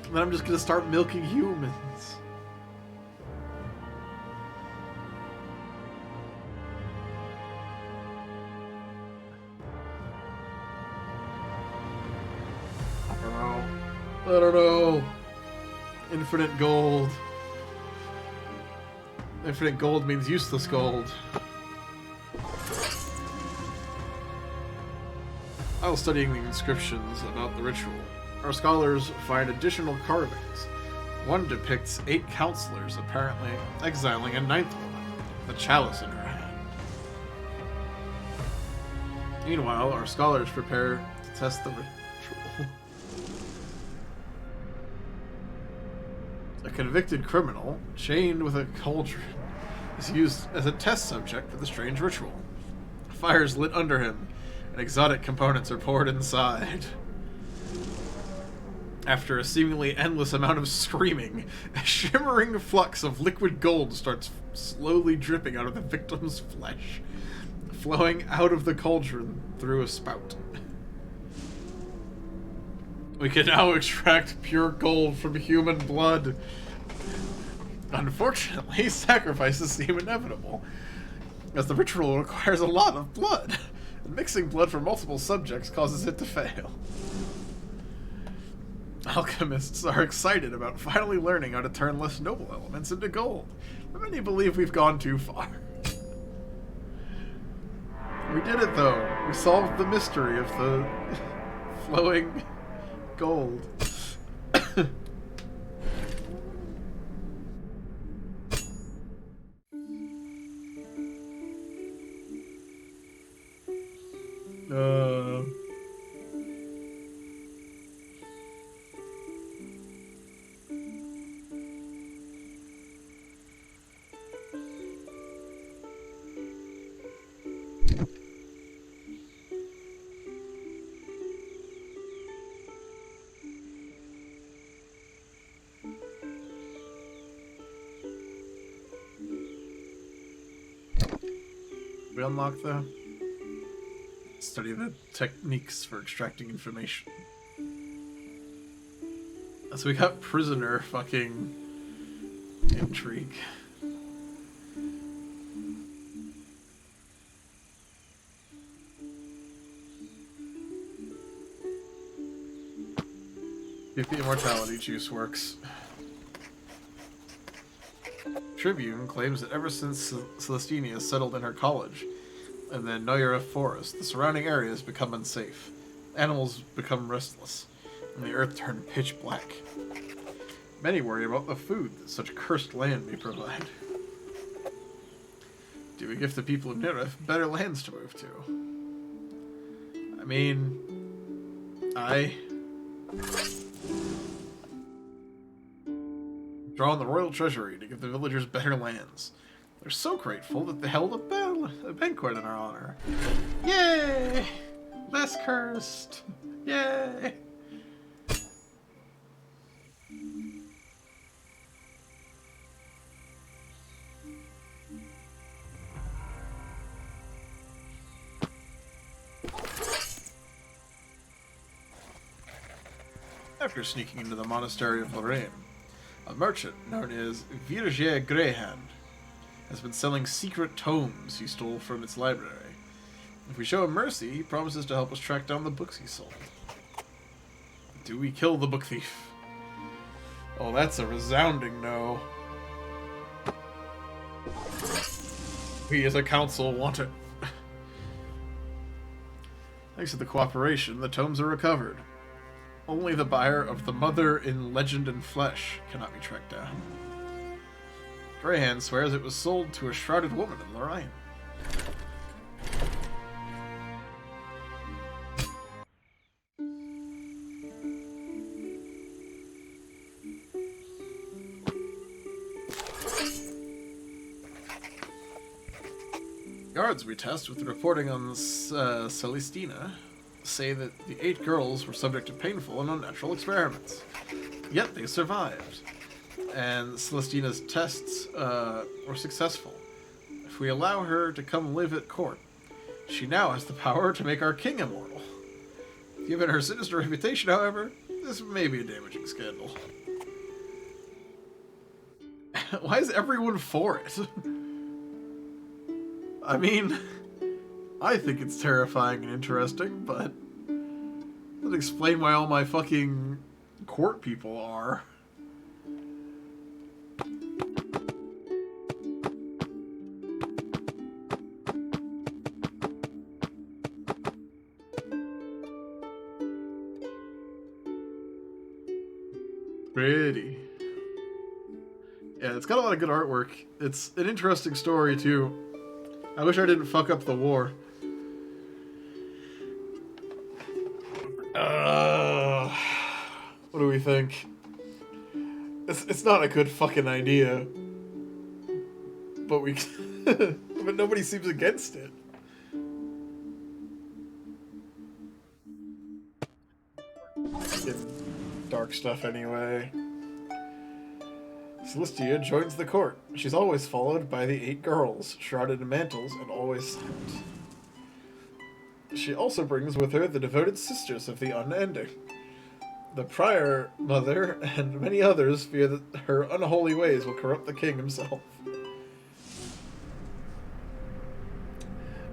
And then I'm just gonna start milking humans. I don't know. Infinite gold. Infinite gold means useless gold. While studying the inscriptions about the ritual, our scholars find additional carvings. One depicts 8 counselors apparently exiling a 9th woman, the chalice in her hand. Meanwhile, our scholars prepare to test the ritual. A convicted criminal, chained with a cauldron, is used as a test subject for the strange ritual. Fire is lit under him, and exotic components are poured inside. After a seemingly endless amount of screaming, a shimmering flux of liquid gold starts slowly dripping out of the victim's flesh, flowing out of the cauldron through a spout. We can now extract pure gold from human blood. Unfortunately, sacrifices seem inevitable, as the ritual requires a lot of blood, and mixing blood from multiple subjects causes it to fail. Alchemists are excited about finally learning how to turn less noble elements into gold, but many believe we've gone too far. We did it, though. We solved the mystery of the flowing gold. We unlock the study the techniques for extracting information. So we got prisoner fucking intrigue. If the immortality juice works. Tribune claims that ever since Celestina settled in her college, and then Noyera Forest, the surrounding area has become unsafe. Animals become restless, and the earth turned pitch black. Many worry about the food that such cursed land may provide. Do we give the people of Nirith better lands to move to? I mean, draw on the royal treasury to give the villagers better lands. They're so grateful that they held a banquet in our honor. Yay! Less cursed! Yay! After sneaking into the monastery of Lorraine, a merchant known as Virgier Greyhand has been selling secret tomes he stole from its library. If we show him mercy, he promises to help us track down the books he sold. Do we kill the book thief? Oh, that's a resounding no. We as a council want it. Thanks to the cooperation, the tomes are recovered. Only the buyer of the Mother in Legend and Flesh cannot be tracked down. Greyhand swears it was sold to a shrouded woman in Lorraine. Guards we test with the reporting on Celestina say that the 8 girls were subject to painful and unnatural experiments. Yet they survived. And Celestina's tests were successful. if we allow her to come live at court, she now has the power to make our king immortal. Given her sinister reputation, however, this may be a damaging scandal. Why is everyone for it? I mean, I think it's terrifying and interesting, but that doesn't explain why all my fucking court people are. Pretty. Yeah, it's got a lot of good artwork. It's an interesting story, too. I wish I didn't fuck up the war. What do we think? It's not a good fucking idea. But we... but nobody seems against it. Dark stuff anyway. Celestia joins the court. She's always followed by the 8 girls, shrouded in mantles and always silent. She also brings with her the devoted sisters of the Unending. The prior mother and many others fear that her unholy ways will corrupt the king himself.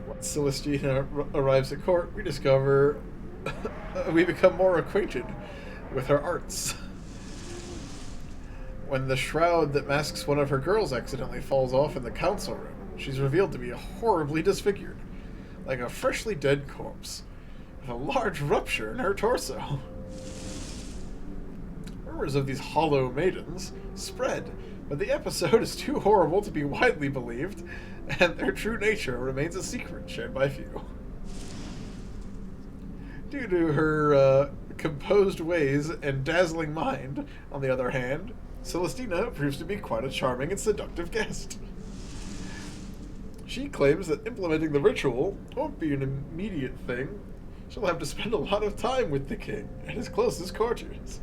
Once Celestina arrives at court, we discover we become more acquainted with her arts. When the shroud that masks one of her girls accidentally falls off in the council room, she's revealed to be horribly disfigured, like a freshly dead corpse, with a large rupture in her torso. Rumors of these hollow maidens spread, but the episode is too horrible to be widely believed, and their true nature remains a secret shared by few. Due to her composed ways and dazzling mind, on the other hand, Celestina proves to be quite a charming and seductive guest. She claims that implementing the ritual won't be an immediate thing. She'll have to spend a lot of time with the king and his closest courtiers.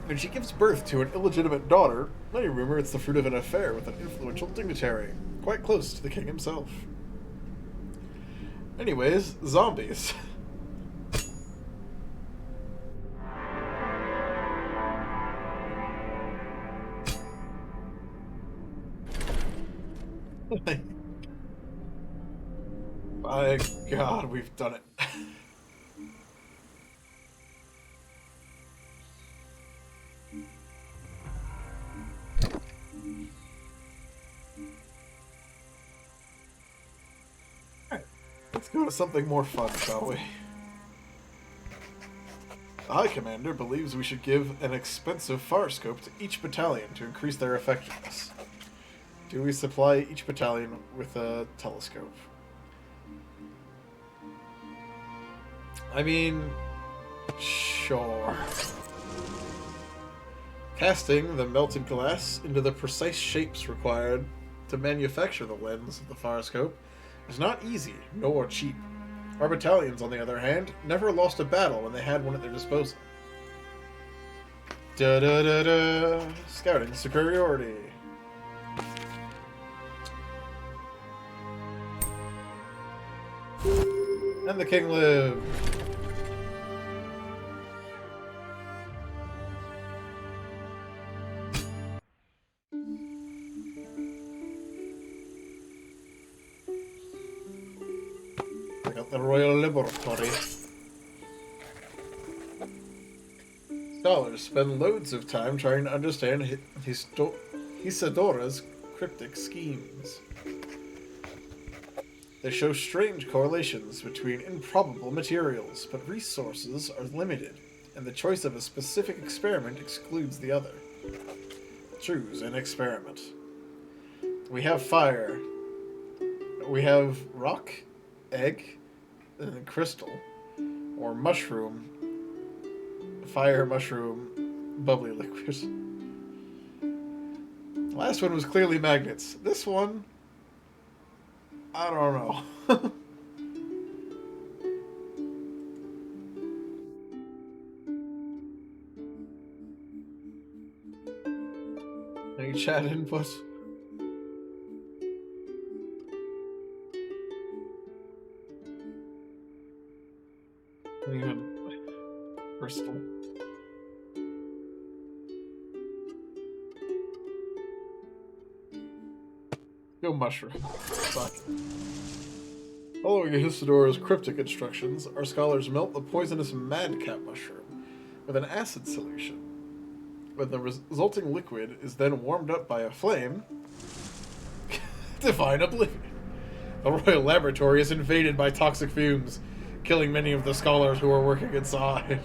When she gives birth to an illegitimate daughter, many rumor it's the fruit of an affair with an influential dignitary, quite close to the king himself. Anyways, zombies. My God, we've done it. Alright, let's go to something more fun, shall we? The High Commander believes we should give an expensive farscope to each battalion to increase their effectiveness. Do we supply each battalion with a telescope? I mean, sure. Casting the melted glass into the precise shapes required to manufacture the lens of the farscope is not easy, nor cheap. Our battalions, on the other hand, never lost a battle when they had one at their disposal. Da-da-da-da! Scouting superiority. And the king lived. I got the Royal Laboratory. Scholars spend loads of time trying to understand Isadora's cryptic schemes. They show strange correlations between improbable materials, but resources are limited, and the choice of a specific experiment excludes the other. Choose an experiment. We have fire. We have rock, egg, and then crystal, or mushroom, fire, mushroom, bubbly liquid. The last one was clearly magnets. This one, I don't know. Any chat input? Even Bristol. Go mushroom. Fuck. Following Hisidora's cryptic instructions, our scholars melt the poisonous madcap mushroom with an acid solution. When the resulting liquid is then warmed up by a flame, divine oblivion. The royal laboratory is invaded by toxic fumes, killing many of the scholars who are working inside.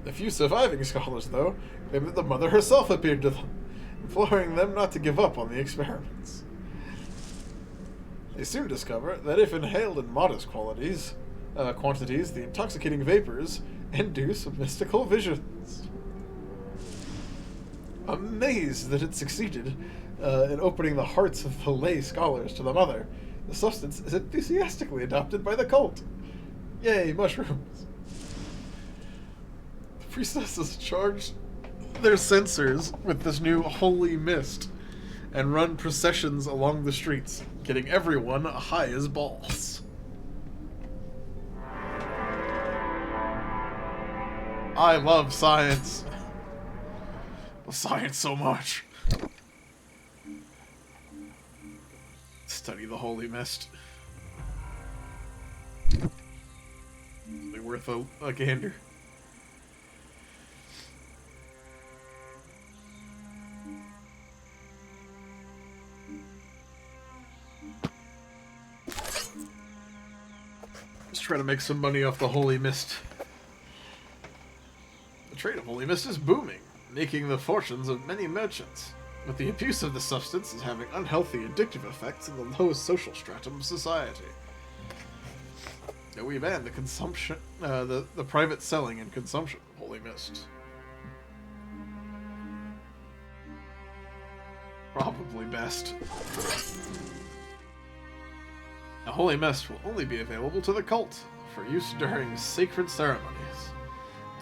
The few surviving scholars, though, claim that the mother herself appeared to them, imploring them not to give up on the experiments. They soon discover that if inhaled in modest quantities, the intoxicating vapors induce mystical visions. Amazed that it succeeded in opening the hearts of the lay scholars to the mother, the substance is enthusiastically adopted by the cult. Yay, mushrooms. The priestesses charge their censers with this new holy mist and run processions along the streets, getting everyone high as balls. I love science. I love science so much. Study the holy mist. Be worth a gander. Just try to make some money off the holy mist. The trade of holy mist is booming, making the fortunes of many merchants. But the abuse of the substance is having unhealthy, addictive effects in the lowest social stratum of society. We ban the consumption, the private selling and consumption of holy mist. Probably best. The holy mist will only be available to the cult for use during sacred ceremonies.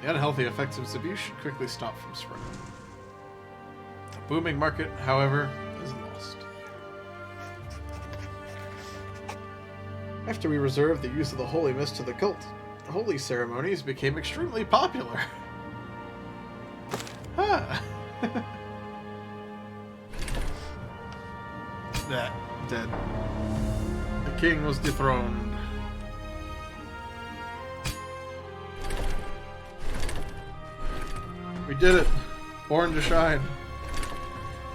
The unhealthy effects of its abuse should quickly stop from spreading. The booming market, however, is lost. After we reserved the use of the holy mist to the cult, holy ceremonies became extremely popular. Huh. That dead. The king was dethroned. We did it. Born to shine.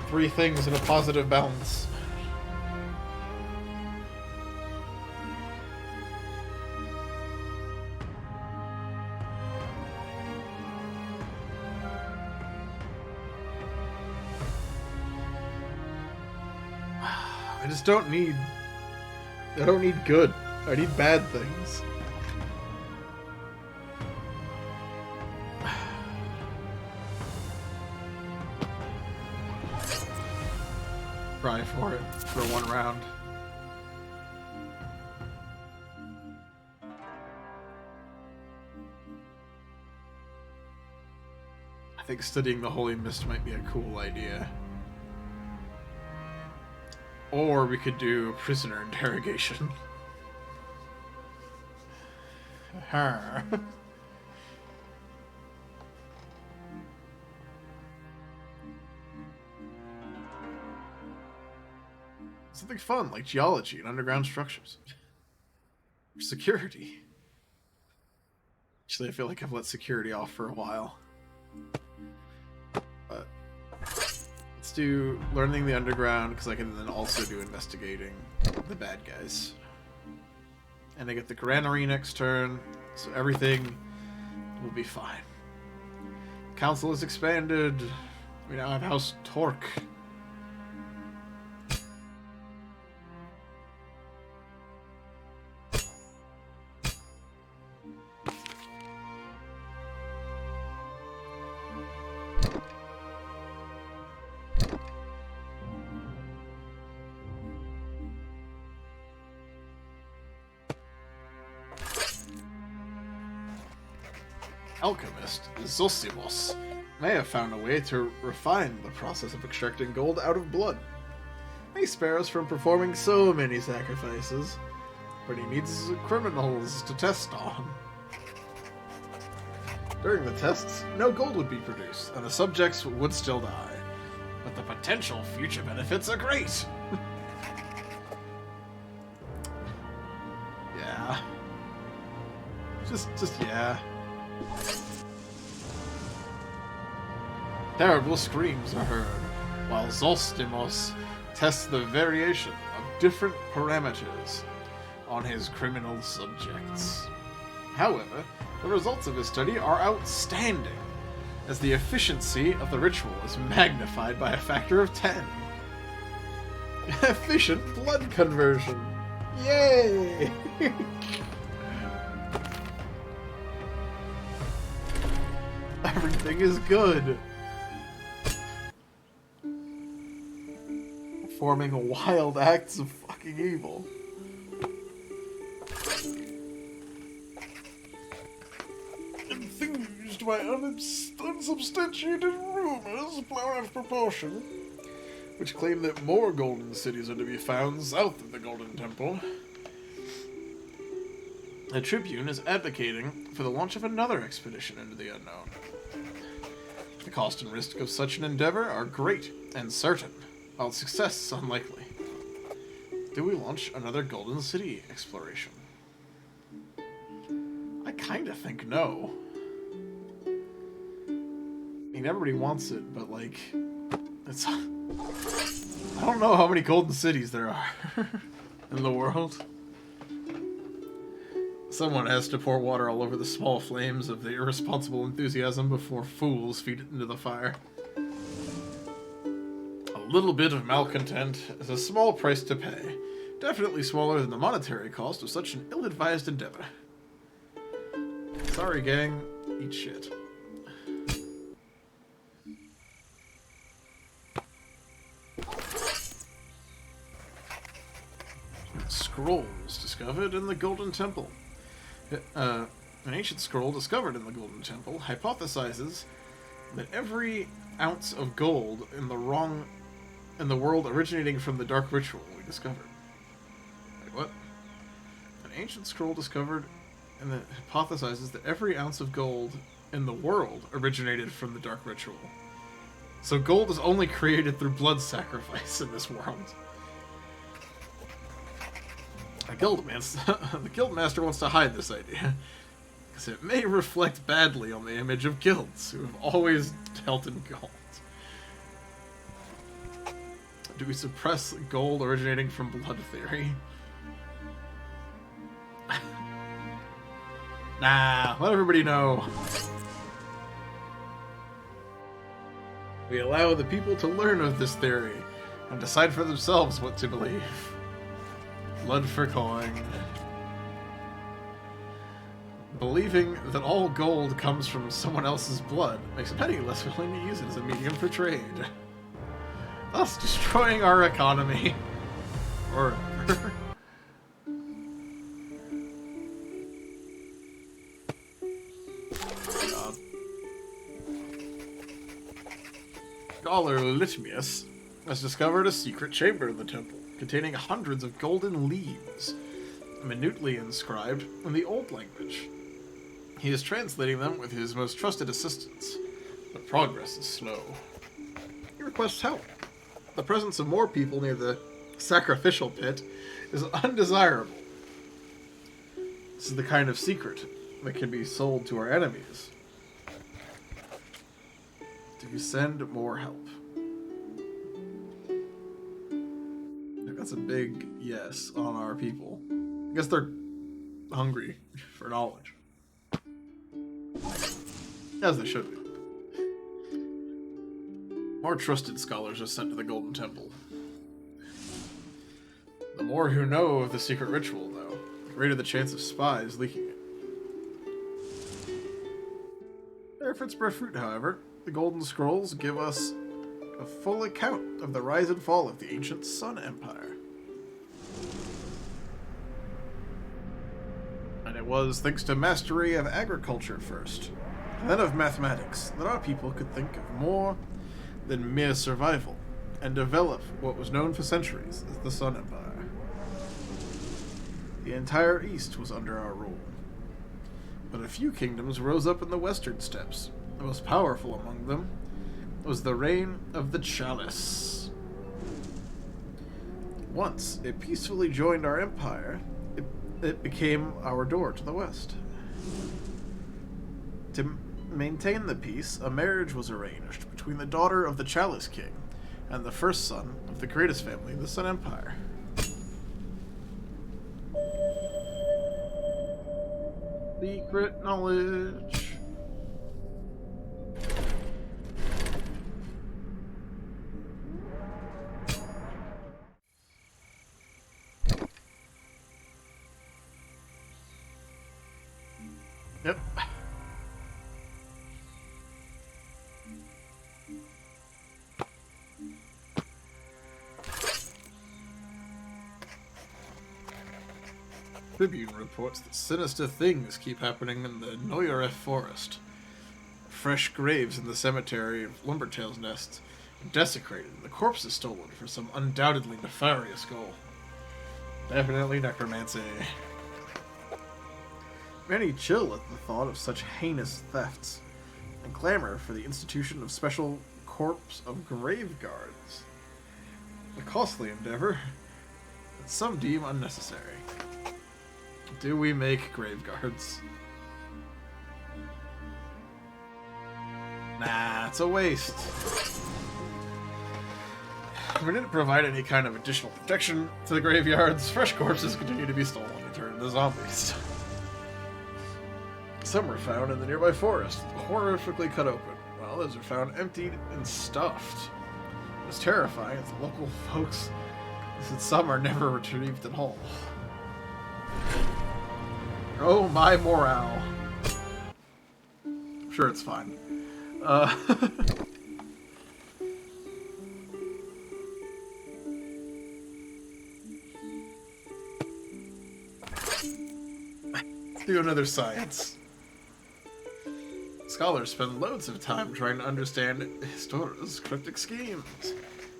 3 things in a positive balance. I just don't need... I don't need good. I need bad things. Try for it for 1 round. I think studying the Holy Mist might be a cool idea. Or we could do prisoner interrogation. Something fun like geology and underground structures. Or security. Actually, I feel like I've let security off for a while. But let's do learning the underground, because I can then also do investigating the bad guys. And I get the granary next turn, so everything will be fine. Council is expanded. We now have House Torque. Alchemist Zosimos. may have found a way to refine the process of extracting gold out of blood. May spare us from performing so many sacrifices, but he needs criminals to test on. During the tests, no gold would be produced, and the subjects would still die. But the potential future benefits are great! Yeah. Just yeah. Terrible screams are heard, while Zolstimos tests the variation of different parameters on his criminal subjects. However, the results of his study are outstanding, as the efficiency of the ritual is magnified by a factor of 10. Efficient blood conversion! Yay! Everything is good! Performing wild acts of fucking evil. Enthused by unsubstantiated rumors blown out of proportion, which claim that more golden cities are to be found south of the Golden Temple, the Tribune is advocating for the launch of another expedition into the unknown. The cost and risk of such an endeavor are great and certain, while success is unlikely. Do we launch another Golden City exploration? I kinda think no. I mean, everybody wants it, but like, it's... I don't know how many Golden Cities there are in the world. Someone has to pour water all over the small flames of the irresponsible enthusiasm before fools feed it into the fire. A little bit of malcontent is a small price to pay. Definitely smaller than the monetary cost of such an ill-advised endeavor. Sorry, gang. Eat shit. Scrolls discovered in the Golden Temple. An ancient scroll discovered in the Golden Temple hypothesizes that every ounce of gold in the world originating from the dark ritual we discovered. Wait, what? An ancient scroll discovered and that hypothesizes that every ounce of gold in the world originated from the dark ritual. So gold is only created through blood sacrifice in this world. The Guildmaster wants to hide this idea, because it may reflect badly on the image of guilds, who have always dealt in gold. Do we suppress gold originating from blood theory? Nah, let everybody know. We allow the people to learn of this theory, and decide for themselves what to believe. Blood for coin. Believing that all gold comes from someone else's blood makes many less willing to use it as a medium for trade, thus destroying our economy. Or Scholar Litmius has discovered a secret chamber in the temple, containing hundreds of golden leaves, minutely inscribed in the Old Language. He is translating them with his most trusted assistants, but progress is slow. He requests help. The presence of more people near the sacrificial pit is undesirable. This is the kind of secret that can be sold to our enemies. Do you send more help? That's a big yes on our people. I guess they're hungry for knowledge. As they should be. More trusted scholars are sent to the Golden Temple. The more who know of the secret ritual, though, the greater the chance of spies leaking it. Their efforts bear fruit, however. The Golden Scrolls give us a full account of the rise and fall of the ancient Sun Empire. And it was thanks to mastery of agriculture first, And then of mathematics, that our people could think of more than mere survival, and develop what was known for centuries as the Sun Empire. The entire East was under our rule. But a few kingdoms rose up in the western steppes. The most powerful among them was the reign of the Chalice. Once it peacefully joined our empire, it became our door to the west. To maintain the peace, a marriage was arranged between the daughter of the Chalice King and the first son of the greatest family in the Sun Empire. Secret knowledge. Yep. Tribune reports that sinister things keep happening in the Noyoref forest. Fresh graves in the cemetery of Lumbertail's nests are desecrated and the corpses stolen for some undoubtedly nefarious goal. Definitely necromancy. Many chill at the thought of such heinous thefts, and clamor for the institution of special corps of grave guards. A costly endeavor, that some deem unnecessary. Do we make grave guards? Nah, it's a waste. We didn't provide any kind of additional protection to the graveyards. Fresh corpses continue to be stolen and turned into zombies. Some were found in the nearby forest, horrifically cut open, while others were found emptied and stuffed. It was terrifying as the local folks said some are never retrieved at all. Oh, my morale. I'm sure it's fine. Let's do another science. Scholars spend loads of time trying to understand Histora's cryptic schemes.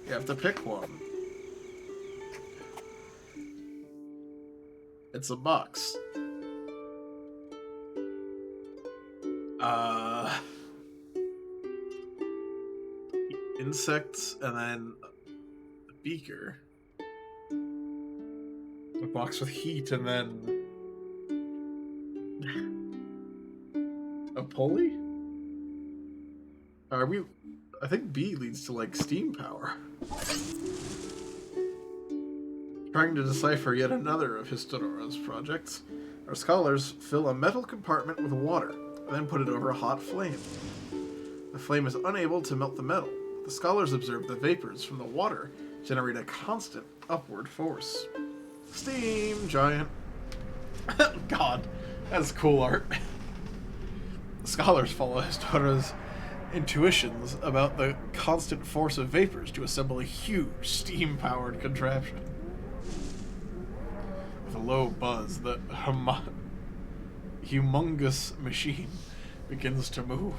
You have to pick one. It's a box. Insects, and then a beaker. A box with heat, and then a pulley? Are we... I think B leads to, like, steam power. Trying to decipher yet another of Histora's projects, our scholars fill a metal compartment with water, and then put it over a hot flame. The flame is unable to melt the metal. The scholars observe the vapors from the water generate a constant upward force. Steam giant. God, that's cool art. The scholars follow Histora's intuitions about the constant force of vapors to assemble a huge steam-powered contraption. With a low buzz, the humongous machine begins to move.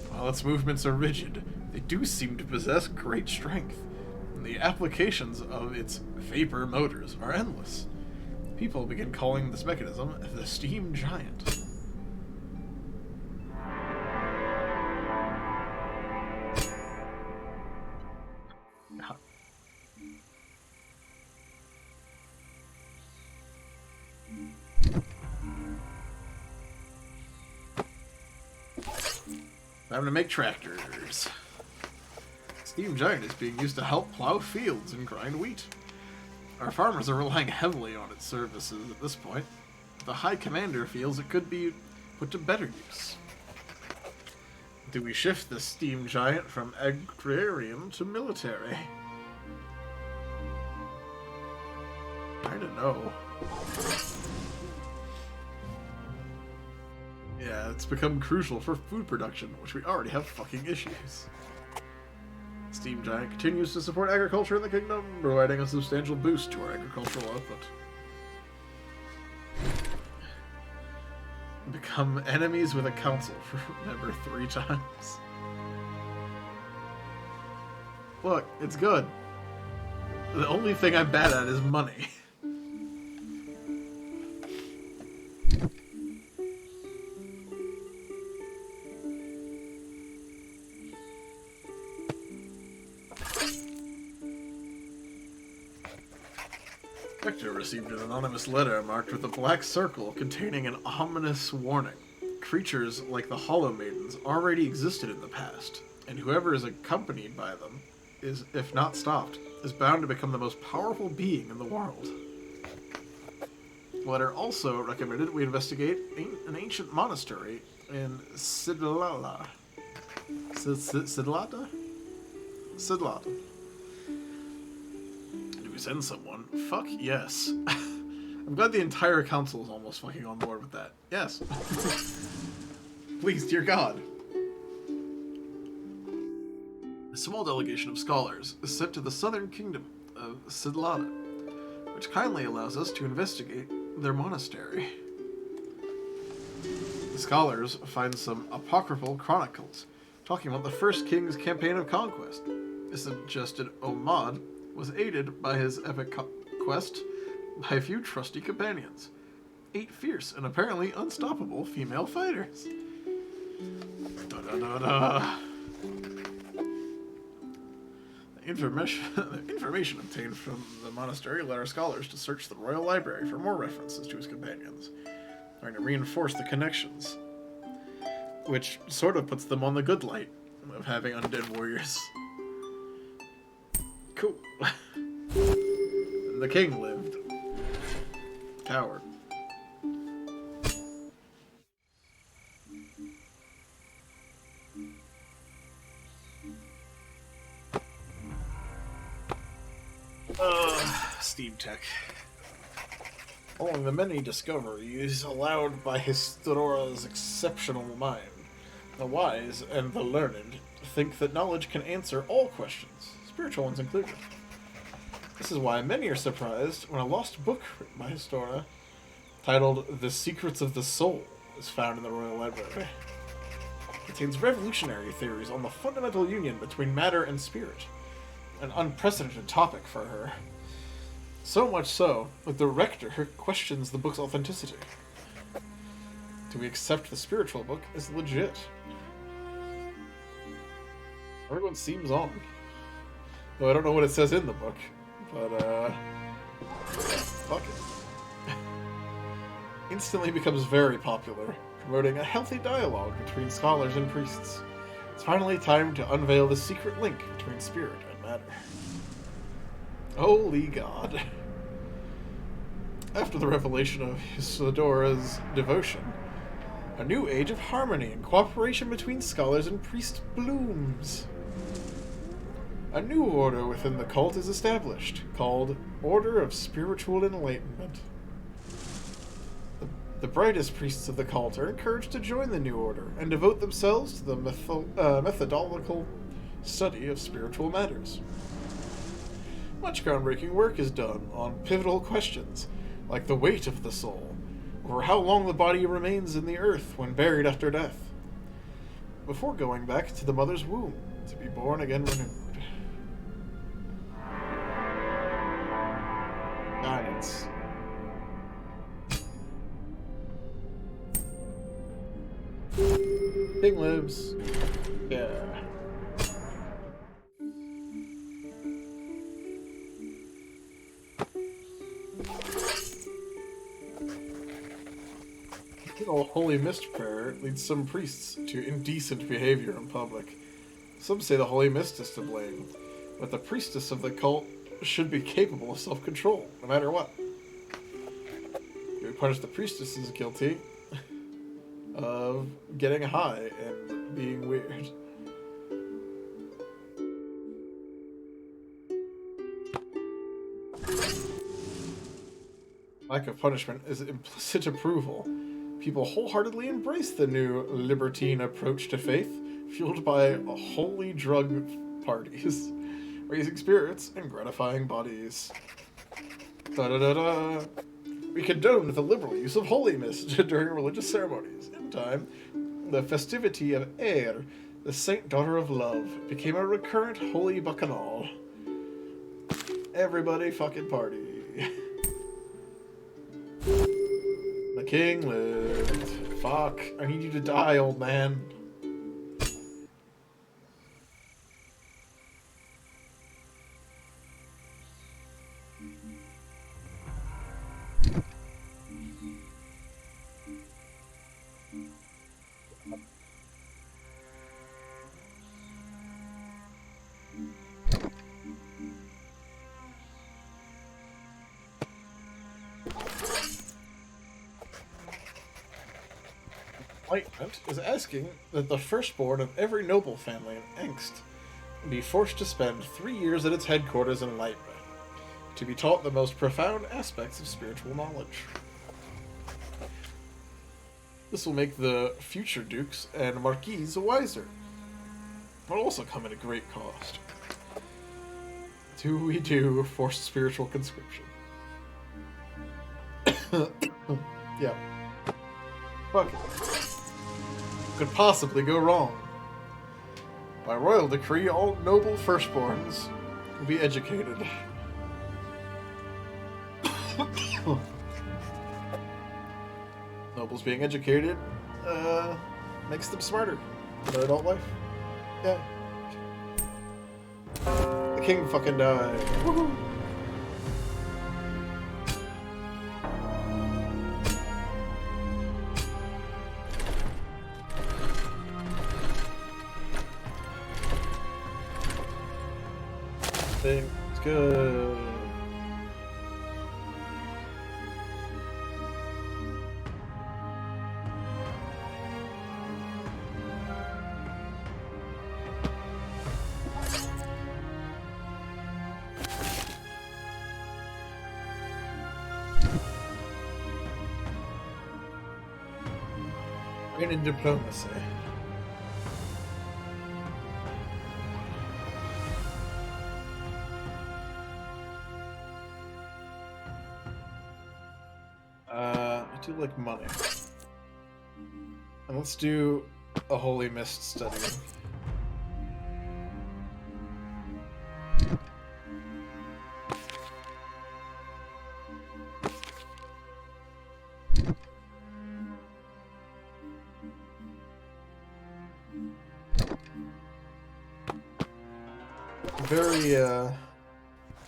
While its movements are rigid, they do seem to possess great strength, and the applications of its vapor motors are endless. People begin calling this mechanism the steam giant. Time to make tractors. Steam Giant is being used to help plow fields and grind wheat. Our farmers are relying heavily on its services at this point. The High Commander feels it could be put to better use. Do we shift the Steam Giant from agrarian to military? I don't know. Yeah, it's become crucial for food production, which we already have fucking issues. Steam Giant continues to support agriculture in the kingdom, providing a substantial boost to our agricultural output. Become enemies with a council. Remember 3 times. Look, it's good. The only thing I'm bad at is money. Vector received an anonymous letter marked with a black circle containing an ominous warning. Creatures like the Hollow Maidens already existed in the past, and whoever is accompanied by them is, if not stopped, is bound to become the most powerful being in the world. The letter also recommended we investigate an ancient monastery in Sidlala. Sidlata? Sidlata. Do we send someone? Fuck yes. I'm glad the entire council is almost fucking on board with that. Yes. Please, dear God. A small delegation of scholars is sent to the southern kingdom of Sidlata, which kindly allows us to investigate their monastery. The scholars find some apocryphal chronicles talking about the first king's campaign of conquest. It suggested Omad was aided by his epic quest by a few trusty companions, 8 fierce and apparently unstoppable female fighters. Da-da-da-da. The information obtained from the monastery led our scholars to search the royal library for more references to his companions, trying to reinforce the connections, which sort of puts them on the good light of having undead warriors. Cool. The king lived. Coward. Steam tech. Among the many discoveries allowed by Histora's exceptional mind, the wise and the learned think that knowledge can answer all questions, spiritual ones included. This is why many are surprised when a lost book written by Histora, titled The Secrets of the Soul, is found in the Royal Library. It contains revolutionary theories on the fundamental union between matter and spirit, an unprecedented topic for her. So much so that the rector questions the book's authenticity. Do we accept the spiritual book as legit? Everyone seems on. Though I don't know what it says in the book, but fuck it. Instantly becomes very popular, promoting a healthy dialogue between scholars and priests. It's finally time to unveil the secret link between spirit and matter. Holy God. After the revelation of Isidora's devotion, a new age of harmony and cooperation between scholars and priests blooms. A new order within the cult is established, called Order of Spiritual Enlightenment. The brightest priests of the cult are encouraged to join the new order and devote themselves to the methodological study of spiritual matters. Much groundbreaking work is done on pivotal questions, like the weight of the soul, or how long the body remains in the earth when buried after death, before going back to the mother's womb to be born again renewed. Guidance. King lives. Yeah. The Holy Mist prayer leads some priests to indecent behavior in public. Some say the Holy Mist is to blame, but the priestess of the cult should be capable of self-control, no matter what. We punish the priestess as guilty of getting high and being weird. Lack of punishment is implicit approval. People wholeheartedly embrace the new libertine approach to faith, fueled by holy drug parties, raising spirits and gratifying bodies. Da-da-da-da. We condone the liberal use of holy mist during religious ceremonies. In time, the festivity of Air, the saint daughter of love, became a recurrent holy bacchanal. Everybody fucking party. The king lived. Fuck. I need you to die, old man. Enlightenment is asking that the firstborn of every noble family in Angst be forced to spend 3 years at its headquarters in Lightbay, to be taught the most profound aspects of spiritual knowledge. This will make the future dukes and marquises wiser, but also come at a great cost. Do we do forced spiritual conscription? Yeah. Fuck it. Could possibly go wrong. By royal decree, all noble firstborns will be educated. Nobles being educated makes them smarter in their adult life. Yeah. The king fucking died. Woohoo! It's good. We're in diplomacy. I do like money. And let's do a Holy Mist study.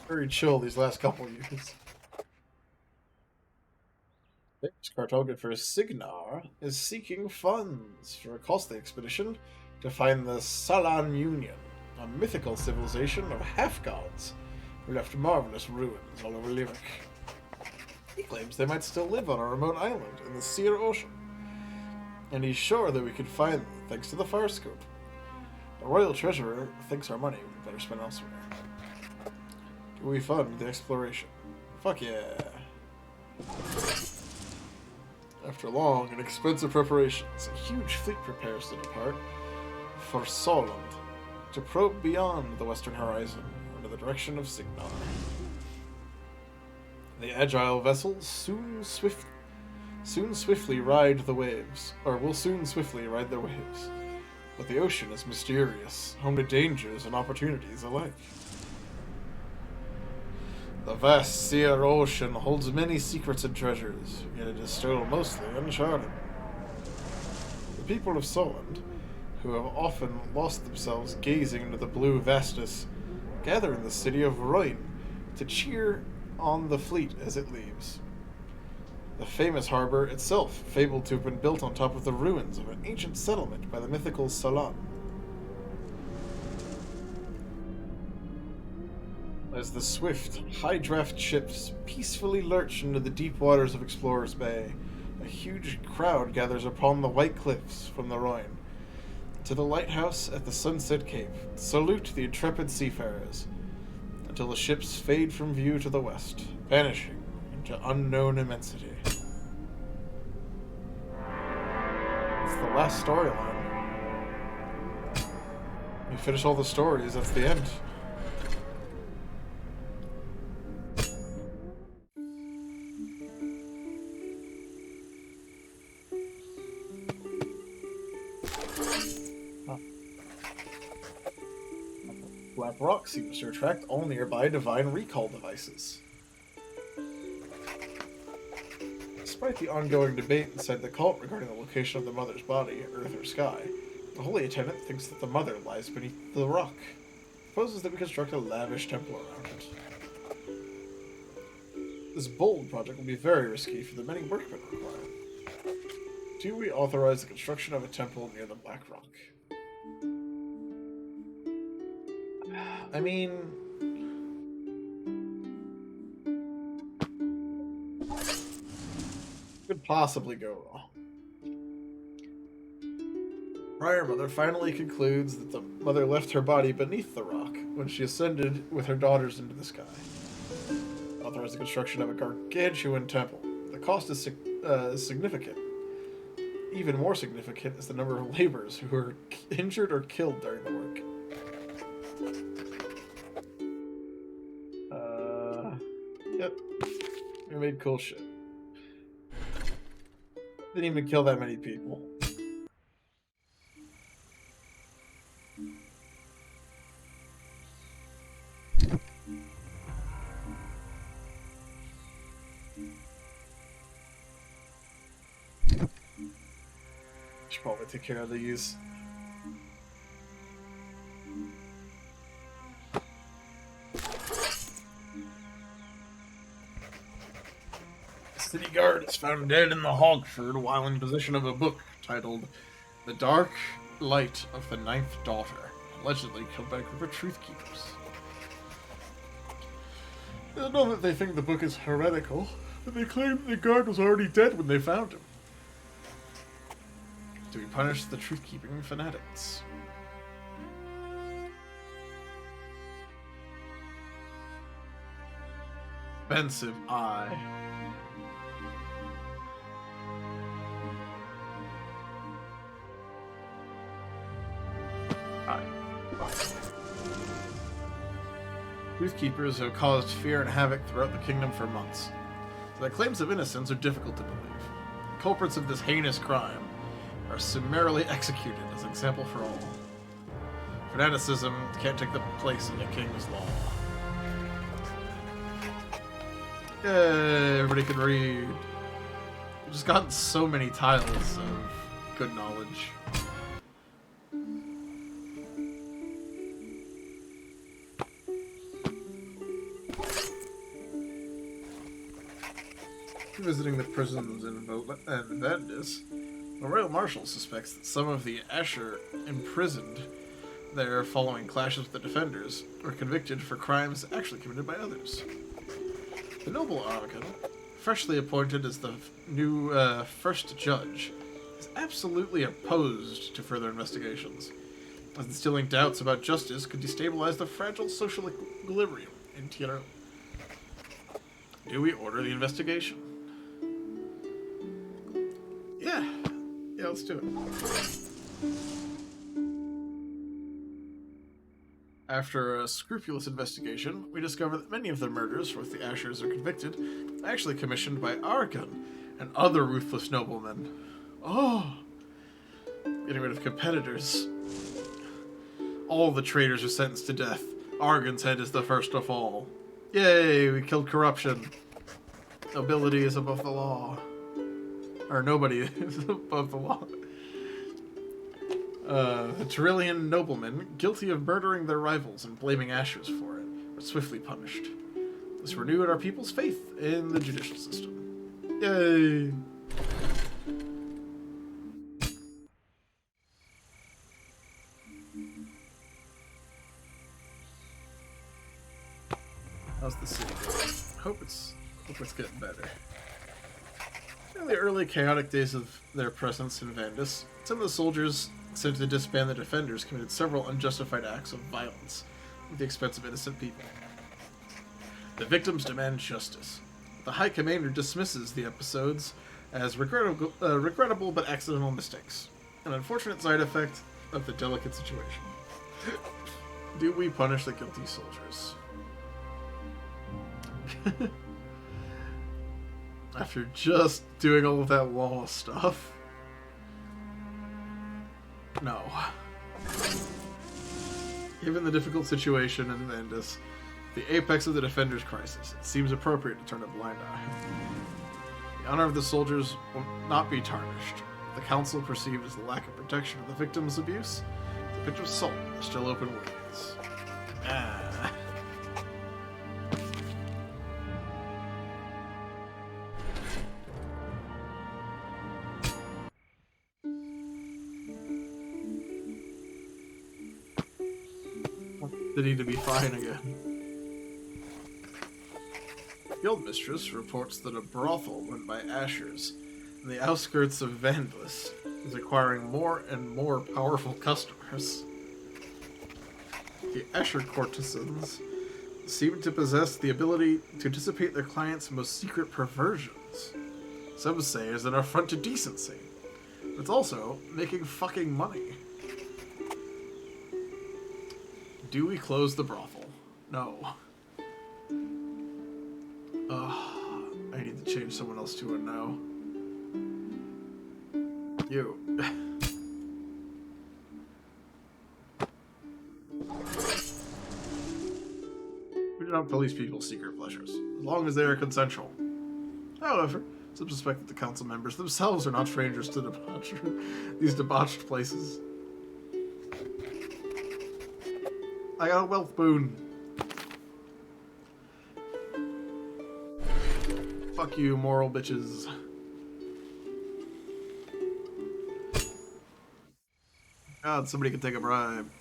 Very chill these last couple years. This cartographer for Signar is seeking funds for a costly expedition to find the Salan Union, a mythical civilization of half-gods who left marvelous ruins all over Limerick. He claims they might still live on a remote island in the Seer Ocean, and he's sure that we could find them thanks to the Farscope. The royal treasurer thinks our money would be better spent elsewhere. Do we fund the exploration? Fuck yeah. After long and expensive preparations, a huge fleet prepares to depart for Solund to probe beyond the western horizon under the direction of Signar. The agile vessels will soon swiftly ride the waves. But the ocean is mysterious, home to dangers and opportunities alike. The vast Seer Ocean holds many secrets and treasures, yet it is still mostly uncharted. The people of Solund, who have often lost themselves gazing into the blue vastness, gather in the city of Royn to cheer on the fleet as it leaves. The famous harbor itself, fabled to have been built on top of the ruins of an ancient settlement by the mythical Salan. As the swift, high-draft ships peacefully lurch into the deep waters of Explorers Bay, a huge crowd gathers upon the white cliffs from the Rhine. To the lighthouse at the Sunset Cape, salute the intrepid seafarers, until the ships fade from view to the west, vanishing into unknown immensity. It's the last storyline. You finish all the stories, that's the end. Black rock seems to attract all nearby divine recall devices. Despite the ongoing debate inside the cult regarding the location of the mother's body, earth or sky, the holy attendant thinks that the mother lies beneath the rock. Proposes that we construct a lavish temple around it. This bold project will be very risky for the many workmen required. Do we authorize the construction of a temple near the Black Rock? I mean... could possibly go wrong. Prior Mother finally concludes that the mother left her body beneath the rock when she ascended with her daughters into the sky. Authorize the construction of a gargantuan temple. The cost is significant. Even more significant is the number of laborers who were injured or killed during the work. Yep. We made cool shit. Didn't even kill that many people. Should probably take care of these. The city guard is found dead in the Hogford while in possession of a book titled The Dark Light of the Ninth Daughter, allegedly killed by a group of truth keepers. I don't know that they think the book is heretical, but they claim the guard was already dead when they found him. Do we punish the truth-keeping fanatics? Expensive eye. Truth keepers have caused fear and havoc throughout the kingdom for months. Their claims of innocence are difficult to believe. The culprits of this heinous crime are summarily executed as an example for all. Fanaticism can't take the place of the king's law. Yay, everybody can read. We've just gotten so many tiles of good knowledge. Visiting the prisons in Vendis, the Royal Marshal suspects that some of the Asher imprisoned there following clashes with the defenders were convicted for crimes actually committed by others. The noble Argon, freshly appointed as the new first judge, is absolutely opposed to further investigations, as instilling doubts about justice could destabilize the fragile social equilibrium in Tyrone. Do we order the investigation? Yeah, let's do it. After a scrupulous investigation, we discover that many of the murders for which the Ashers are convicted are actually commissioned by Argon and other ruthless noblemen. Oh! Getting rid of competitors. All the traitors are sentenced to death. Argon's head is the first to fall. Yay, we killed corruption. Nobility is above the law. Or nobody is above the law. The Tyrillian noblemen, guilty of murdering their rivals and blaming Ashers for it, were swiftly punished. This renewed our people's faith in the judicial system. Yay! How's the city going? Hope it's getting better. In the early chaotic days of their presence in Vandus, some of the soldiers sent to disband the defenders committed several unjustified acts of violence at the expense of innocent people. The victims demand justice. The High Commander dismisses the episodes as regrettable but accidental mistakes, an unfortunate side effect of the delicate situation. Do we punish the guilty soldiers? After just doing all of that law stuff. No. Given the difficult situation in Vandus, the apex of the Defender's crisis, it seems appropriate to turn a blind eye. The honor of the soldiers will not be tarnished. The Council perceived as the lack of protection of the victim's abuse. The pinch of salt are still open wounds. Ah. They need to be fine again. The old mistress reports that a brothel run by Ashers in the outskirts of Vandalus is acquiring more and more powerful customers. The Asher courtesans seem to possess the ability to dissipate their clients' most secret perversions. Some say as an affront to decency, but it's also making fucking money. Do we close the brothel? No. I need to change someone else to a no. You. We do not police people's secret pleasures, as long as they are consensual. However, some suspect that the council members themselves are not strangers to these debauched places. I got a wealth boon. Fuck you, moral bitches. God, somebody can take a bribe.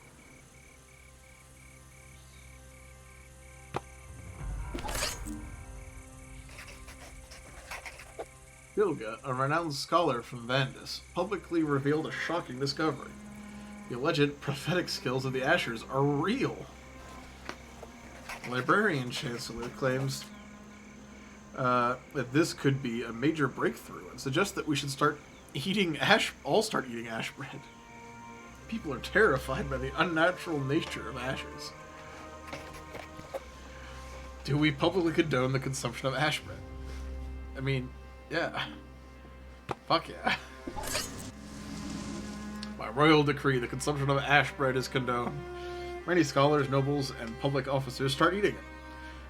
Bilga, a renowned scholar from Vandus, publicly revealed a shocking discovery. The alleged prophetic skills of the Ashers are real. The librarian chancellor claims that this could be a major breakthrough and suggests that we should start eating ash bread. People are terrified by the unnatural nature of ashes. Do we publicly condone the consumption of ash bread? I mean, yeah. Fuck yeah. By royal decree, the consumption of ash bread is condoned. Many scholars, nobles, and public officers start eating it,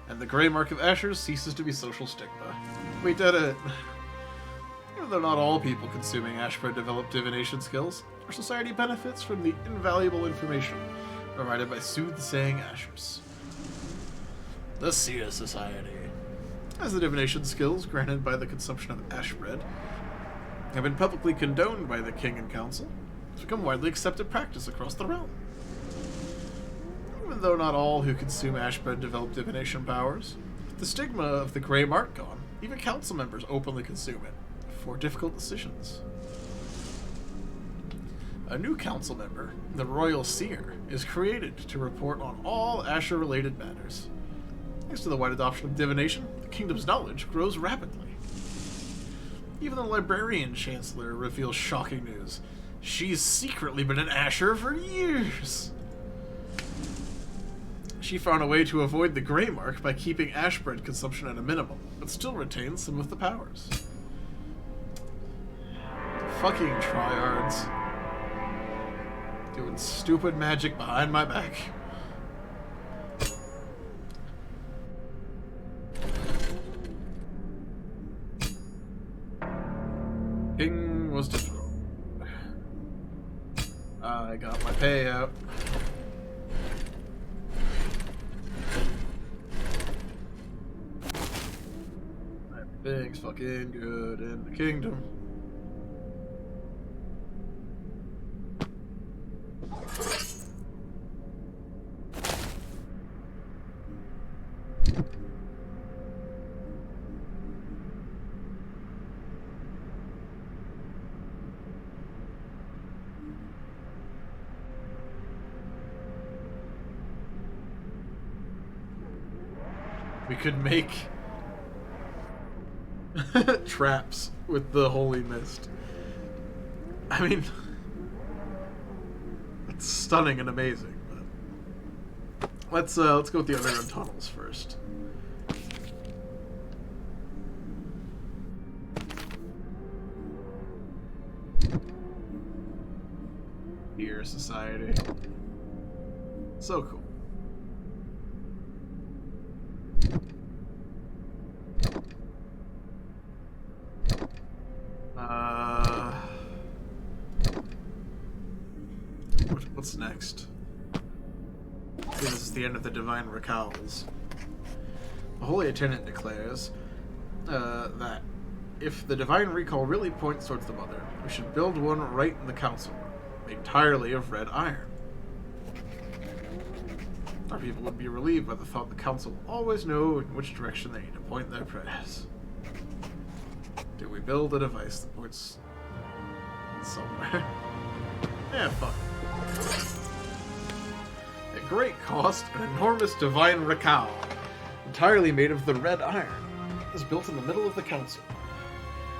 and the grey mark of Ashers ceases to be social stigma. We did it! Even though not all people consuming ash bread develop divination skills, our society benefits from the invaluable information provided by soothsaying Ashers. The Seer Society. As the divination skills granted by the consumption of ash bread have been publicly condoned by the king and council, it's become widely accepted practice across the realm. Even though not all who consume ash bread develop divination powers, with the stigma of the grey mark gone, even council members openly consume it for difficult decisions. A new council member, the Royal Seer, is created to report on all Asher-related matters. Thanks to the wide adoption of divination, the kingdom's knowledge grows rapidly. Even the librarian chancellor reveals shocking news. She's secretly been an Asher for years. She found a way to avoid the grey mark by keeping ash bread consumption at a minimum, but still retains some of the powers. Fucking tryhards. Doing stupid magic behind my back. King was dethroned. I got my payout. Everything's fucking good in the kingdom. We could make traps with the holy mist. I mean, it's stunning and amazing. But let's go with the underground tunnels first. Here, society. So cool. What's next? This is the end of the Divine Recals. The Holy Attendant declares that if the Divine Recall really points towards the Mother, we should build one right in the Council, made entirely of red iron. Our people would be relieved by the thought the Council will always know in which direction they need to point their prayers. Do we build a device that points somewhere? Yeah, fuck. At great cost, an enormous Divine Recall, entirely made of the red iron, is built in the middle of the Council.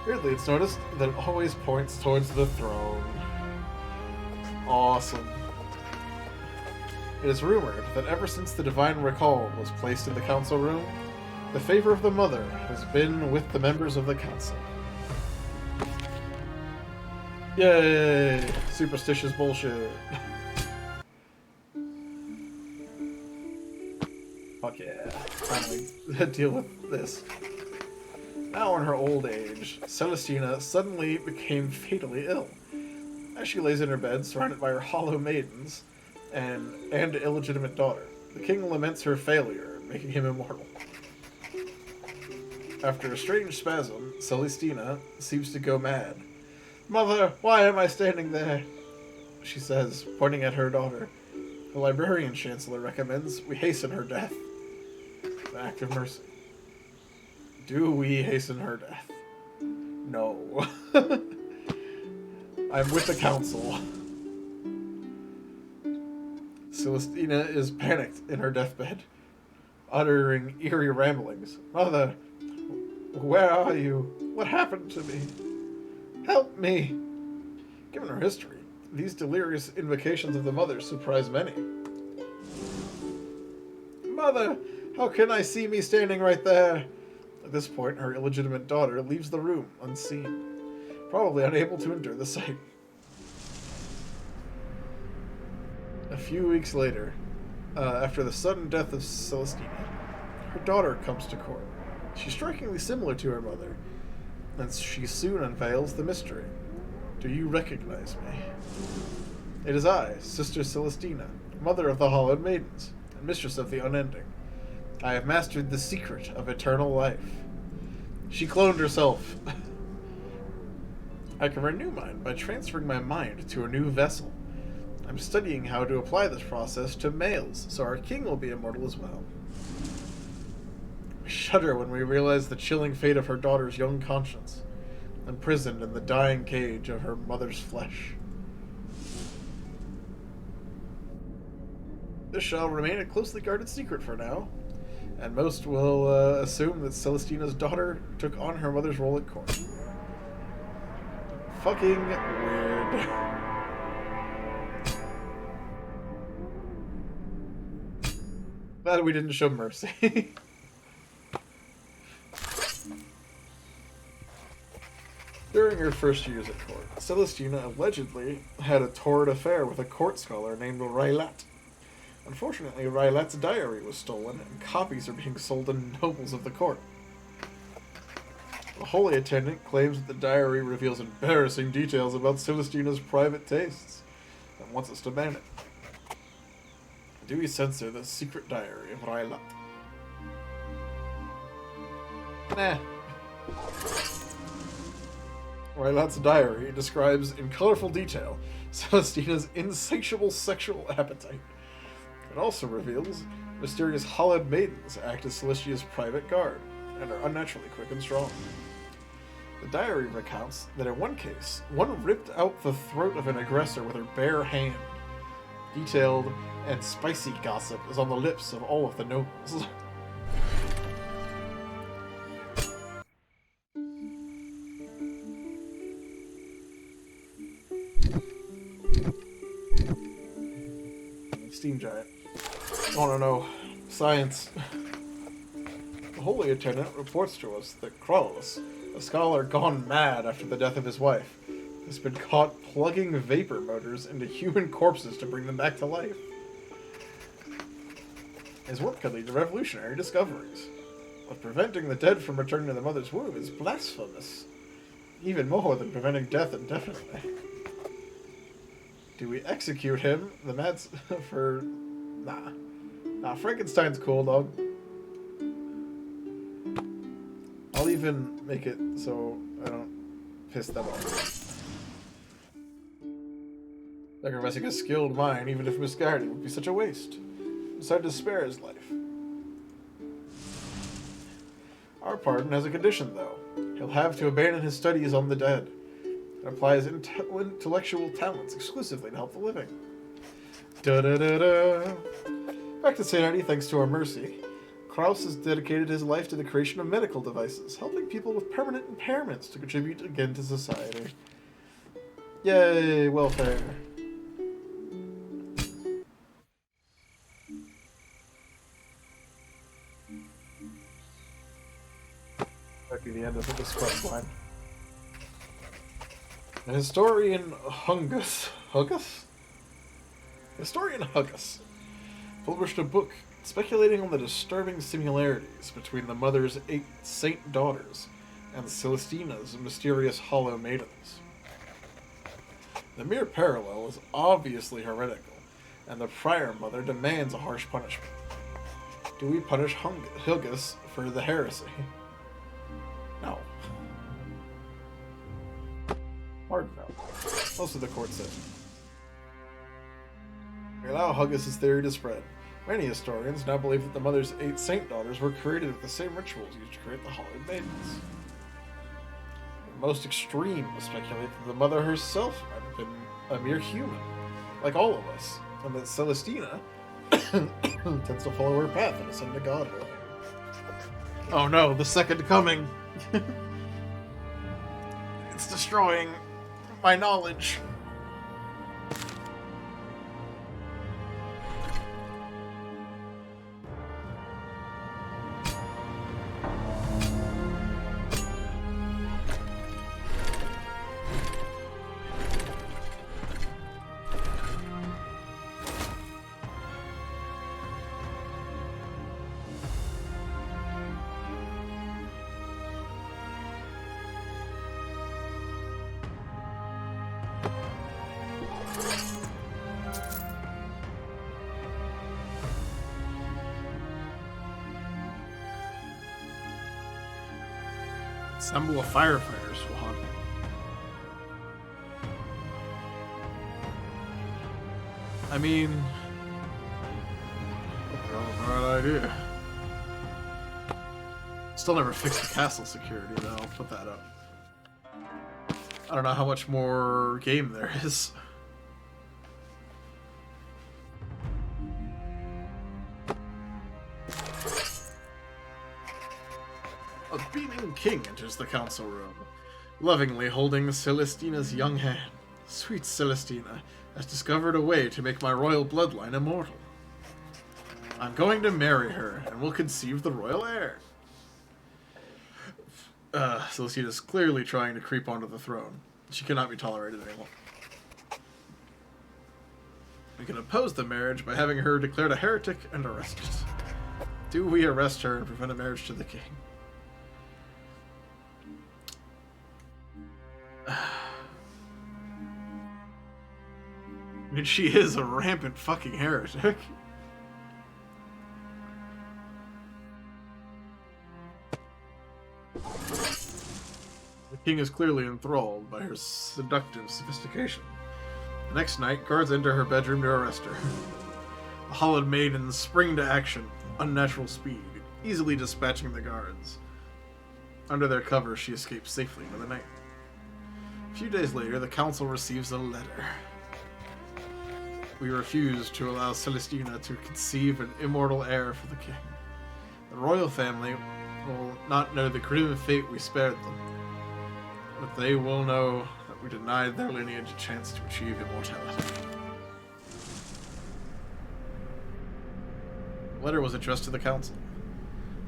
Weirdly, it's noticed that it always points towards the throne. Awesome. It is rumored that ever since the Divine Recall was placed in the Council room, the favor of the Mother has been with the members of the Council. Yay! Superstitious bullshit. Fuck yeah. Finally, deal with this. Now in her old age, Celestina suddenly became fatally ill. As she lays in her bed, surrounded by her hollow maidens and illegitimate daughter, the king laments her failure, making him immortal. After a strange spasm, Celestina seems to go mad. "Mother, why am I standing there?" she says, pointing at her daughter. The librarian chancellor recommends we hasten her death. An act of mercy. Do we hasten her death? No. I'm with the council. Celestina is panicked in her deathbed, uttering eerie ramblings. "Mother, where are you? What happened to me? Help me!" Given her history, these delirious invocations of the Mother surprise many. "Mother, how can I see me standing right there?" At this point, her illegitimate daughter leaves the room unseen, probably unable to endure the sight. A few weeks later, after the sudden death of Celestina, her daughter comes to court. She's strikingly similar to her mother, and she soon unveils the mystery. "Do you recognize me? It is I, Sister Celestina, mother of the Hallowed Maidens, and mistress of the Unending. I have mastered the secret of eternal life." She cloned herself. "I can renew mine by transferring my mind to a new vessel. I'm studying how to apply this process to males, so our king will be immortal as well." We shudder when we realize the chilling fate of her daughter's young conscience, imprisoned in the dying cage of her mother's flesh. This shall remain a closely guarded secret for now, and most will assume that Celestina's daughter took on her mother's role at court. Fucking weird. Glad we didn't show mercy. During her first years at court, Celestina allegedly had a torrid affair with a court scholar named Railat. Unfortunately, Railat's diary was stolen, and copies are being sold to nobles of the court. The Holy Attendant claims that the diary reveals embarrassing details about Celestina's private tastes, and wants us to ban it. Do we censor the secret diary of Railat? Nah. Railat's diary describes in colorful detail Celestina's insatiable sexual appetite. It also reveals mysterious Hallowed Maidens act as Celestia's private guard, and are unnaturally quick and strong. The diary recounts that in one case, one ripped out the throat of an aggressor with her bare hand. Detailed and spicy gossip is on the lips of all of the nobles. Steam Giant. I want to know. Science. The Holy Attendant reports to us that Krollos, a scholar gone mad after the death of his wife, has been caught plugging vapor motors into human corpses to bring them back to life. His work could lead to revolutionary discoveries. But preventing the dead from returning to the mother's womb is blasphemous. Even more than preventing death indefinitely. Do we execute him? The Mads for... Nah. Nah, Frankenstein's cool, dog. I'll even make it so I don't piss them off. Sacrificing a skilled mind, even if misguided, would be such a waste. Decided to spare his life. Our pardon has a condition, though. He'll have to abandon his studies on the dead and apply his intellectual talents exclusively to help the living. Da-da-da-da. Back to sanity thanks to our mercy. Kraus has dedicated his life to the creation of medical devices, helping people with permanent impairments to contribute again to society. Yay, welfare. That'd be the end of this quest line. The historian Historian Huggus published a book speculating on the disturbing similarities between the mother's 8 saint daughters and Celestina's mysterious hollow maidens. The mere parallel is obviously heretical, and the prior mother demands a harsh punishment. Do we punish Huggus for the heresy? No. Hard no. Most of the court said. We allow Huggus' theory to spread. Many historians now believe that the mother's 8 saint daughters were created with the same rituals used to create the hollowed maidens. The most extreme speculate that the mother herself might have been a mere human, like all of us, and that Celestina tends to follow her path and ascend to godhood. Oh no, the second coming! It's destroying my knowledge. Assemble a firefighter squad. I mean, right idea. Still never fixed the castle security, though. I'll put that up. I don't know how much more game there is. A beaming king enters the council room, lovingly holding Celestina's young hand. Sweet Celestina has discovered a way to make my royal bloodline immortal. I'm going to marry her, and will conceive the royal heir. Celestina's clearly trying to creep onto the throne. She cannot be tolerated anymore. We can oppose the marriage by having her declared a heretic and arrested. Do we arrest her and prevent a marriage to the king? I mean, she is a rampant fucking heretic. The king is clearly enthralled by her seductive sophistication. The next night, guards enter her bedroom to arrest her. The hollowed maidens spring to action, unnatural speed, easily dispatching the guards. Under their cover, she escapes safely for the night. A few days later, the council receives a letter. We refuse to allow Celestina to conceive an immortal heir for the king. The royal family will not know the grim fate we spared them, but they will know that we denied their lineage a chance to achieve immortality. The letter was addressed to the council.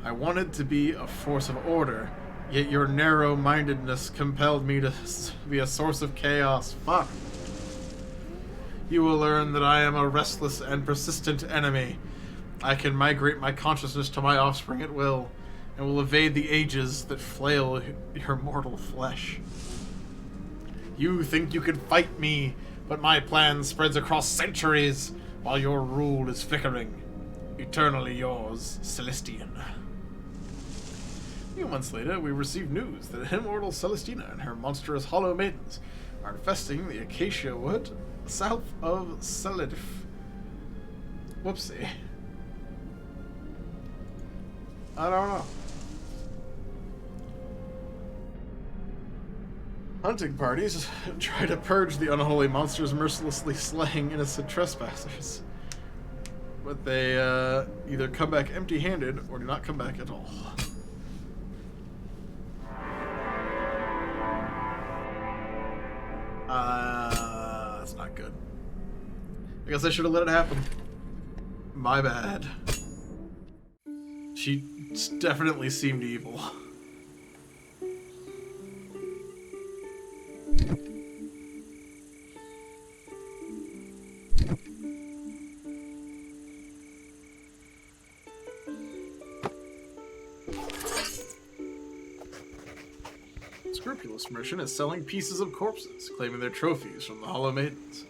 I wanted to be a force of order, yet your narrow-mindedness compelled me to be a source of chaos. Fuck. You will learn that I am a restless and persistent enemy, I can migrate my consciousness to my offspring at will, and will evade the ages that flail your mortal flesh. You think you can fight me, but my plan spreads across centuries, while your rule is flickering. Eternally yours, Celestian. A few months later, we received news that immortal Celestina and her monstrous hollow maidens are infesting the acacia wood south of Celadif. Whoopsie. I don't know. Hunting parties try to purge the unholy monsters mercilessly slaying innocent trespassers. But they either come back empty-handed or do not come back at all. That's not good. I guess I should have let it happen. My bad. She definitely seemed evil. Scrupulous merchant is selling pieces of corpses, claiming their trophies from the Hollow Maidens.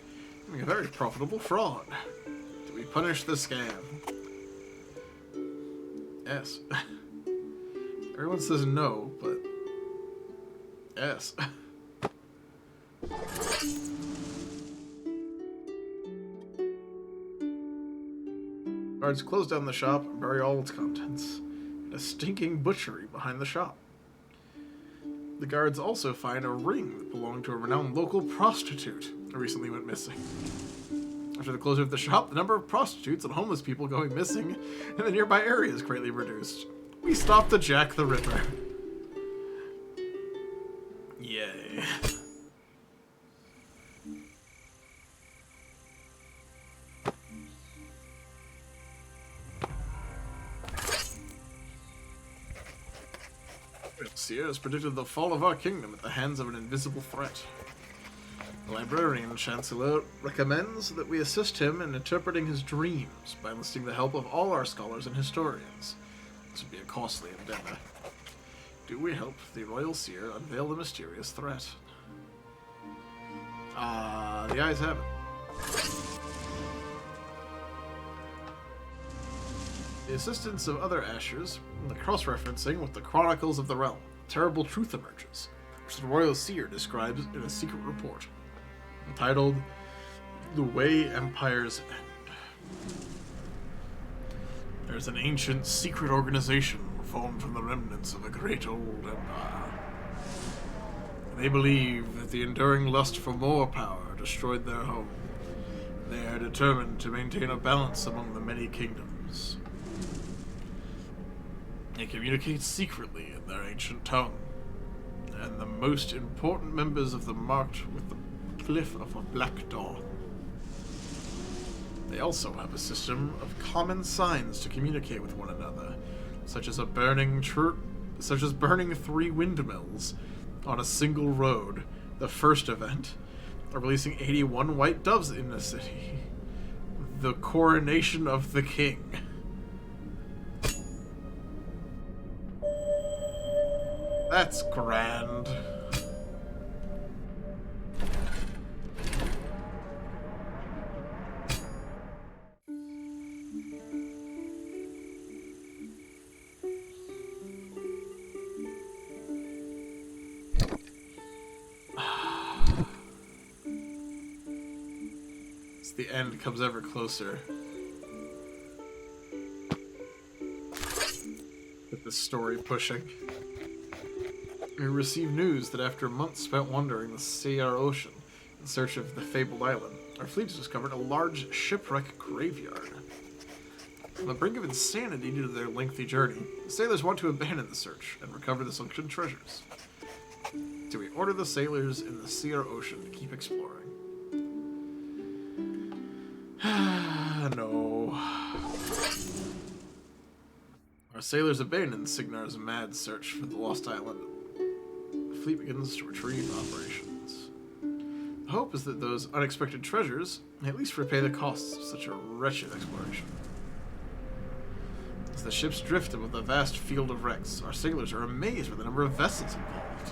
Having a very profitable fraud. Do we punish the scam? Yes. Everyone says no, but yes. Guards close down the shop and bury all its contents in a stinking butchery behind the shop. The guards also find a ring that belonged to a renowned local prostitute who recently went missing. After the closure of the shop, the number of prostitutes and homeless people going missing in the nearby area is greatly reduced. We stop the Jack the Ripper. Yay. Seer has predicted the fall of our kingdom at the hands of an invisible threat. The librarian Chancellor recommends that we assist him in interpreting his dreams by enlisting the help of all our scholars and historians. This would be a costly endeavor. Do we help the Royal Seer unveil the mysterious threat? The ayes have it. The assistance of other Ashers, and the cross-referencing with the Chronicles of the Realm, terrible truth emerges, which the Royal Seer describes in a secret report, entitled The Way Empires End. There's an ancient secret organization formed from the remnants of a great old empire. They believe that the enduring lust for more power destroyed their home. They are determined to maintain a balance among the many kingdoms. They communicate secretly in their ancient tongue, and the most important members of them marked with the glyph of a black dawn. They also have a system of common signs to communicate with one another, such as burning 3 windmills on a single road, the first event, or releasing 81 white doves in the city, the coronation of the king. That's grand. As the end comes ever closer, with the story pushing. We receive news that after months spent wandering the Sea Ocean in search of the fabled island, our fleet has discovered a large shipwreck graveyard. On the brink of insanity due to their lengthy journey, the sailors want to abandon the search and recover the sunken treasures. Do we order the sailors in the Sea Ocean to keep exploring? No. Our sailors abandon Signar's mad search for the lost island. The fleet begins to retrieve operations. The hope is that those unexpected treasures may at least repay the costs of such a wretched exploration. As the ships drift above the vast field of wrecks, our sailors are amazed by the number of vessels involved.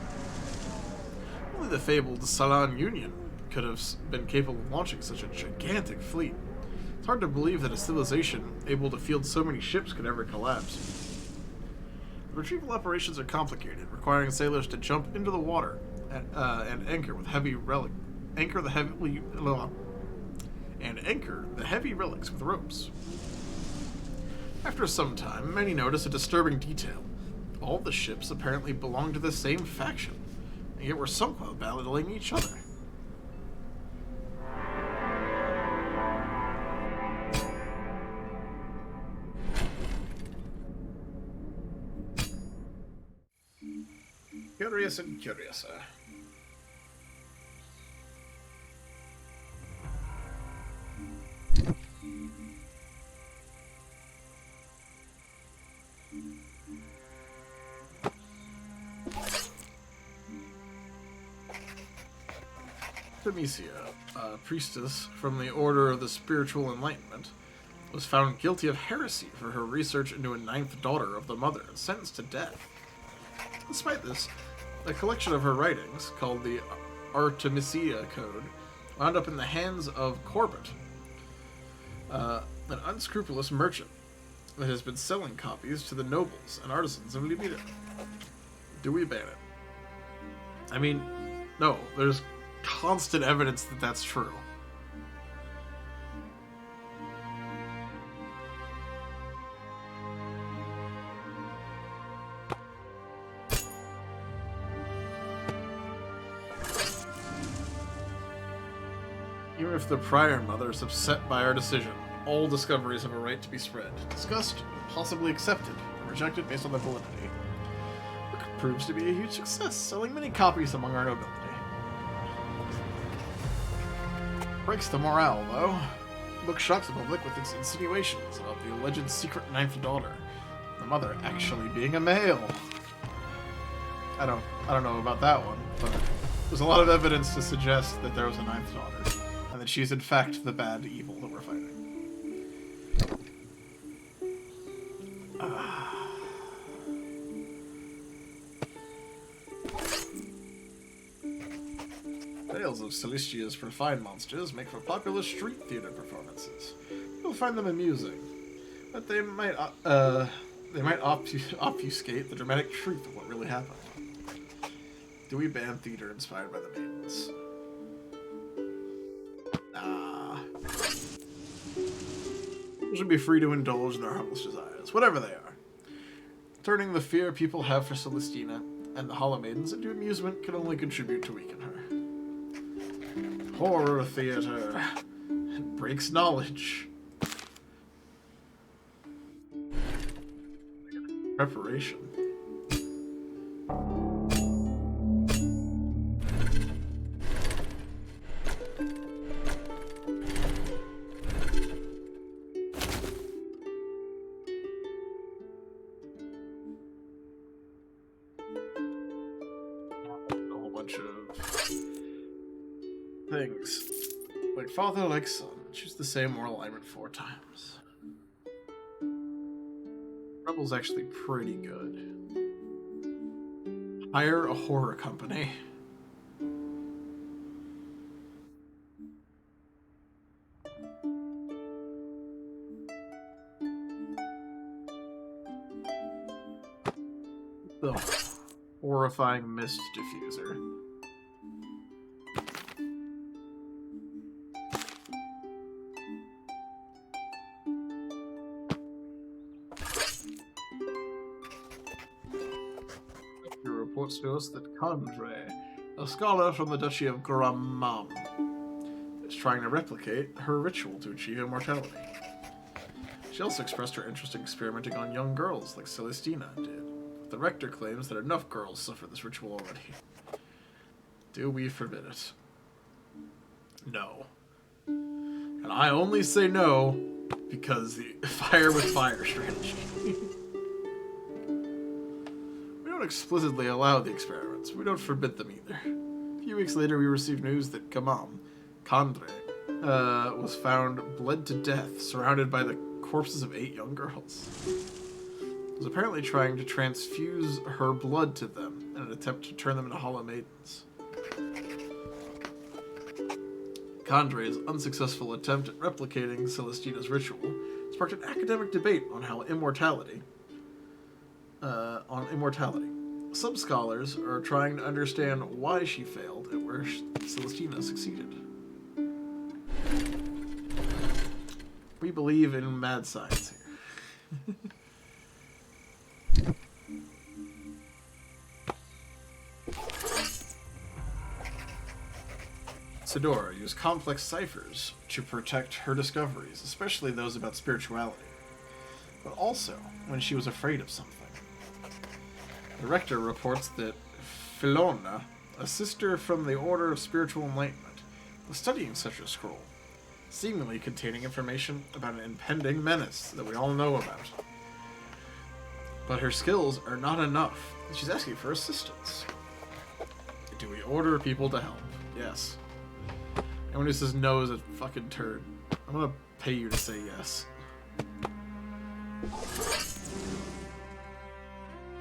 Only the fabled Salan Union could have been capable of launching such a gigantic fleet. It's hard to believe that a civilization able to field so many ships could ever collapse. The retrieval operations are complicated, requiring sailors to jump into the water and anchor the heavy relics with ropes. After some time, many notice a disturbing detail. All the ships apparently belong to the same faction, and yet were somehow battling each other. Curious and curiouser. Demesia, a priestess from the Order of the Spiritual Enlightenment, was found guilty of heresy for her research into a ninth daughter of the mother and sentenced to death. Despite this, a collection of her writings, called the Artemisia Code, wound up in the hands of Corbett, an unscrupulous merchant that has been selling copies to the nobles and artisans of Libida. Do we ban it? I mean, no, there's constant evidence that that's true. Even if the prior mother is upset by our decision, all discoveries have a right to be spread, discussed, possibly accepted, and rejected based on their validity. The book proves to be a huge success, selling many copies among our nobility. Breaks the morale, though. The book shocks the public with its insinuations about the alleged secret ninth daughter, the mother actually being a male. I don't know about that one, but there's a lot of evidence to suggest that there was a ninth daughter, and that she's in fact the bad evil that we're fighting. Tales of Celestia's refined monsters make for popular street theater performances. You'll find them amusing, but they might obfuscate the dramatic truth of what really happened. Do we ban theater inspired by the maidens? Nah. People should be free to indulge in their harmless desires, whatever they are. Turning the fear people have for Celestina and the Hollow Maidens into amusement can only contribute to weaken her. Horror theater. It breaks knowledge. Preparation. A whole bunch of things. Like father, like son. Choose the same moral alignment 4 times. Rebel's actually pretty good. Hire a horror company. The horrifying mist diffuser. Reports to us that Condre, a scholar from the Duchy of Gramam, is trying to replicate her ritual to achieve immortality. She also expressed her interest in experimenting on young girls like Celestina did. The rector claims that enough girls suffer this ritual already. Do we forbid it? No. And I only say no because the fire with fire strategy. We don't explicitly allow the experiments. We don't forbid them either. A few weeks later, we received news that Condre, was found bled to death, surrounded by the corpses of 8 young girls. was apparently trying to transfuse her blood to them in an attempt to turn them into Hollow Maidens. Condre's unsuccessful attempt at replicating Celestina's ritual sparked an academic debate on immortality. Some scholars are trying to understand why she failed and where Celestina succeeded. We believe in mad science here. Sidora used complex ciphers to protect her discoveries, especially those about spirituality, but also when she was afraid of something. The Rector reports that Philona, a sister from the Order of Spiritual Enlightenment, was studying such a scroll, seemingly containing information about an impending menace that we all know about. But her skills are not enough. She's asking for assistance. Do we order people to help? Yes. Anyone who says no is a fucking turd. I'm gonna pay you to say yes.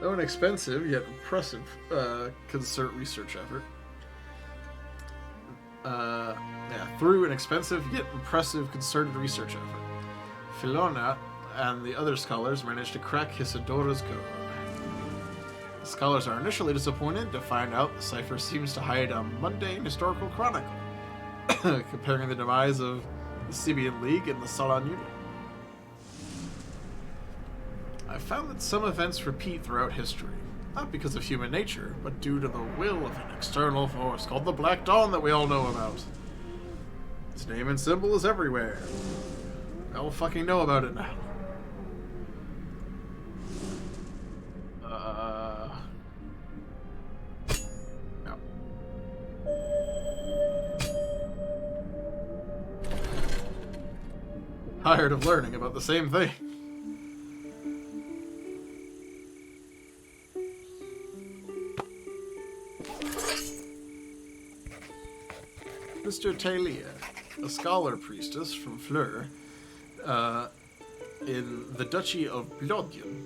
Though an expensive yet impressive concerted research effort. Through an expensive yet impressive concerted research effort, Philona and the other scholars managed to crack Isidora's code. The scholars are initially disappointed to find out the cipher seems to hide a mundane historical chronicle, comparing the demise of the Sibian League and the Salan Union. I found that some events repeat throughout history, not because of human nature, but due to the will of an external force called the Black Dawn that we all know about. Its name and symbol is everywhere. We all fucking know about it now. No. Tired of learning about the same thing. Mr. Talia, a scholar priestess from Fleur, in the Duchy of Blodgen,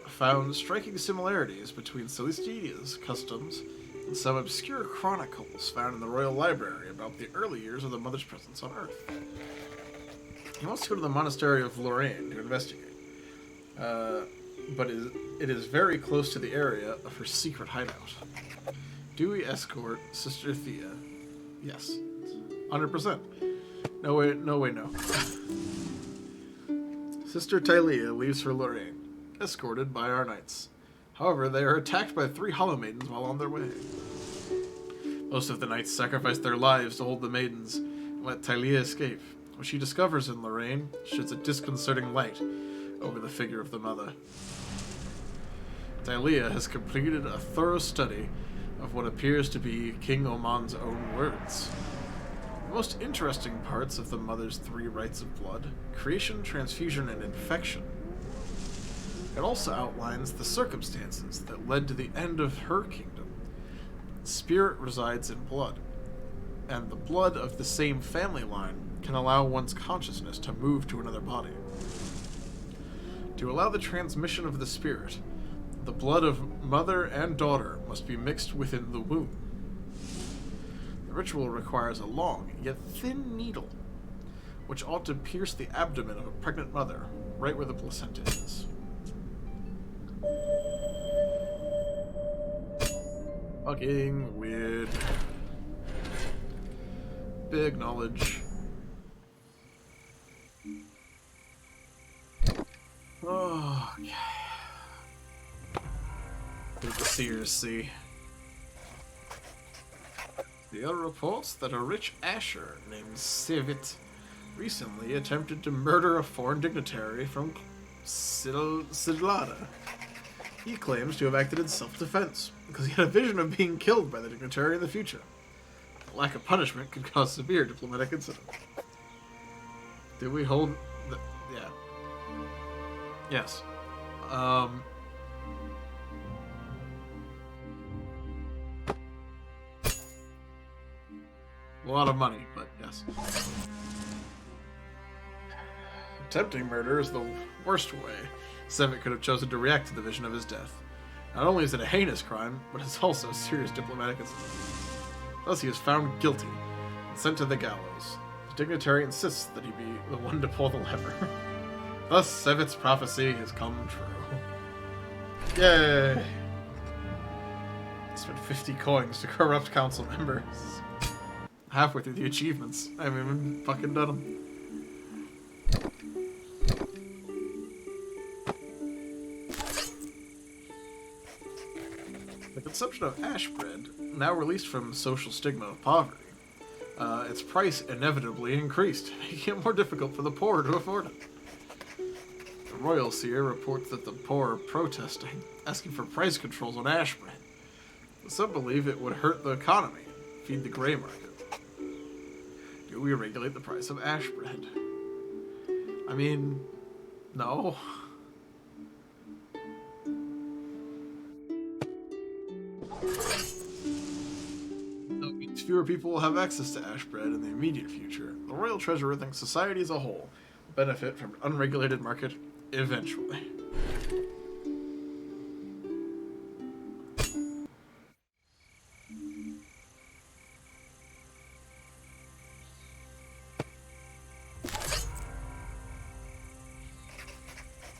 found striking similarities between Celestina's customs and some obscure chronicles found in the Royal Library about the early years of the Mother's presence on Earth. He wants to go to the monastery of Lorraine to investigate, but it is very close to the area of her secret hideout. Do we escort Sister Thea? Yes. 100%. No way, no. Sister Tylea leaves for Lorraine, escorted by our knights. However, they are attacked by 3 Hollow Maidens while on their way. Most of the knights sacrifice their lives to hold the maidens and let Tylea escape. What she discovers in Lorraine sheds a disconcerting light over the figure of the mother. Tylea has completed a thorough study of what appears to be King Oman's own words. The most interesting parts of the mother's 3 rites of blood: creation, transfusion, and infection. It also outlines the circumstances that led to the end of her kingdom. Spirit resides in blood, and the blood of the same family line can allow one's consciousness to move to another body. To allow the transmission of the spirit, the blood of mother and daughter must be mixed within the womb. The ritual requires a long, yet thin needle, which ought to pierce the abdomen of a pregnant mother, right where the placenta is. Fucking weird. Big knowledge. Oh, okay. What did the seers see? The other reports that a rich Asher named Sivit recently attempted to murder a foreign dignitary from Sidlada. He claims to have acted in self-defense because he had a vision of being killed by the dignitary in the future. The lack of punishment could cause severe diplomatic incident. Do we hold the... yeah. Yes. A lot of money, but yes. Attempting murder is the worst way Sevet could have chosen to react to the vision of his death. Not only is it a heinous crime, but it's also a serious diplomatic incident. Thus he is found guilty and sent to the gallows. The dignitary insists that he be the one to pull the lever. Thus Sevet's prophecy has come true. Yay! Spent 50 coins to corrupt council members. Halfway through the achievements. I haven't even fucking done them. The consumption of ash bread, now released from the social stigma of poverty, its price inevitably increased, making it more difficult for the poor to afford it. The Royal Seer reports that the poor are protesting, asking for price controls on ash bread. Some believe it would hurt the economy and feed the grey market. Do we regulate the price of ash bread? I mean, no. That means fewer people will have access to ash bread in the immediate future. The Royal Treasurer thinks society as a whole will benefit from an unregulated market eventually.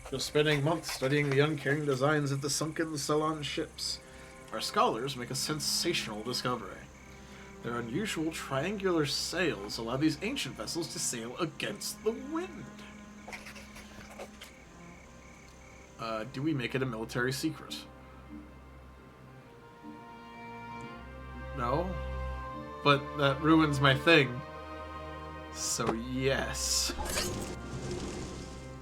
Just spending months studying the uncaring designs of the sunken Ceylon ships, our scholars make a sensational discovery. Their unusual triangular sails allow these ancient vessels to sail against the wind. Do we make it a military secret? No? But that ruins my thing. So yes.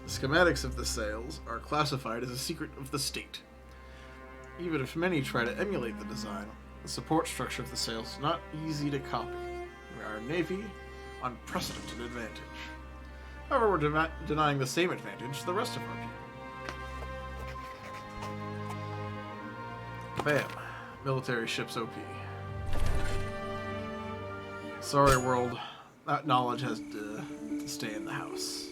The schematics of the sails are classified as a secret of the state. Even if many try to emulate the design, the support structure of the sails is not easy to copy. We are a navy, unprecedented advantage. However, we're denying the same advantage to the rest of our people. Bam. Military ships OP. Sorry, world. That knowledge has to stay in the house.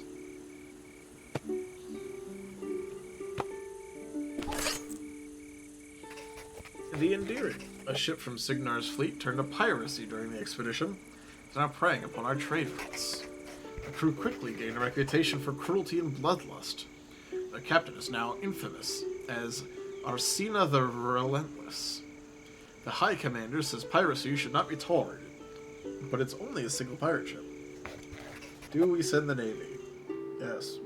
The Endearing, a ship from Signar's fleet turned to piracy during the expedition, is now preying upon our trade routes. The crew quickly gained a reputation for cruelty and bloodlust. Their captain is now infamous as Arsena the Relentless. The High Commander says piracy should not be tolerated, but it's only a single pirate ship. Do we send the Navy? Yes.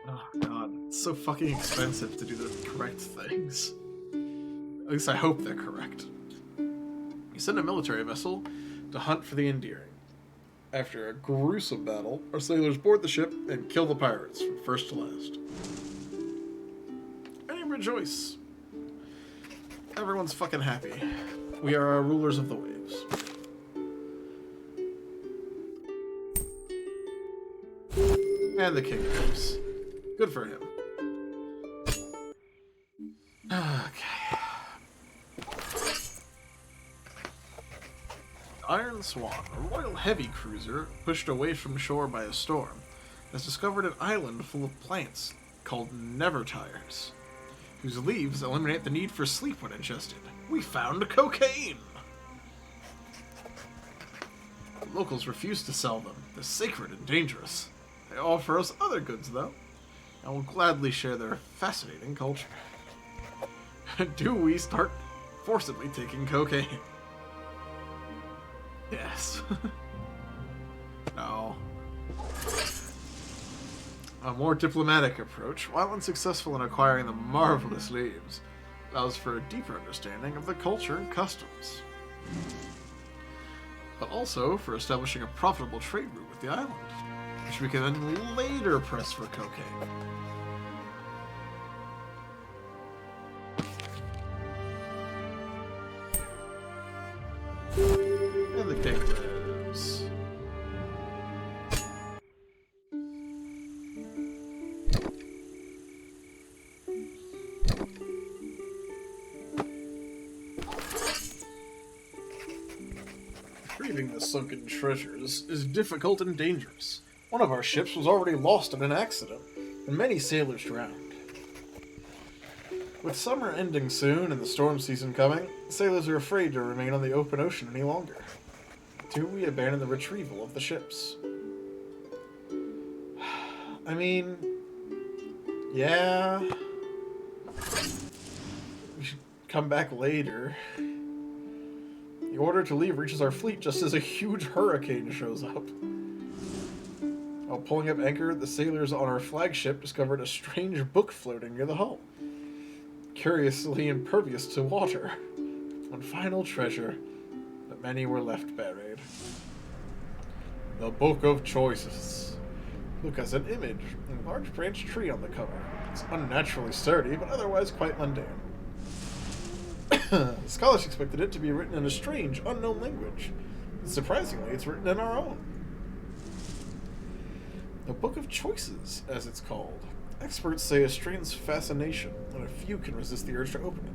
Oh god, it's so fucking expensive to do the correct things. At least I hope they're correct. You send a military vessel to hunt for the Endearing. After a gruesome battle, our sailors board the ship and kill the pirates from first to last. And rejoice. Everyone's fucking happy. We are our rulers of the waves. And the king comes. Good for him. Okay. Iron Swan, a royal heavy cruiser pushed away from shore by a storm, has discovered an island full of plants called Nevertires, whose leaves eliminate the need for sleep when ingested. We found cocaine! The locals refuse to sell them. They're sacred and dangerous. They offer us other goods, though, and will gladly share their fascinating culture. Do we start forcibly taking cocaine? Yes. No. A more diplomatic approach, while unsuccessful in acquiring the marvelous leaves, allows for a deeper understanding of the culture and customs. But also for establishing a profitable trade route with the island, which we can then later press for cocaine. And the king lives. retrieving the sunken treasures is difficult and dangerous. One of our ships was already lost in an accident, and many sailors drowned. With summer ending soon and the storm season coming, sailors are afraid to remain on the open ocean any longer. Do we abandon the retrieval of the ships? I mean, yeah. We should come back later. The order to leave reaches our fleet just as a huge hurricane shows up. While pulling up anchor, the sailors on our flagship discovered a strange book floating near the hull. Curiously impervious to water. One final treasure, but many were left buried. The Book of Choices. Look as an image, a large branch tree on the cover. It's unnaturally sturdy, but otherwise quite mundane. The scholars expected it to be written in a strange, unknown language. And surprisingly, it's written in our own. The Book of Choices, as it's called. Experts say a strange fascination, and a few can resist the urge to open it.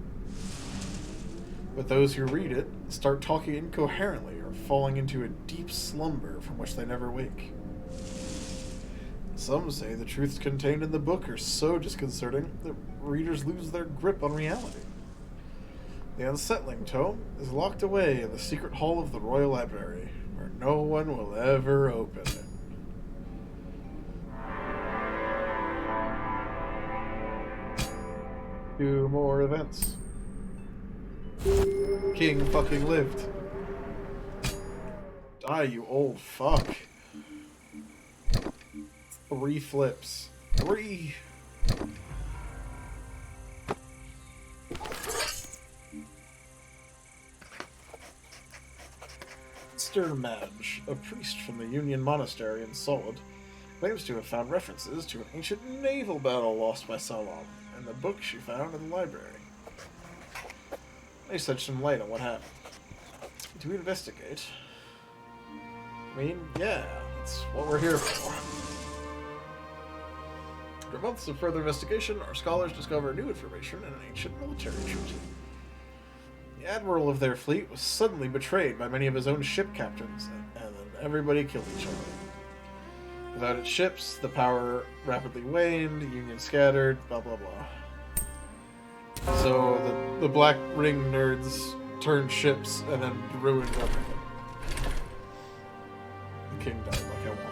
But those who read it start talking incoherently or falling into a deep slumber from which they never wake. Some say the truths contained in the book are so disconcerting that readers lose their grip on reality. The unsettling tome is locked away in the secret hall of the Royal Library, where no one will ever open it. Two more events. King fucking lived. Die, you old fuck. 3 flips. 3! Mr. Madge, a priest from the Union Monastery in Solid, claims to have found references to an ancient naval battle lost by Sauron in the book she found in the library. They shed some light on what happened. Do we investigate? I mean, yeah, that's what we're here for. After months of further investigation, our scholars discover new information in an ancient military treaty. The admiral of their fleet was suddenly betrayed by many of his own ship captains, and then everybody killed each other. Without its ships, the power rapidly waned, Union scattered, blah blah blah. So the Black Ring nerds turned ships and then ruined everything. The king died like I wanted.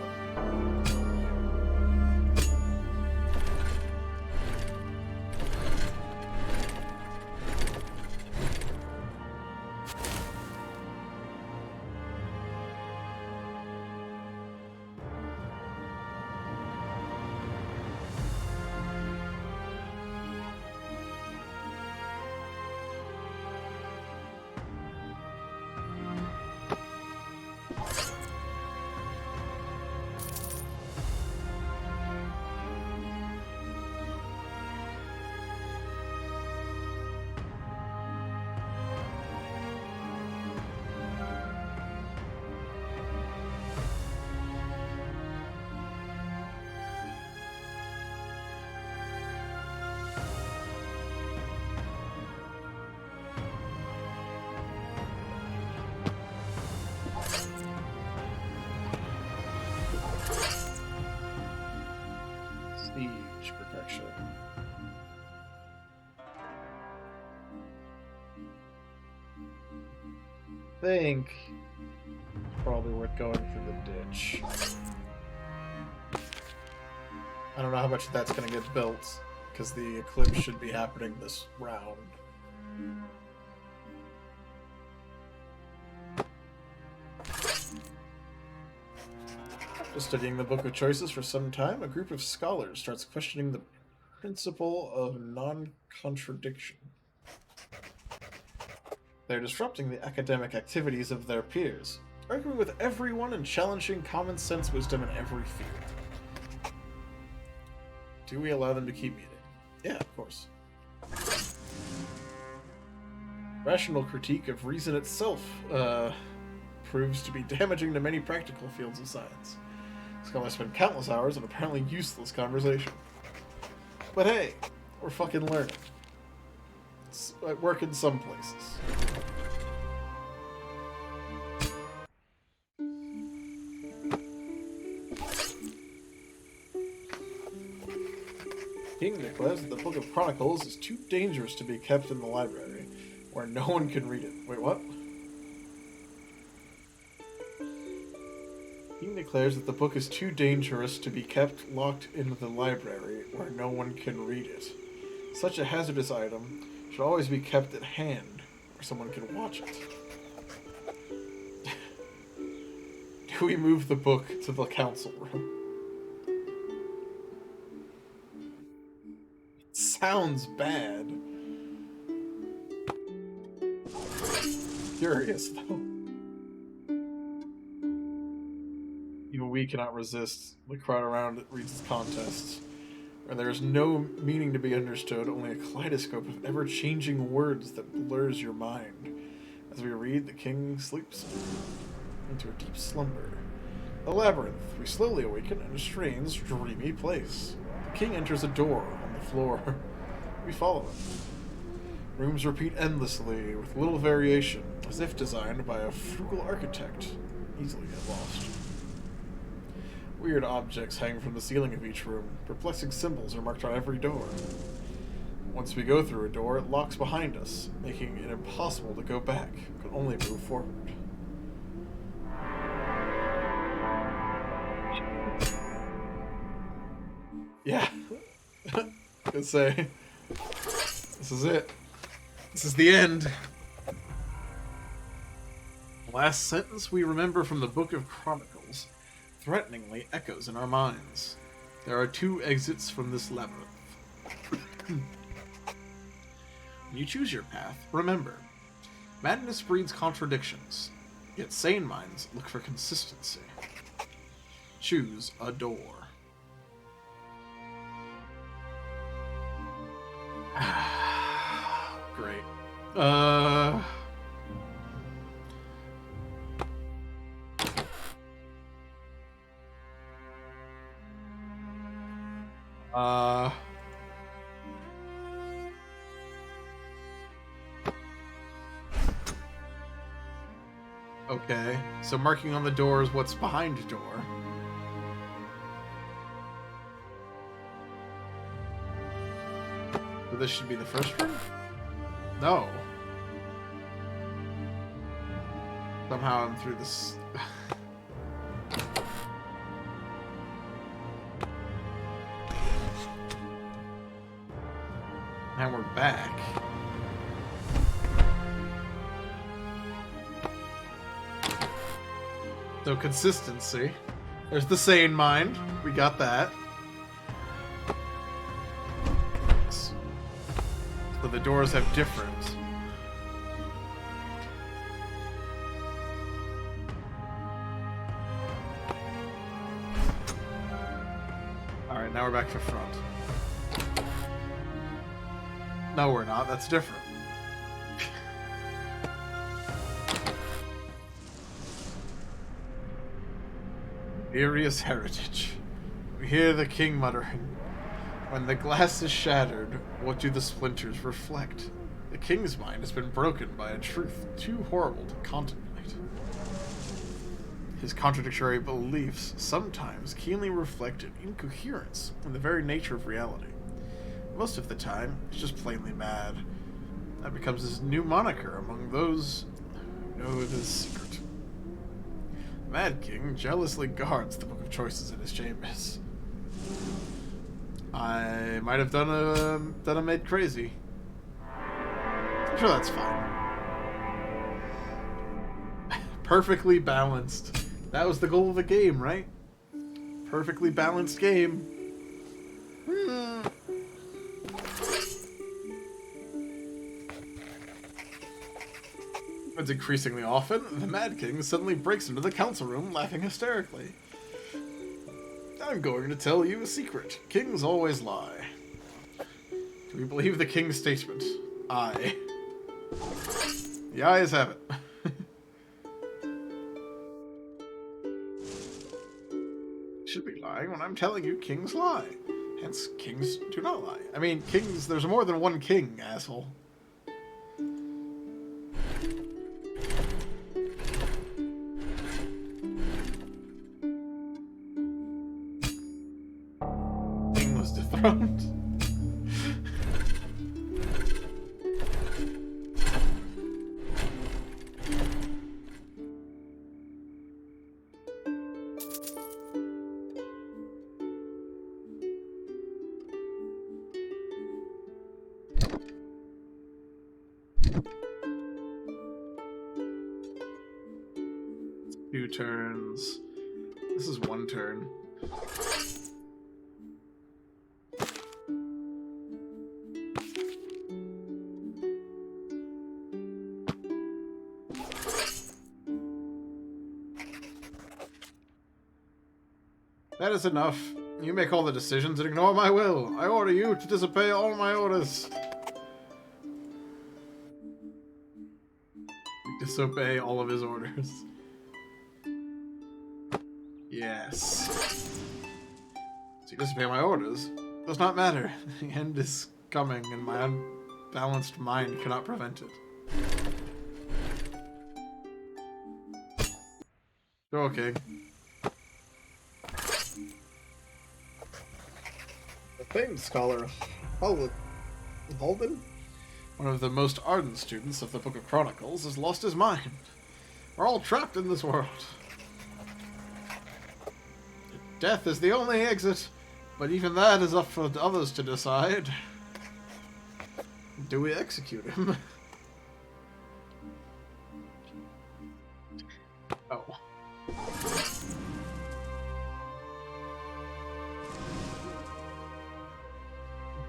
Siege protection. Think it's probably worth going through the ditch. I don't know how much of that's going to get built, because the eclipse should be happening this round. After studying the Book of Choices for some time, a group of scholars starts questioning the principle of non-contradiction. They're disrupting the academic activities of their peers, arguing with everyone and challenging common sense wisdom in every field. Do we allow them to keep meeting? Yeah, of course. Rational critique of reason itself proves to be damaging to many practical fields of science. Scholars spend countless hours on apparently useless conversation. But hey, we're fucking learning. It's at work in some places. King declares that the Book of Chronicles is too dangerous to be kept in the library, where no one can read it. Wait, what? King declares that the book is too dangerous to be kept locked in the library, where no one can read it. Such a hazardous item should always be kept at hand, where someone can watch it. Do we move the book to the council room? It sounds bad. Curious, though. Even we cannot resist the crowd around it reads its contests, where there is no meaning to be understood, only a kaleidoscope of ever-changing words that blurs your mind. As we read, the king sleeps into a deep slumber. The labyrinth, we slowly awaken in a strange, dreamy place. The king enters a door on the floor. We follow him. Rooms repeat endlessly, with little variation, as if designed by a frugal architect. Easily get lost. Weird objects hang from the ceiling of each room. Perplexing symbols are marked on every door. Once we go through a door, it locks behind us, making it impossible to go back. We can only move forward. Yeah. Could say. This is it. This is the end. The last sentence we remember from the Book of Chronicles threateningly echoes in our minds. There are 2 exits from this labyrinth. When you choose your path, remember, madness breeds contradictions, yet sane minds look for consistency. Choose a door. Great. Okay, so marking on the door is what's behind the door. So this should be the first room? No. Somehow I'm through this. Now we're back. So consistency. There's the sane mind. We got that. So the doors have different. Alright, now we're back to front. No, we're not. That's different. Furious heritage. We hear the king muttering. When the glass is shattered, what do the splinters reflect? The king's mind has been broken by a truth too horrible to contemplate. His contradictory beliefs sometimes keenly reflect an incoherence in the very nature of reality. Most of the time, he's just plainly mad. That becomes his new moniker among those who know his secret. The Mad King jealously guards the Book of Choices in his chambers. I might have done a made crazy. I'm sure that's fine. Perfectly balanced. That was the goal of the game, right? Perfectly balanced game. It's increasingly often, the Mad King suddenly breaks into the council room laughing hysterically. I'm going to tell you a secret. Kings always lie. Do we believe the king's statement? Aye. The ayes have it. Should be lying when I'm telling you kings lie. Hence, kings do not lie. I mean, kings, there's more than one king, asshole. King was dethroned. 2 turns. This is 1 turn. That is enough. You make all the decisions and ignore my will. I order you to disobey all my orders. Disobey all of his orders. Yes. So you disobey my orders. Does not matter. The end is coming and my unbalanced mind cannot prevent it. Okay. The famed scholar Halden, one of the most ardent students of the Book of Chronicles, has lost his mind. We're all trapped in this world. Death is the only exit, but even that is up for others to decide. Do we execute him? Oh.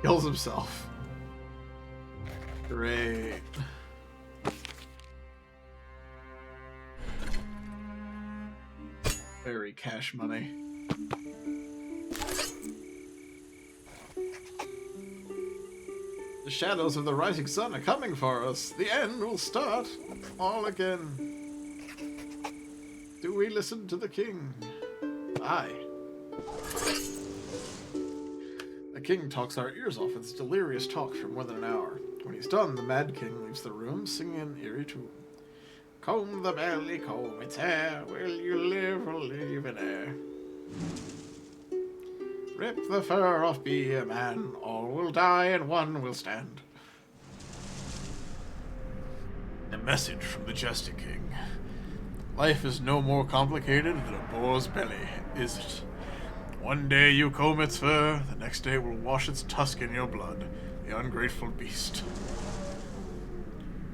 Kills himself. Great. Very cash money. The shadows of the rising sun are coming for us. The end will start all again. Do we listen to the king? Aye. The king talks our ears off with his delirious talk for more than an hour. When he's done, the mad king leaves the room, singing an eerie tune. Comb the belly, comb its hair, will you live or leave in air? Rip the fur off, be a man, all will die and one will stand. A message from the Jester King. Life is no more complicated than a boar's belly, is it? One day you comb its fur, the next day will wash its tusk in your blood, the ungrateful beast.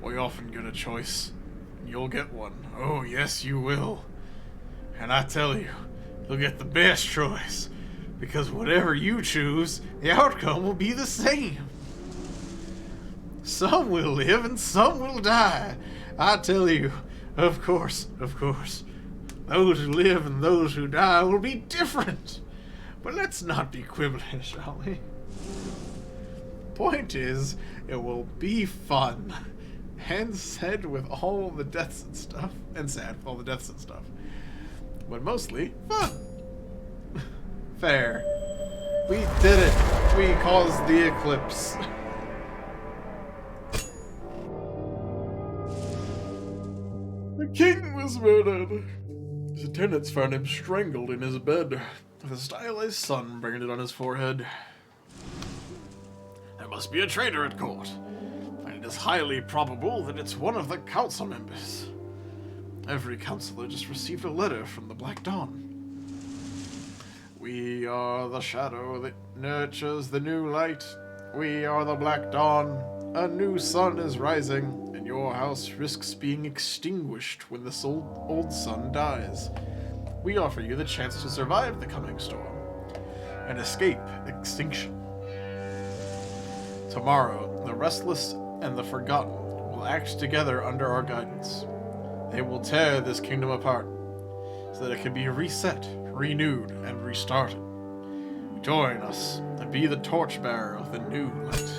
We often get a choice, and you'll get one. Oh, yes, you will. And I tell you, you'll get the best choice, because whatever you choose, the outcome will be the same. Some will live and some will die. I tell you, of course, those who live and those who die will be different. But let's not be quibbling, shall we? Point is, it will be fun. And sad with all the deaths and stuff. And sad with all the deaths and stuff. But mostly, fun. Fair. We did it. We caused the eclipse. The king was murdered. His attendants found him strangled in his bed, with a stylized sun branded on his forehead. There must be a traitor at court, and it is highly probable that it's one of the council members. Every councillor just received a letter from the Black Dawn. We are the shadow that nurtures the new light. We are the Black Dawn. A new sun is rising, and your house risks being extinguished when this old sun dies. We offer you the chance to survive the coming storm and escape extinction. Tomorrow, the restless and the forgotten will act together under our guidance. They will tear this kingdom apart so that it can be reset, renewed, and restarted. Join us and be the torchbearer of the new light.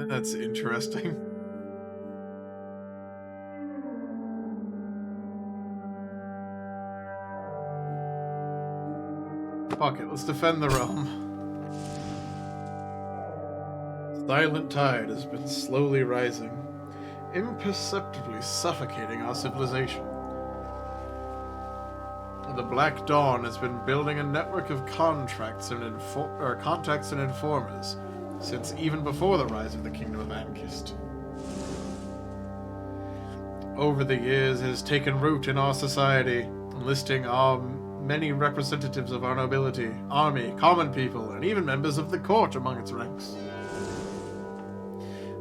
That's interesting. Fuck it, let's defend the realm. Silent tide has been slowly rising, imperceptibly suffocating our civilization. The Black Dawn has been building a network of contacts and informers since even before the rise of the Kingdom of Ankist. over the years has taken root in our society, enlisting our many representatives of our nobility, army, common people, and even members of the court among its ranks.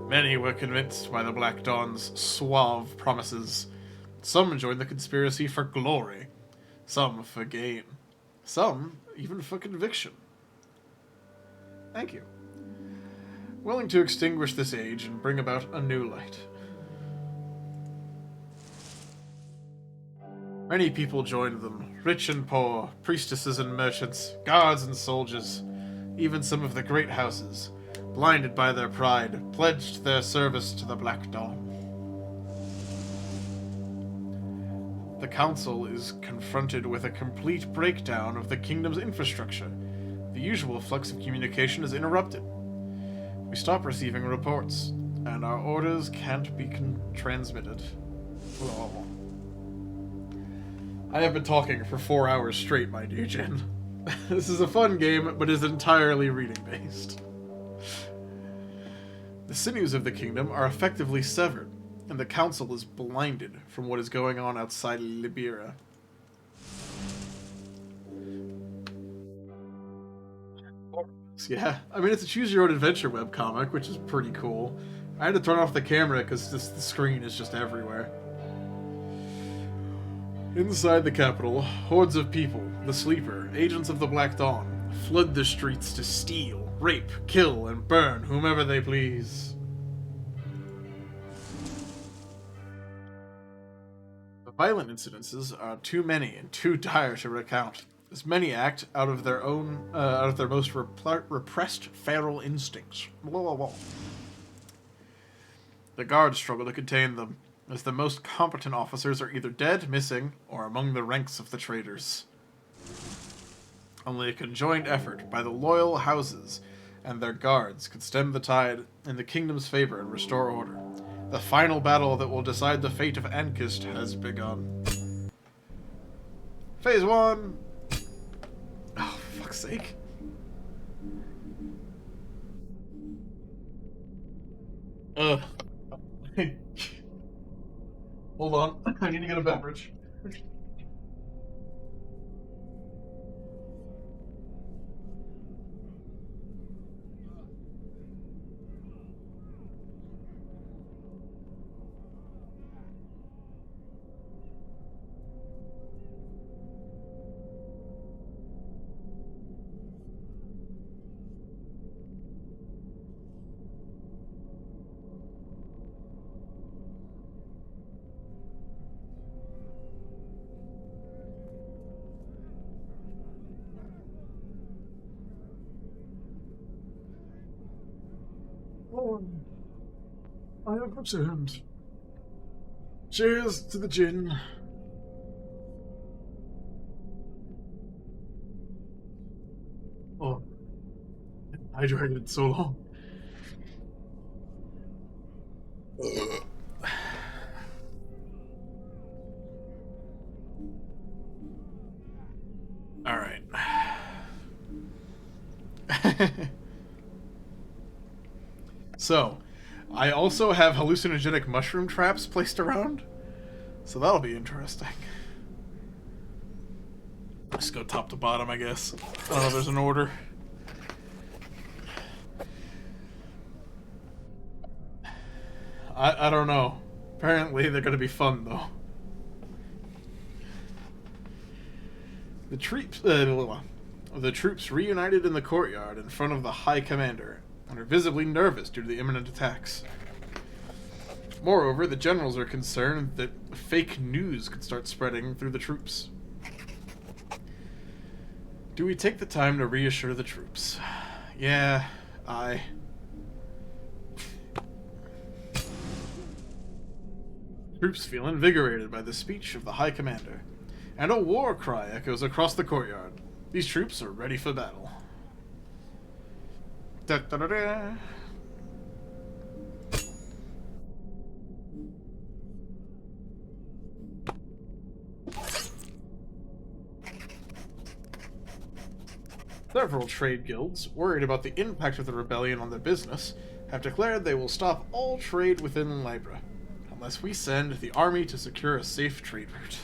Many were convinced by the Black Dawn's suave promises. Some joined the conspiracy for glory, some for gain, some even for conviction. Thank you. Willing to extinguish this age and bring about a new light. Many people joined them, rich and poor, priestesses and merchants, guards and soldiers, even some of the great houses, blinded by their pride, pledged their service to the Black Dawn. The Council is confronted with a complete breakdown of the kingdom's infrastructure. The usual flux of communication is interrupted. We stop receiving reports, and our orders can't be transmitted. Oh. I have been talking for 4 hours straight, my dear Jin. This is a fun game, but is entirely reading-based. The sinews of the kingdom are effectively severed, and the council is blinded from what is going on outside Libera. Yeah, I mean, it's a choose-your-own-adventure webcomic, which is pretty cool. I had to turn off the camera because the screen is just everywhere. Inside the capital, hordes of people, the Sleeper, agents of the Black Dawn, flood the streets to steal, rape, kill, and burn whomever they please. The violent incidences are too many and too dire to recount, as many act out of their most repressed feral instincts. Blah, blah, blah. The guards struggle to contain them, as the most competent officers are either dead, missing, or among the ranks of the traitors. Only a conjoined effort by the loyal houses and their guards could stem the tide in the kingdom's favor and restore order. The final battle that will decide the fate of Ankist has begun. Phase 1! Oh, for fuck's sake. Ugh. Hold on, I need to get a beverage. Oh, I have returned. Cheers to the gin. Oh, I hydrated so long. All right. So, I also have hallucinogenic mushroom traps placed around, so that'll be interesting. Let's go top to bottom, I guess. I don't know if there's an order. I don't know. Apparently they're gonna be fun, though. The troops reunited in the courtyard in front of the High Commander, and are visibly nervous due to the imminent attacks. Moreover, the generals are concerned that fake news could start spreading through the troops. Do we take the time to reassure the troops? Yeah, Troops feel invigorated by the speech of the High Commander, and a war cry echoes across the courtyard. These troops are ready for battle. Da, da, da, da. Several trade guilds, worried about the impact of the rebellion on their business, have declared they will stop all trade within Libra. unless we send the army to secure a safe trade route.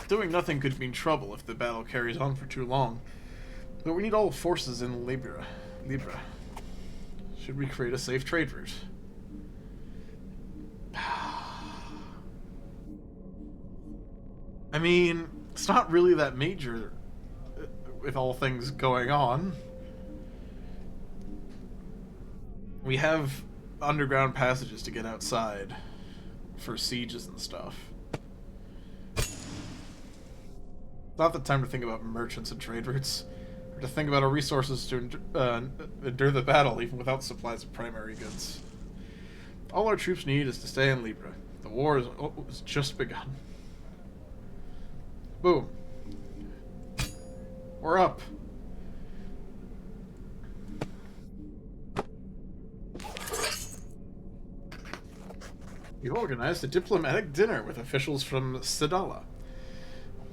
Doing nothing could mean trouble if the battle carries on for too long, but we need all forces in Libra. Should we create a safe trade route? I mean, it's not really that major with all things going on. We have underground passages to get outside for sieges and stuff. Not the time to think about merchants and trade routes, or to think about our resources to endure the battle even without supplies of primary goods. All our troops need is to stay in Libra. The war has just begun. Boom. We're up. We've organized a diplomatic dinner with officials from Sidala.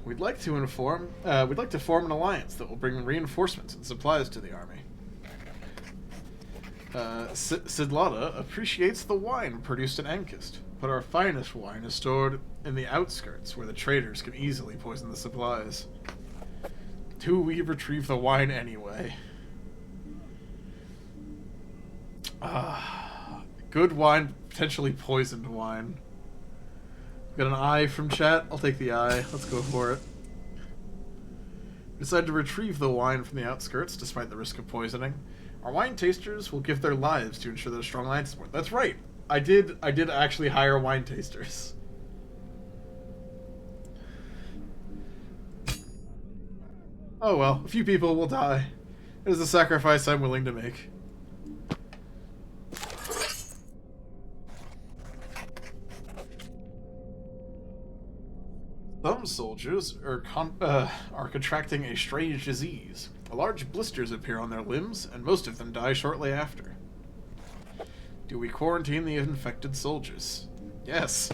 We'd like to form an alliance that will bring reinforcements and supplies to the army. Sidlata appreciates the wine produced in Ankist, but our finest wine is stored in the outskirts where the traders can easily poison the supplies. Do we retrieve the wine anyway? Good wine, potentially poisoned wine. Got an eye from chat? I'll take the eye. Let's go for it. Decide to retrieve the wine from the outskirts, despite the risk of poisoning. Our wine tasters will give their lives to ensure that a strong line support. That's right. I did actually hire wine tasters. Oh well, a few people will die. It is a sacrifice I'm willing to make. Some soldiers are contracting a strange disease. Large blisters appear on their limbs, and most of them die shortly after. Do we quarantine the infected soldiers? Yes.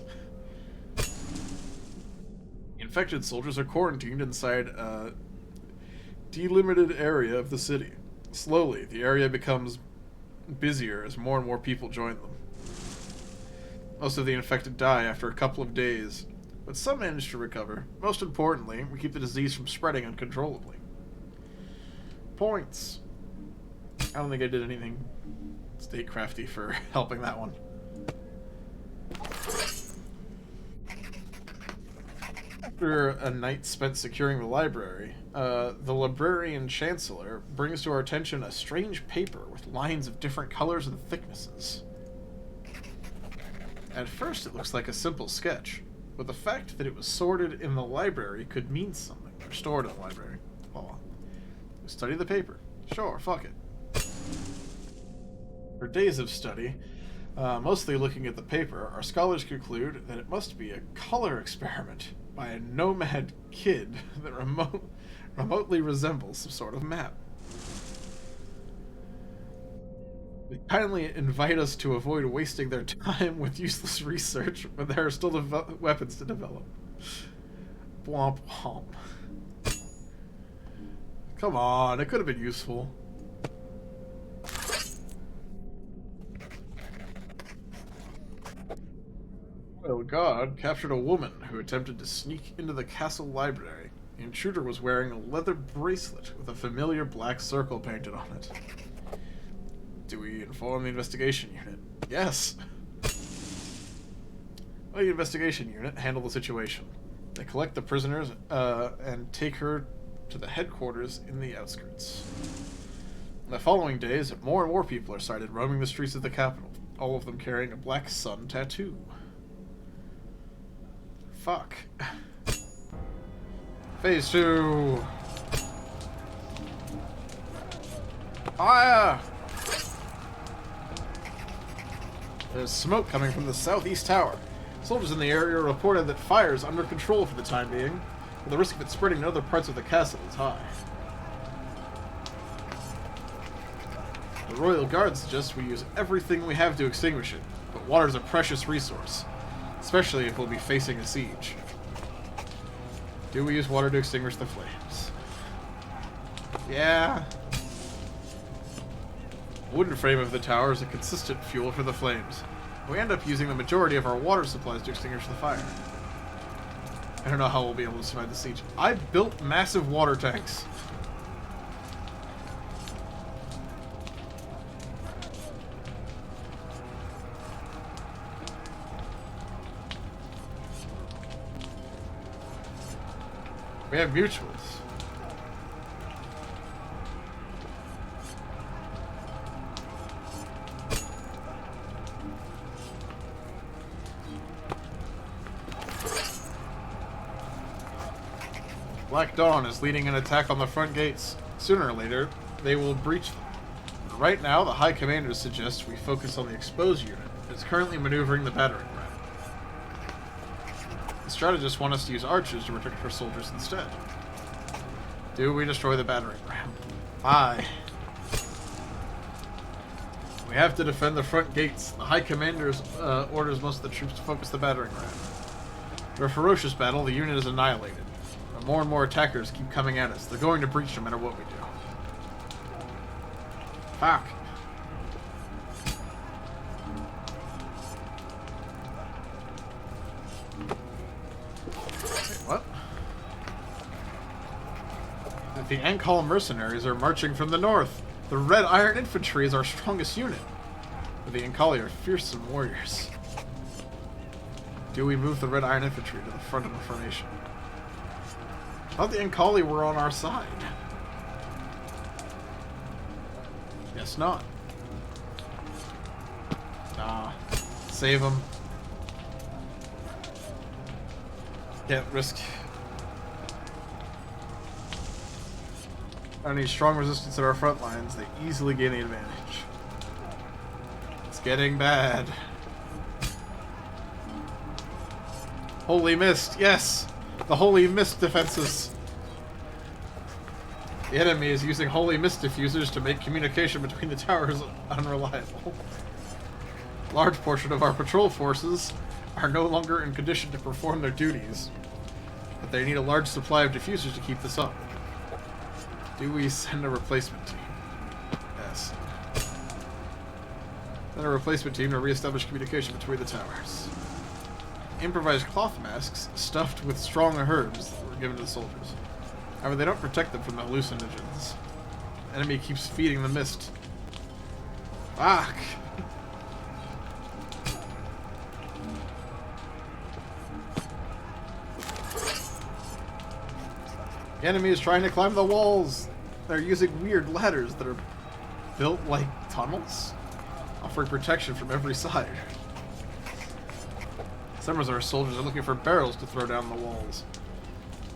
Infected soldiers are quarantined inside a delimited area of the city. Slowly, the area becomes busier as more and more people join them. Most of the infected die after a couple of days, but some manage to recover. Most importantly, we keep the disease from spreading uncontrollably. Points. I don't think I did anything statecrafty for helping that one. After a night spent securing the library, the librarian chancellor brings to our attention a strange paper with lines of different colors and thicknesses. At first it looks like a simple sketch, but the fact that it was sorted in the library could mean something, or stored in the library. Oh. Study the paper. Sure, fuck it. For days of study, mostly looking at the paper, our scholars conclude that it must be a color experiment by a nomad kid that remotely resembles some sort of map. They kindly invite us to avoid wasting their time with useless research when there are still weapons to develop. Bwomp womp. Come on, it could have been useful. Royal Guard captured a woman who attempted to sneak into the castle library. The intruder was wearing a leather bracelet with a familiar black circle painted on it. Do we inform the investigation unit? Yes! Let the investigation unit handle the situation. They collect the prisoners and take her to the headquarters in the outskirts. In the following days, more and more people are sighted roaming the streets of the capital, all of them carrying a black sun tattoo. Fuck. Phase 2! Fire! There's smoke coming from the southeast tower. Soldiers in the area reported that fire is under control for the time being, but the risk of it spreading to other parts of the castle is high. The Royal Guard suggests we use everything we have to extinguish it, but water is a precious resource, especially if we'll be facing a siege. Do we use water to extinguish the flames? Yeah. The wooden frame of the tower is a consistent fuel for the flames. We end up using the majority of our water supplies to extinguish the fire. I don't know how we'll be able to survive the siege. I built massive water tanks. We have mutuals. Black Dawn is leading an attack on the front gates. Sooner or later, they will breach them. Right now, the High Commander suggests we focus on the exposed unit. It's currently maneuvering the battering ram. The strategists want us to use archers to protect our soldiers instead. Do we destroy the battering ram? Aye. We have to defend the front gates. The High Commander orders most of the troops to focus the battering ram. Through a ferocious battle, the unit is annihilated. But more and more attackers keep coming at us. They're going to breach no matter what we do. Fuck. Wait, what? The Ankal mercenaries are marching from the north. The Red Iron Infantry is our strongest unit. But the Ankali are fearsome warriors. Do we move the Red Iron Infantry to the front of the formation? I thought the Ankali were on our side. Guess not. Nah. Save them. Can't risk. I need strong resistance at our front lines. They easily gain the advantage. It's getting bad. Holy Mist, yes! The Holy Mist defenses. The enemy is using Holy Mist diffusers to make communication between the towers unreliable. A large portion of our patrol forces are no longer in condition to perform their duties, but they need a large supply of diffusers to keep this up. Do we send a replacement team? Yes. Send a replacement team to re-establish communication between the towers. Improvised cloth masks stuffed with strong herbs were given to the soldiers. However, they don't protect them from the hallucinogens. The enemy keeps feeding the mist. Fuck! The enemy is trying to climb the walls. They're using weird ladders that are built like tunnels, offering protection from every side. Some of our soldiers are looking for barrels to throw down the walls.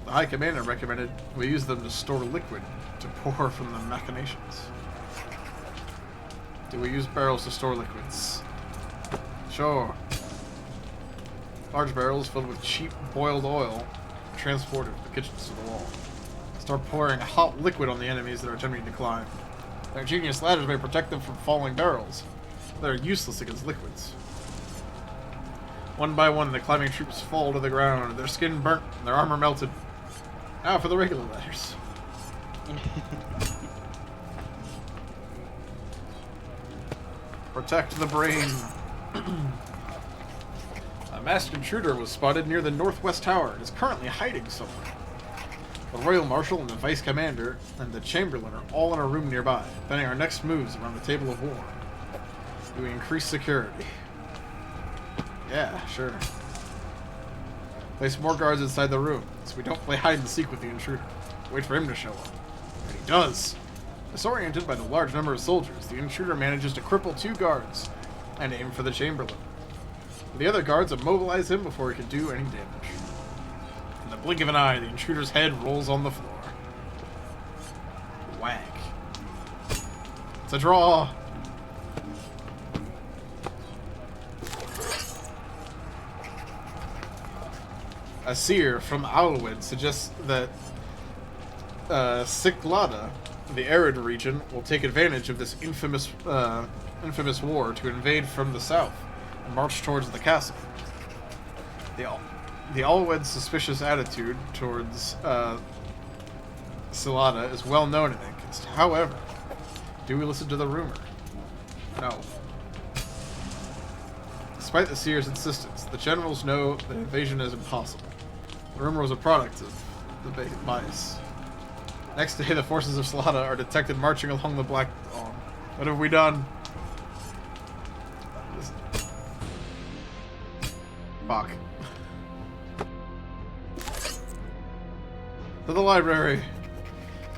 The High Commander recommended we use them to store liquid to pour from the machinations. Do we use barrels to store liquids? Sure. Large barrels filled with cheap boiled oil are transported from the kitchens to the wall. Start pouring hot liquid on the enemies that are attempting to climb. Their ingenious ladders may protect them from falling barrels. They're useless against liquids. One by one, the climbing troops fall to the ground, their skin burnt, and their armor melted. Now for the regular ladders. Protect the brain. A masked intruder was spotted near the northwest tower and is currently hiding somewhere. The Royal Marshal and the Vice Commander and the Chamberlain are all in a room nearby, planning our next moves around the table of war. Do we increase security? Yeah, sure. Place more guards inside the room, so we don't play hide and seek with the intruder. Wait for him to show up. And he does. Disoriented by the large number of soldiers, the intruder manages to cripple 2 guards and aim for the Chamberlain. The other guards immobilize him before he can do any damage. In the blink of an eye, the intruder's head rolls on the floor. Whack. It's a draw! A seer from Alwyn suggests that Cyclada, the arid region, will take advantage of this infamous war to invade from the south and march towards the castle. The Alwyn's suspicious attitude towards Cyclada is well known in Ankist. However, do we listen to the rumor? No. Despite the seer's insistence, the generals know that invasion is impossible. The rumor was a product of the bias. Next day, the forces of Salada are detected marching along the Black Dawn. What have we done? Fuck. To the library.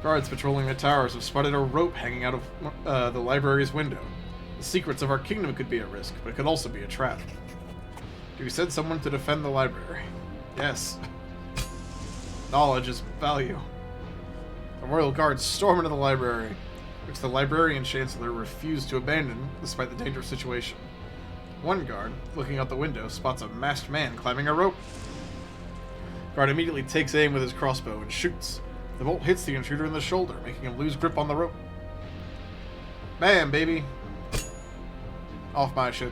Guards patrolling the towers have spotted a rope hanging out of the library's window. The secrets of our kingdom could be at risk, but it could also be a trap. Do we send someone to defend the library? Yes. Knowledge is value. The royal guards storm into the library, which the librarian chancellor refused to abandon despite the dangerous situation. One guard, looking out the window, spots a masked man climbing a rope. Guard immediately takes aim with his crossbow and shoots. The bolt hits the intruder in the shoulder, making him lose grip on the rope. Bam, baby! Off my shit.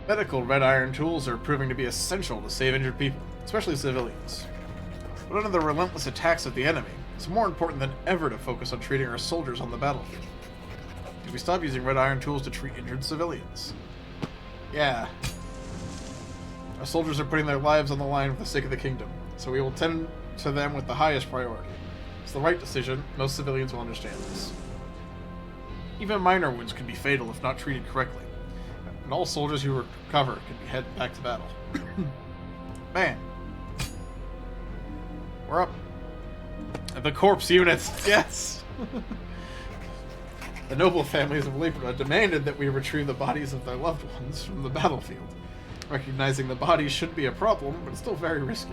Medical red iron tools are proving to be essential to save injured people, especially civilians. But under the relentless attacks of the enemy, it's more important than ever to focus on treating our soldiers on the battlefield. Did we stop using red iron tools to treat injured civilians? Yeah. Our soldiers are putting their lives on the line for the sake of the kingdom, so we will tend to them with the highest priority. It's the right decision. Most civilians will understand this. Even minor wounds can be fatal if not treated correctly, and all soldiers who recover can be headed back to battle. Man. We're up. The corpse units! Yes! The noble families of Libra demanded that we retrieve the bodies of their loved ones from the battlefield. Recognizing the bodies shouldn't be a problem, but it's still very risky.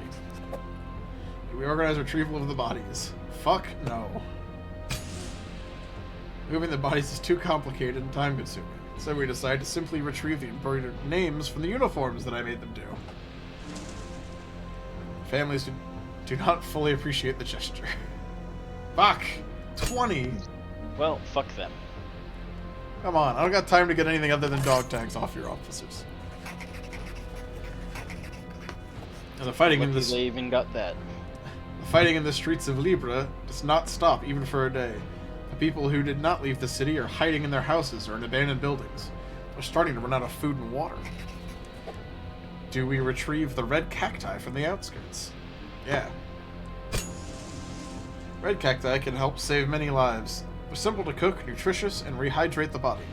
Do we organize retrieval of the bodies? Fuck no. Moving the bodies is too complicated and time-consuming, so we decide to simply retrieve the embroidered names from the uniforms that I made them do. Families do not fully appreciate the gesture. Fuck! 20! Well, fuck them. Come on, I don't got time to get anything other than dog tags off your officers. And the fighting in this... They even got that. The fighting in the streets of Libra does not stop even for a day. The people who did not leave the city are hiding in their houses or in abandoned buildings. They're starting to run out of food and water. Do we retrieve the red cacti from the outskirts? Yeah. Red cacti can help save many lives. They're simple to cook, nutritious, and rehydrate the body.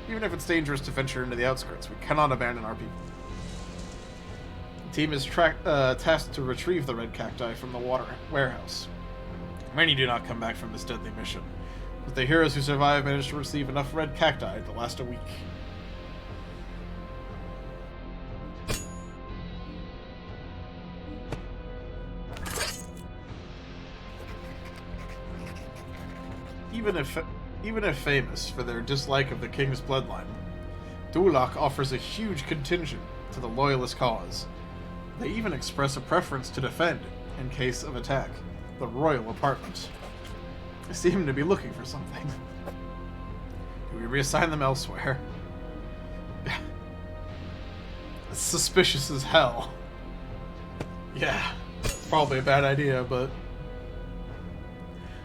Even if it's dangerous to venture into the outskirts, we cannot abandon our people. The team is tasked to retrieve the red cacti from the warehouse. Many do not come back from this deadly mission, but the heroes who survive manage to receive enough red cacti to last a week. Even if famous for their dislike of the king's bloodline, Dulak offers a huge contingent to the loyalist cause. They even express a preference to defend, in case of attack, the royal apartment. They seem to be looking for something. Do we reassign them elsewhere? It's suspicious as hell. Yeah, it's probably a bad idea, but...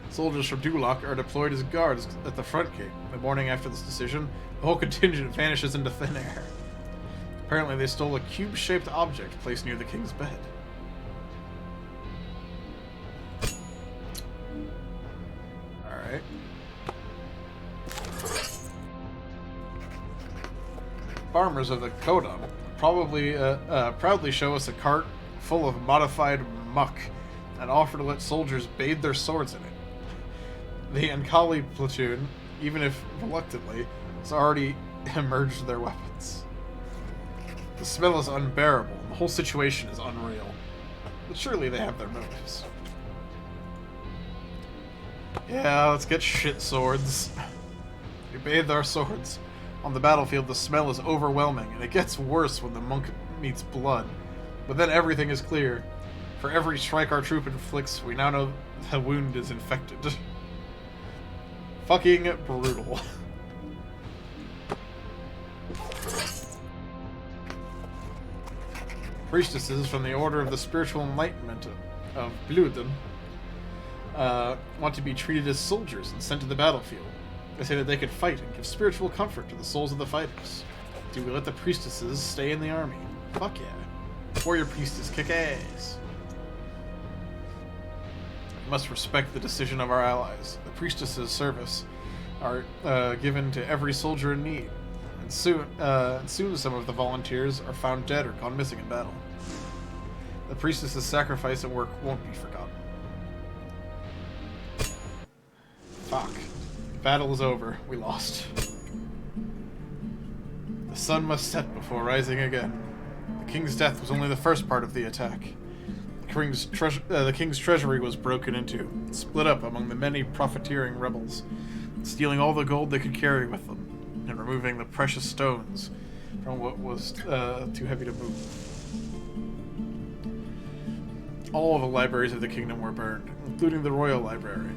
Soldiers from Dulak are deployed as guards at the front gate. The morning after this decision, the whole contingent vanishes into thin air. Apparently they stole a cube-shaped object placed near the king's bed. Alright. Farmers of the Kodam proudly show us a cart full of modified muck and offer to let soldiers bathe their swords in it. The Ankali platoon, even if reluctantly, has already emerged their weapons. The smell is unbearable, and the whole situation is unreal. But surely they have their motives. Yeah, let's get shit swords. We bathe our swords. On the battlefield, the smell is overwhelming, and it gets worse when the monk meets blood. But then everything is clear. For every strike our troop inflicts, we now know the wound is infected. Fucking brutal. Priestesses from the Order of the Spiritual Enlightenment of Bluden want to be treated as soldiers and sent to the battlefield. They say that they could fight and give spiritual comfort to the souls of the fighters. Do we let the priestesses stay in the army? Fuck yeah. Warrior priestess kick ass. We must respect the decision of our allies. The priestesses' service are given to every soldier in need. And soon some of the volunteers are found dead or gone missing in battle. The priestess's sacrifice and work won't be forgotten. Fuck. Battle is over. We lost. The sun must set before rising again. The king's death was only the first part of the attack. The king's treasury was broken into, split up among the many profiteering rebels, stealing all the gold they could carry with them, and removing the precious stones from what was too heavy to move. All of the libraries of the kingdom were burned, including the royal library.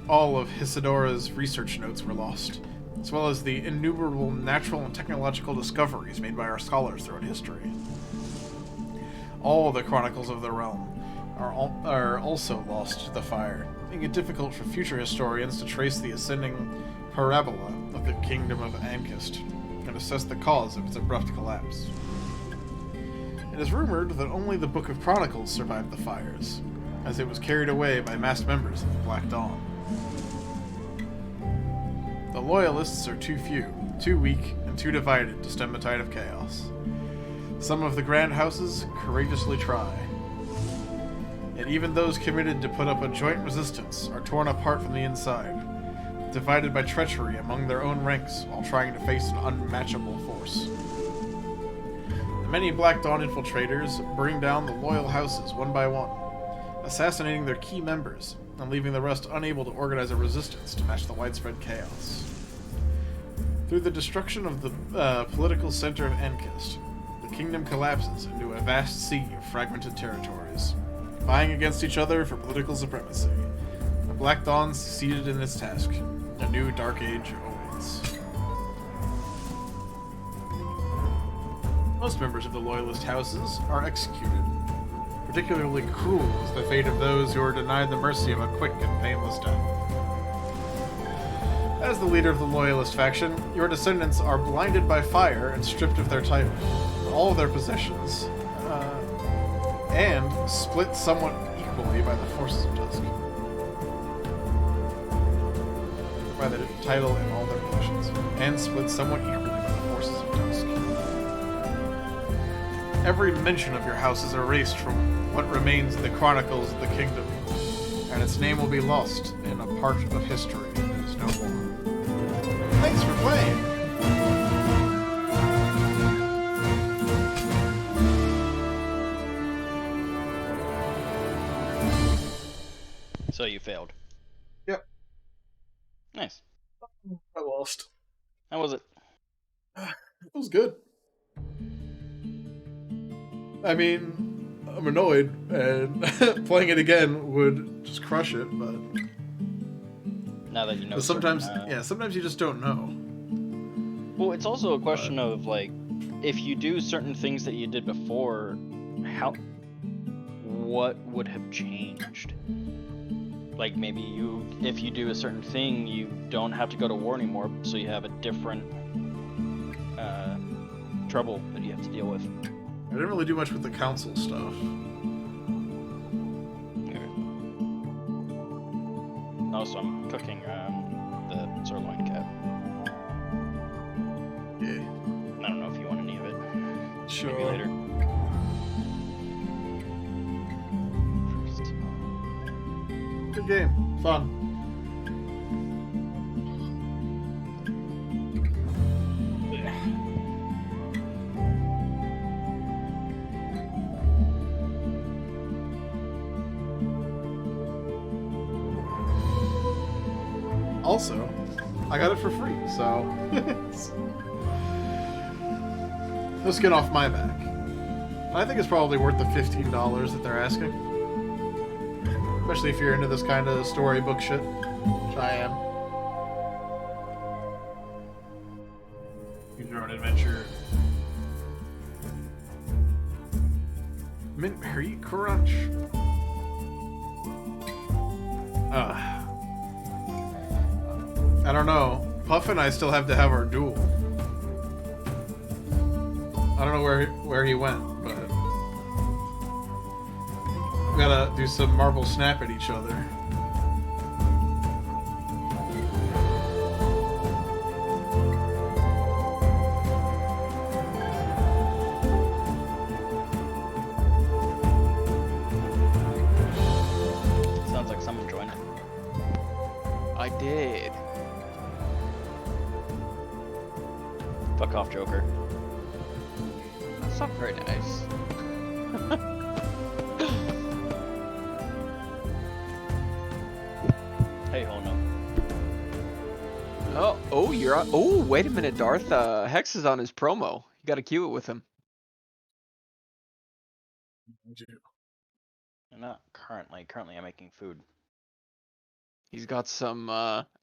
All of Isidora's research notes were lost, as well as the innumerable natural and technological discoveries made by our scholars throughout history. All the chronicles of the realm are also lost to the fire, making it difficult for future historians to trace the ascending parabola of the kingdom of Ankist and assess the cause of its abrupt collapse. It is rumored that only the Book of Chronicles survived the fires, as it was carried away by masked members of the Black Dawn. The Loyalists are too few, too weak, and too divided to stem the tide of chaos. Some of the grand houses courageously try. Yet even those committed to put up a joint resistance are torn apart from the inside, divided by treachery among their own ranks while trying to face an unmatchable force. The many Black Dawn infiltrators bring down the loyal houses one by one, assassinating their key members and leaving the rest unable to organize a resistance to match the widespread chaos. Through the destruction of the political center of Ankist, the kingdom collapses into a vast sea of fragmented territories, vying against each other for political supremacy. The Black Dawn succeeded in its task. A new Dark Age awaits. Most members of the Loyalist houses are executed. Particularly cruel is the fate of those who are denied the mercy of a quick and painless death. As the leader of the Loyalist faction, your descendants are blinded by fire and stripped of their title, all of their possessions, and split somewhat equally by the forces of Dusk. By the title and all their possessions, and split somewhat equally by the forces of Dusk. Every mention of your house is erased from what remains in the chronicles of the kingdom, and its name will be lost in a part of history that is no more. Thanks for playing! So you failed. Yep. Nice. I lost. How was it? It was good. I mean, I'm annoyed, and playing it again would just crush it, but... Now that you know. But sometimes, certain, sometimes you just don't know. Well, it's also a question of, like, if you do certain things that you did before, what would have changed? Like, maybe if you do a certain thing, you don't have to go to war anymore, so you have a different trouble that you have to deal with. I didn't really do much with the council stuff. Okay. Also, I'm cooking the sirloin cat. Yeah. I don't know if you want any of it. Sure. Maybe later. Good game. Fun. Also, I got it for free, so no skin off my back. I think it's probably worth the $15 that they're asking. Especially if you're into this kind of storybook shit, which I am. Use your own adventure. Mint berry crunch. I don't know. Puff and I still have to have our duel. I don't know where he went, but we gotta do some marble snap at each other. Sounds like someone joined. I did. Fuck off, Joker. That's not very nice. Hey, ho no. Oh, you're on. Oh, wait a minute, Darth. Hex is on his promo. You gotta cue it with him. Not currently. Currently, I'm making food. He's got some